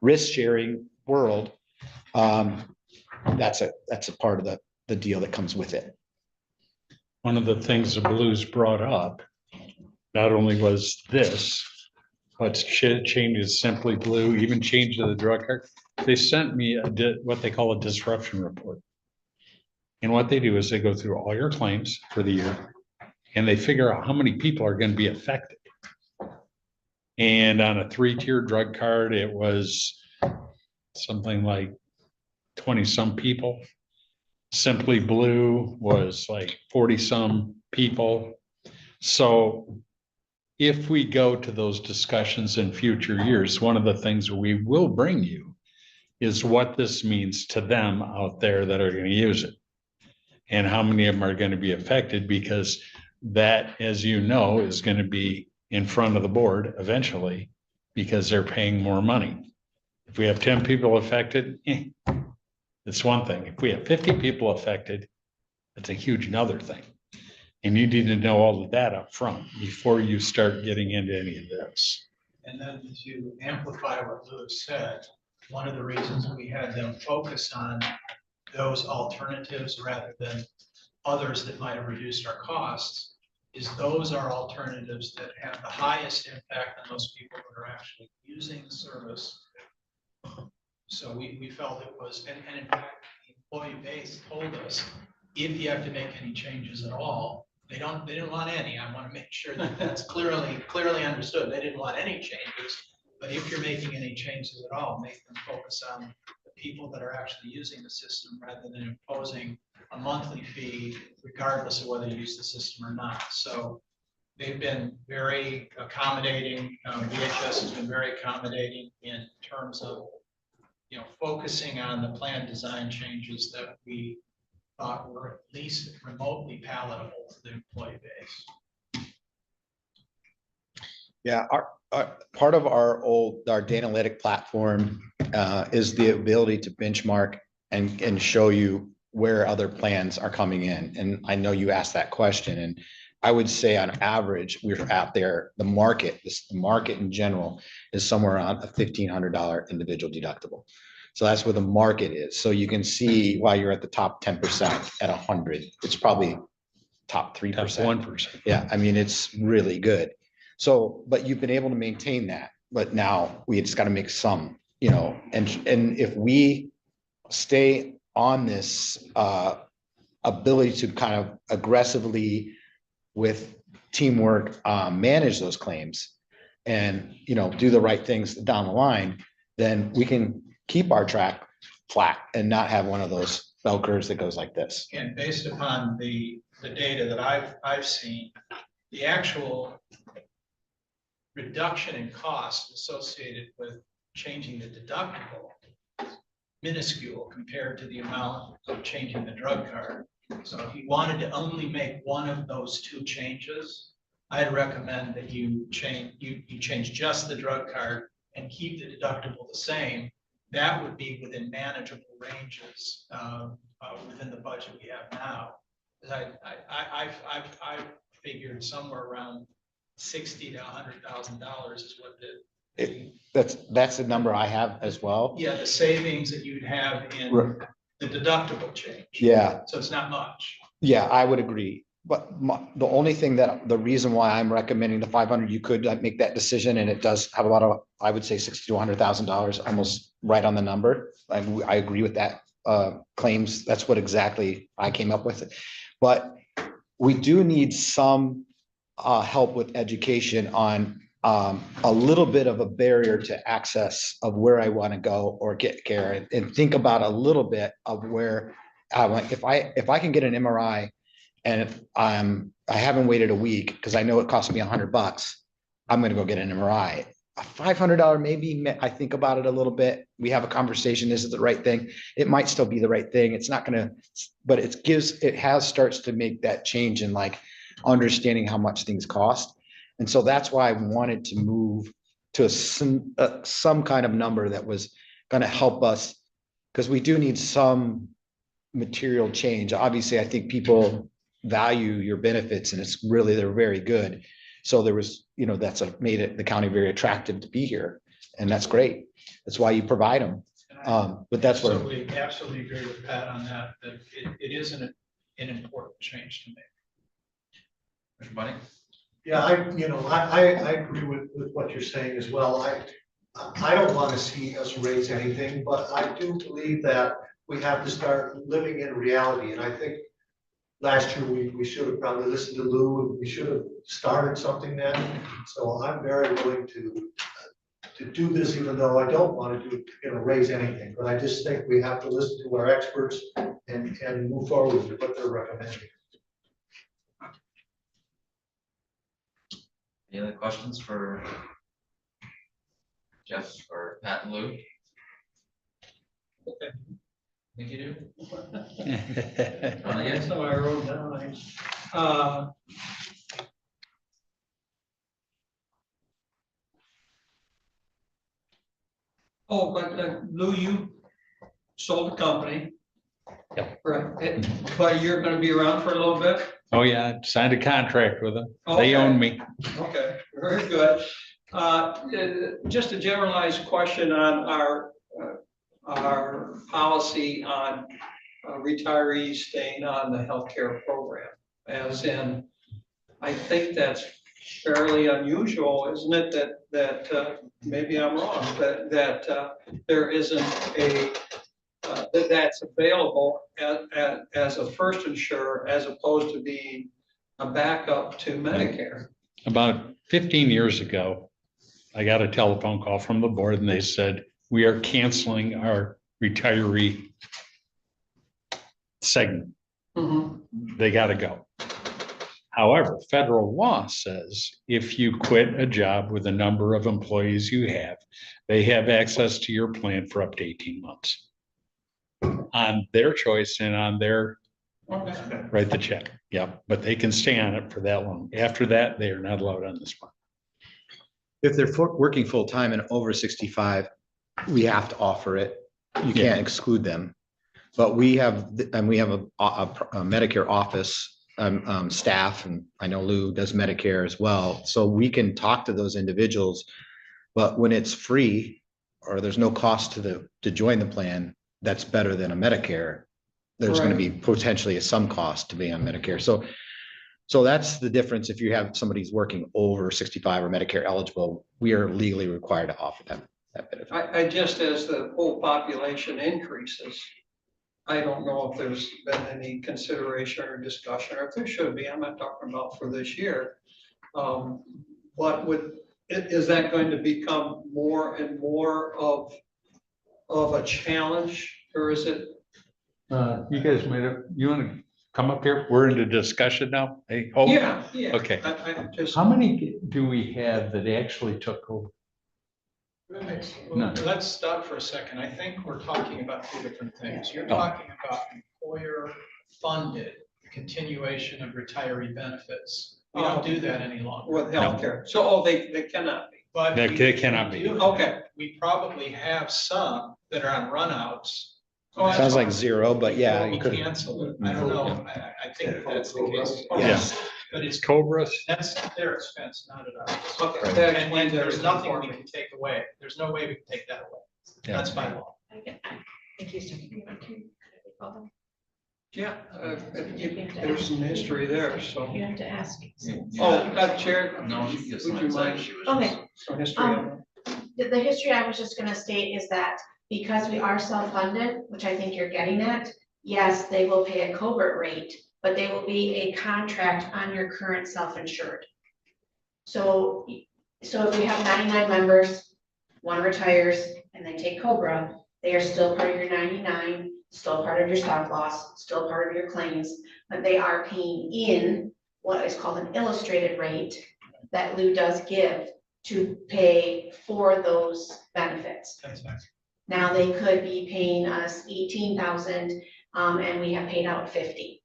risk sharing world. That's a part of the deal that comes with it. One of the things the Blues brought up, not only was this, but changes Simply Blue, even change to the drug card. They sent me what they call a disruption report. And what they do is they go through all your claims for the year, and they figure out how many people are going to be affected. And on a 3-tier drug card, it was something like 20 some people. Simply Blue was like 40 some people. So if we go to those discussions in future years, one of the things we will bring you is what this means to them out there that are going to use it, and how many of them are going to be affected, because that, as you know, is going to be in front of the board eventually, because they're paying more money. If we have 10 people affected, it's one thing. If we have 50 people affected, it's a huge another thing. And you need to know all of that up front before you start getting into any of this. And then to amplify what Lewis said, one of the reasons we had them focus on those alternatives rather than others that might have reduced our costs is those are alternatives that have the highest impact on those people that are actually using the service. So we felt it was, and in fact, the employee base told us, if you have to make any changes at all, they didn't want any. I want to make sure that that's clearly understood. They didn't want any changes. But if you're making any changes at all, make them focus on the people that are actually using the system rather than imposing a monthly fee regardless of whether you use the system or not. So they've been very accommodating. VHS has been very accommodating in terms of, focusing on the plan design changes that we thought were at least remotely palatable to the employee base. Yeah, our part of our data analytic platform is the ability to benchmark and show you where other plans are coming in. And I know you asked that question, and I would say on average, we're out there, the market in general is somewhere around a $1,500 individual deductible. So that's where the market is. So you can see why you're at the top 10% at 100. It's probably top 3%. 1%. Yeah, I mean, it's really good. So, but you've been able to maintain that, but now we just got to make some, and if we stay on this ability to kind of aggressively with teamwork, manage those claims and, do the right things down the line, then we can keep our track flat and not have one of those bell curves that goes like this. And based upon the data that I've seen, the actual reduction in cost associated with changing the deductible minuscule compared to the amount of changing the drug card. So if you wanted to only make one of those two changes, I'd recommend that you change just the drug card and keep the deductible the same. That would be within manageable ranges within the budget we have now. I've figured somewhere around $60,000 to $100,000 is what That's the number I have as well. the savings that you'd have in the deductible change. Yeah. So it's not much. Yeah, I would agree. But the only thing the reason why I'm recommending the 500, you could make that decision, and it does have a lot of, I would say $60,000 to $100,000, almost right on the number. I agree with that claims. That's what exactly I came up with. But we do need some help with education on a little bit of a barrier to access of where I want to go or get care, and think about a little bit of where if I can get an MRI and I haven't waited a week because I know it costs me $100, I'm going to go get an MRI. A $500 maybe, I think about it a little bit. We have a conversation. This is the right thing. It might still be the right thing. It's not going to, but starts to make that change in like understanding how much things cost. And so that's why I wanted to move to some kind of number that was going to help us, because we do need some material change. Obviously, I think people value your benefits, and they're very good. So there was, that's made it the county very attractive to be here, and that's great. That's why you provide them. But that's what Absolutely agree with Pat on that. That it is an important change to make. Mr. Bunny? Yeah, I agree with what you're saying as well. I don't want to see us raise anything, but I do believe that we have to start living in reality. And I think last year we should have probably listened to Lou, and we should have started something then. So I'm very willing to do this, even though I don't want to raise anything. But I just think we have to listen to our experts and move forward with what they're recommending. Any other questions for Jeff or Pat and Lou? Think you do? Yes, so I wrote down. But Lou, you sold the company Right, but you're gonna be around for a little bit? Oh, yeah, signed a contract with them. Okay. They own me. Okay, very good. Just a generalized question on our policy on retirees staying on the healthcare program. As in, I think that's fairly unusual, isn't it, that maybe I'm wrong, that there isn't a that's available as a first insurer as opposed to being a backup to Medicare. About 15 years ago, I got a telephone call from the board and they said, we are canceling our retiree segment. They got to go. However, federal law says if you quit a job with the number of employees you have, they have access to your plan for up to 18 months. On their choice and on their write the check. Yep, but they can stay on it for that long. After that, they are not allowed on this one. If they're working full-time and over 65, we have to offer it. You can't exclude them. But we have a Medicare office staff, and I know Lou does Medicare as well. So we can talk to those individuals. But when it's free or there's no cost to join the plan, that's better than a Medicare. There's going to be potentially some cost to be on Medicare. So that's the difference. If you have somebody's working over 65 or Medicare eligible, we are legally required to offer them that benefit. I just, as the whole population increases, I don't know if there's been any consideration or discussion, or if there should be, I'm not talking about for this year. Is that going to become more and more of a challenge, or is it? You guys made it. You want to come up here? We're into discussion now. Hey, oh, Yeah. okay. I just. How many do we have that actually took over? No. Let's stop for a second. I think we're talking about two different things. You're talking about employer-funded continuation of retiree benefits. We don't do that any longer. With healthcare. So, they cannot be. But They cannot be. Okay. We probably have some that are on runouts. Sounds like zero, but yeah, We you could. cancel it. I don't know. I think that's the case. Yes. But it's Cobras. That's their expense, not at ours. Okay. And there's nothing we can take away. There's no way we can take that away. Yeah. That's by law. Yeah, there's some history there, so. You have to ask. Chair. No, she gets Would you mind? Okay. Some history on The history I was just gonna state is that because we are self-funded, which I think you're getting at, yes, they will pay a covert rate, but they will be a contract on your current self-insured. So if we have 99 members, one retires and they take Cobra, they are still part of your 99, still part of your stop loss, still part of your claims, but they are paying in what is called an illustrated rate that Lou does give to pay for those benefits. That's fine. Now they could be paying us 18,000, and we have paid out 50.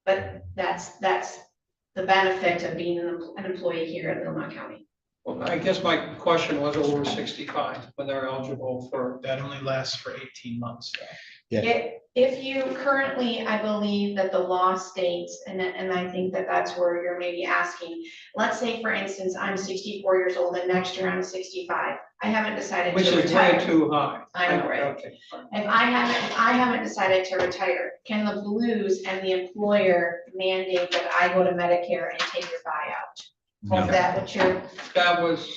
But that's the benefit of being an employee here at Leelanau County. Well, I guess my question was over 65, when they're eligible for. That only lasts for 18 months. Yeah. If you currently, I believe that the law states, and I think that that's where you're maybe asking, let's say, for instance, I'm 64 years old and next year I'm 65. I haven't decided Which to is retire. way too high. I know, right? Okay. If I haven't decided to retire, can the Blues and the employer mandate that I go to Medicare and take your buyout? Is that what you're, That was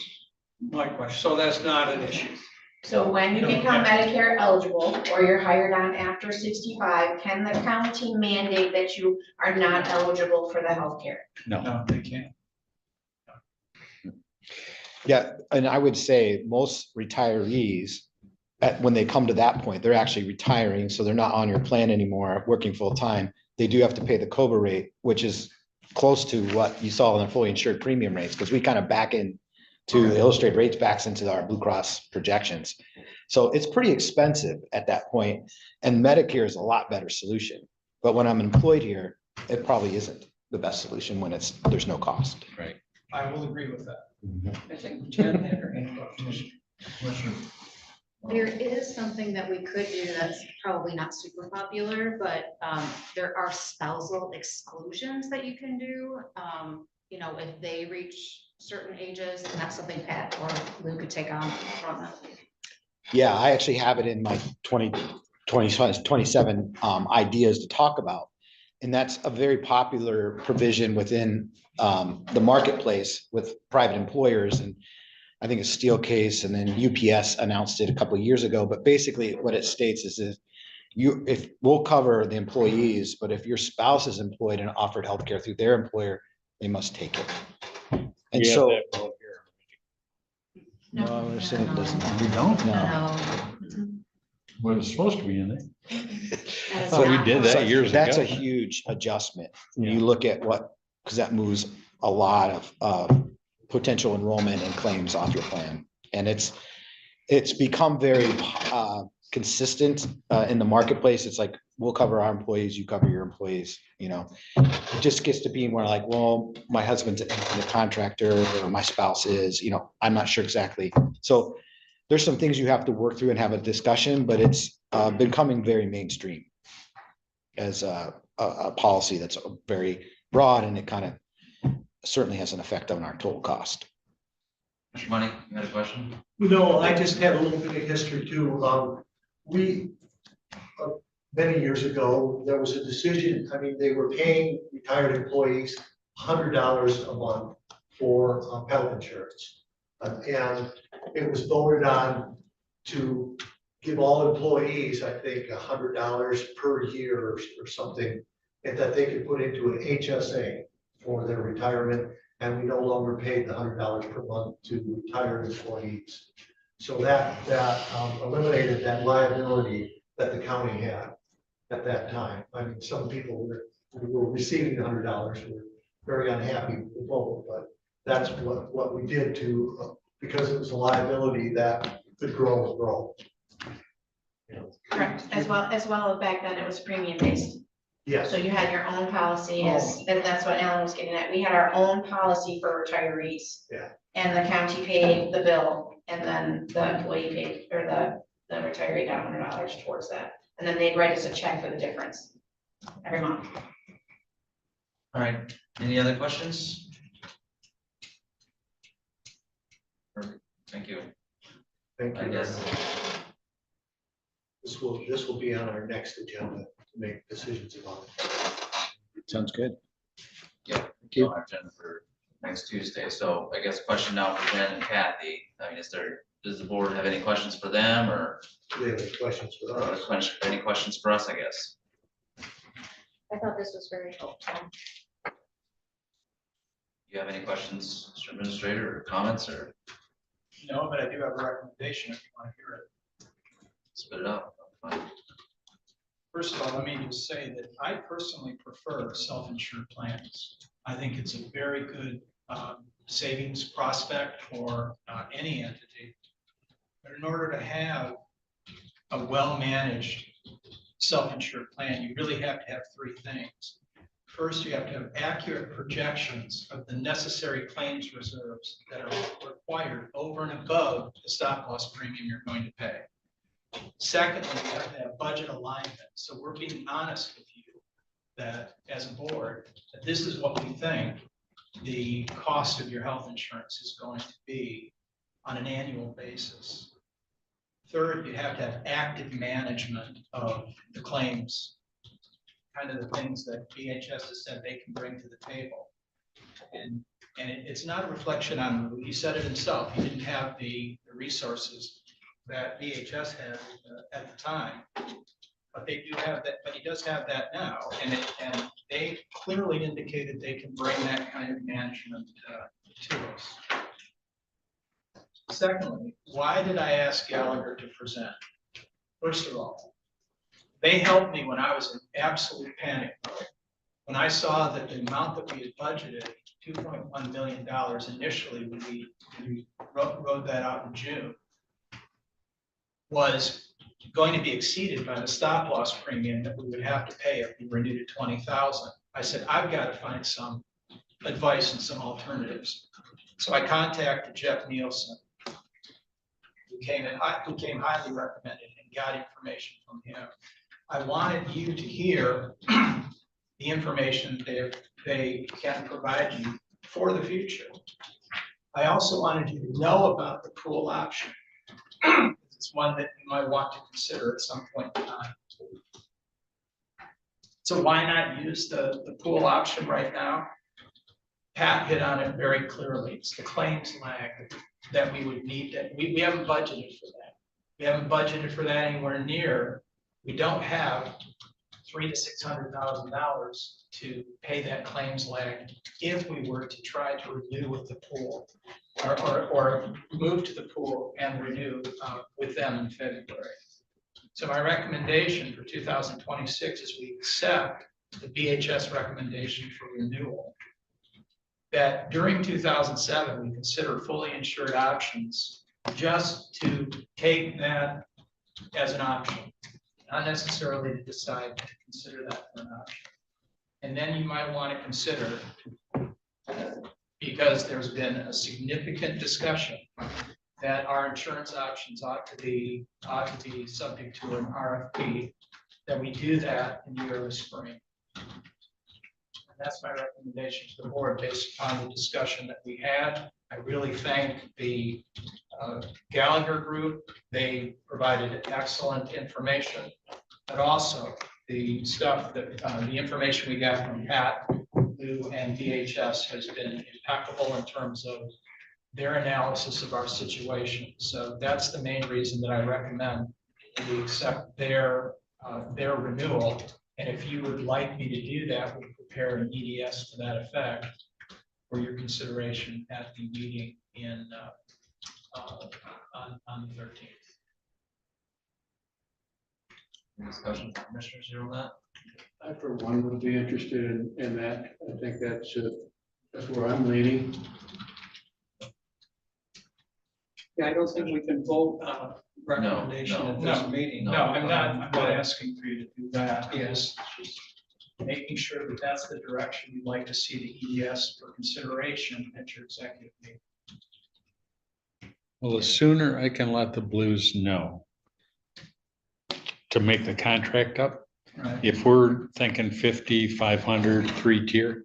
my question. So that's not an issue. so when you become Medicare eligible or you're hired on after 65, can the county mandate that you are not eligible for the healthcare? No, they can't. Yeah, and I would say most retirees, when they come to that point, they're actually retiring, so they're not on your plan anymore, working full time. They do have to pay the COBRA rate, which is close to what you saw in the fully insured premium rates, because we kind of back in to the illustrated rates backs into our Blue Cross projections. So it's pretty expensive at that point, and Medicare is a lot better solution. But when I'm employed here, it probably isn't the best solution when there's no cost. Right. I will agree with that. I think Jen had her hand up. There is something that we could do that's probably not super popular, but there are spousal exclusions that you can do. You know, if they reach certain ages, and that's something Pat or Lou could take on from them. Yeah, I actually have it in my 27 ideas to talk about. And that's a very popular provision within the marketplace with private employers. And I think it's Steelcase, and then UPS announced it a couple of years ago. But basically what it states is if we'll cover the employees, but if your spouse is employed and offered healthcare through their employer, they must take it. And We have so. that vote here. No, we're saying it doesn't. We don't? No. Well, it's supposed to be in there. That is thought we not did that possible. years That's a ago. huge adjustment. When Yeah. you look at because that moves a lot of potential enrollment and claims off your plan. And it's become very consistent in the marketplace. It's like, we'll cover our employees, you cover your employees, you know. It just gets to be more like, well, my husband's a contractor, or my spouse is, you know, I'm not sure exactly. So there's some things you have to work through and have a discussion, but it's becoming very mainstream as a policy that's very broad, and it kind of certainly has an effect on our total cost. Mr. Money, you had a question? No, I just had a little bit of history too. Many years ago, there was a decision, I mean, they were paying retired employees $100 a month for health insurance. And it was voted on to give all employees, I think, $100 per year or something, and that they could put into an HSA for their retirement, and we no longer paid the $100 per month to retired employees. So that eliminated that liability that the county had at that time. I mean, some people who were receiving the $100 were very unhappy with the vote, but that's what we did to, because it was a liability that could grow and grow. You know. Correct, as well as back then it was premium based. Yes. So you had your own policy, and that's what Alan was getting at. We had our own policy for retirees. Yeah. And the county paid the bill, and then the employee paid, or the retiree got $100 towards that. And then they'd write us a check for the difference every month. All right, any other questions? Perfect, thank you. Thank you. I guess, This will be on our next agenda to make decisions about it. Sounds good. yeah, you. on our agenda for next Tuesday. So I guess question now for Jen and Kathy. I mean, does the board have any questions for them, or Do they have any questions for us? any questions for us, I guess? I thought this was very helpful. Do you have any questions, Mr. Administrator, or comments, or No, but I do have a recommendation if you want to hear it. spit it out? Fine. First of all, let me just say that I personally prefer self-insured plans. I think it's a very good savings prospect for any entity. But in order to have a well-managed self-insured plan, you really have to have three things. First, you have to have accurate projections of the necessary claims reserves that are required over and above the stop loss premium you're going to pay. Secondly, you have to have budget alignment. So we're being honest with you that as a board, that this is what we think the cost of your health insurance is going to be on an annual basis. Third, you have to have active management of the claims, kind of the things that DHS has said they can bring to the table. And it's not a reflection on, he said it himself, he didn't have the resources that DHS had at the time, but they do have that, but he does have that now, and they clearly indicated they can bring that kind of management to us. Secondly, why did I ask Gallagher to present? First of all, they helped me when I was in absolute panic mode. When I saw that the amount that we had budgeted, $2.1 million initially when we wrote that out in June, was going to be exceeded by the stop loss premium that we would have to pay if we renewed at $20,000. I said, I've got to find some advice and some alternatives. So I contacted Jeff Nielsen, came highly recommended and got information from him. I wanted you to hear the information they can provide you for the future. I also wanted you to know about the pool option. It's one that you might want to consider at some point in time. So why not use the pool option right now? Pat hit on it very clearly. It's the claims lag that we would need, that we haven't budgeted for that. We haven't budgeted for that anywhere near. We don't have $300,000 to $600,000 to pay that claims lag if we were to try to renew with the pool or move to the pool and renew with them in February. So my recommendation for 2026 is we accept the BHS recommendation for renewal. That during 2007, we consider fully insured options just to take that as an option, not necessarily to decide to consider that for an option. And then you might want to consider, because there's been a significant discussion that our insurance options ought to be subject to an RFP, that we do that in the early spring. And that's my recommendation to the board based upon the discussion that we had. I really thank the Gallagher Group. They provided excellent information, but also the stuff that, the information we got from Pat, Lou, and DHS has been impeccable in terms of their analysis of our situation. So that's the main reason that I recommend we accept their renewal. And if you would like me to do that, we'll prepare an EDS to that effect for your consideration at the meeting in on the 13th. Any discussion, commissioners, here on that? I for one would be interested in that. I think that's where I'm leaning. Yeah, I don't think we can vote on a recommendation at this meeting. No, I'm not asking for you to do that. Yes, just making sure that that's the direction you'd like to see the EDS for consideration at your executive meeting. Well, the sooner I can let the Blues know to make the contract up, Right. if we're thinking 50, 500, 3-tier,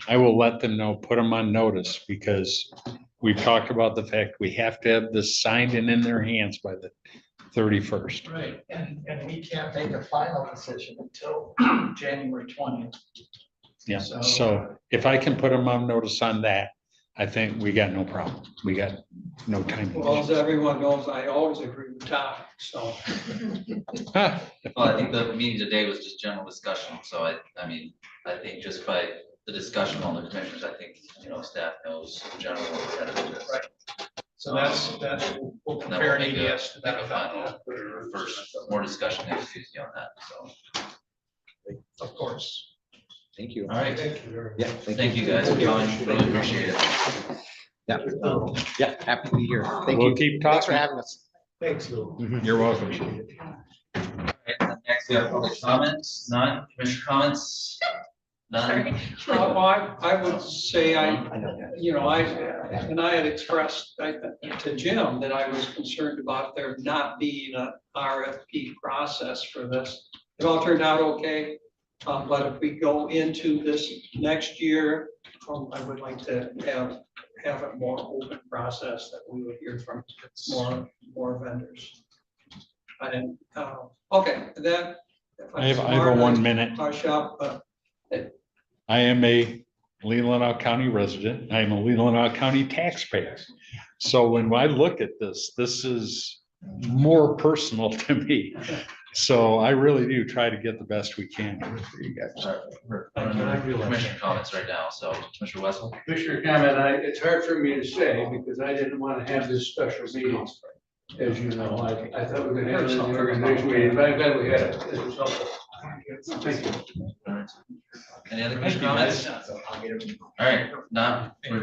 I will let them know, put them on notice, because we've talked about the fact we have to have this signed and in their hands by the 31st. Right, and we can't make a final decision until January 20th. Yeah, So- so if I can put them on notice on that, I think we got no problem. We got no time. Well, as everyone knows, I always agree with Todd, so. Ah, Well, I think the meeting today was just general discussion, so I mean, I think just by the discussion on the commissioners, I think, staff knows generally what we're gonna do. Right. So that's, we'll And then prepare we'll an make a, EDS to make that a effect. final, first, more discussion next Tuesday on that, so. Of course. Thank you. All right, Yeah, thank you guys for coming, really appreciate it. Yeah, yeah, happy to be here. Thank We'll you. keep Thanks for talking. having us. Thanks, Lou. You're welcome. Next, we have public comments, none, commissioner comments? None. Well, I would say I had expressed to Jim that I was concerned about there not being an RFP process for this. It all turned out okay, but if we go into this next year, I would like to have a more open process that we would hear from more vendors. And, okay, that. I have a 1 minute. Hush up, but I am a Leelanau County resident. I am a Leelanau County taxpayer. So when I look at this, this is more personal to me. So I really do try to get the best we can for you guys. We're under commissioner comments right now, so Commissioner Wessel. Commissioner comment, it's hard for me to say because I didn't want to have this special meeting. As you know, I thought we were gonna have it in the organization meeting, but I'm glad we had it. This was helpful. Thank you. Any other commissioner comments? All right, now,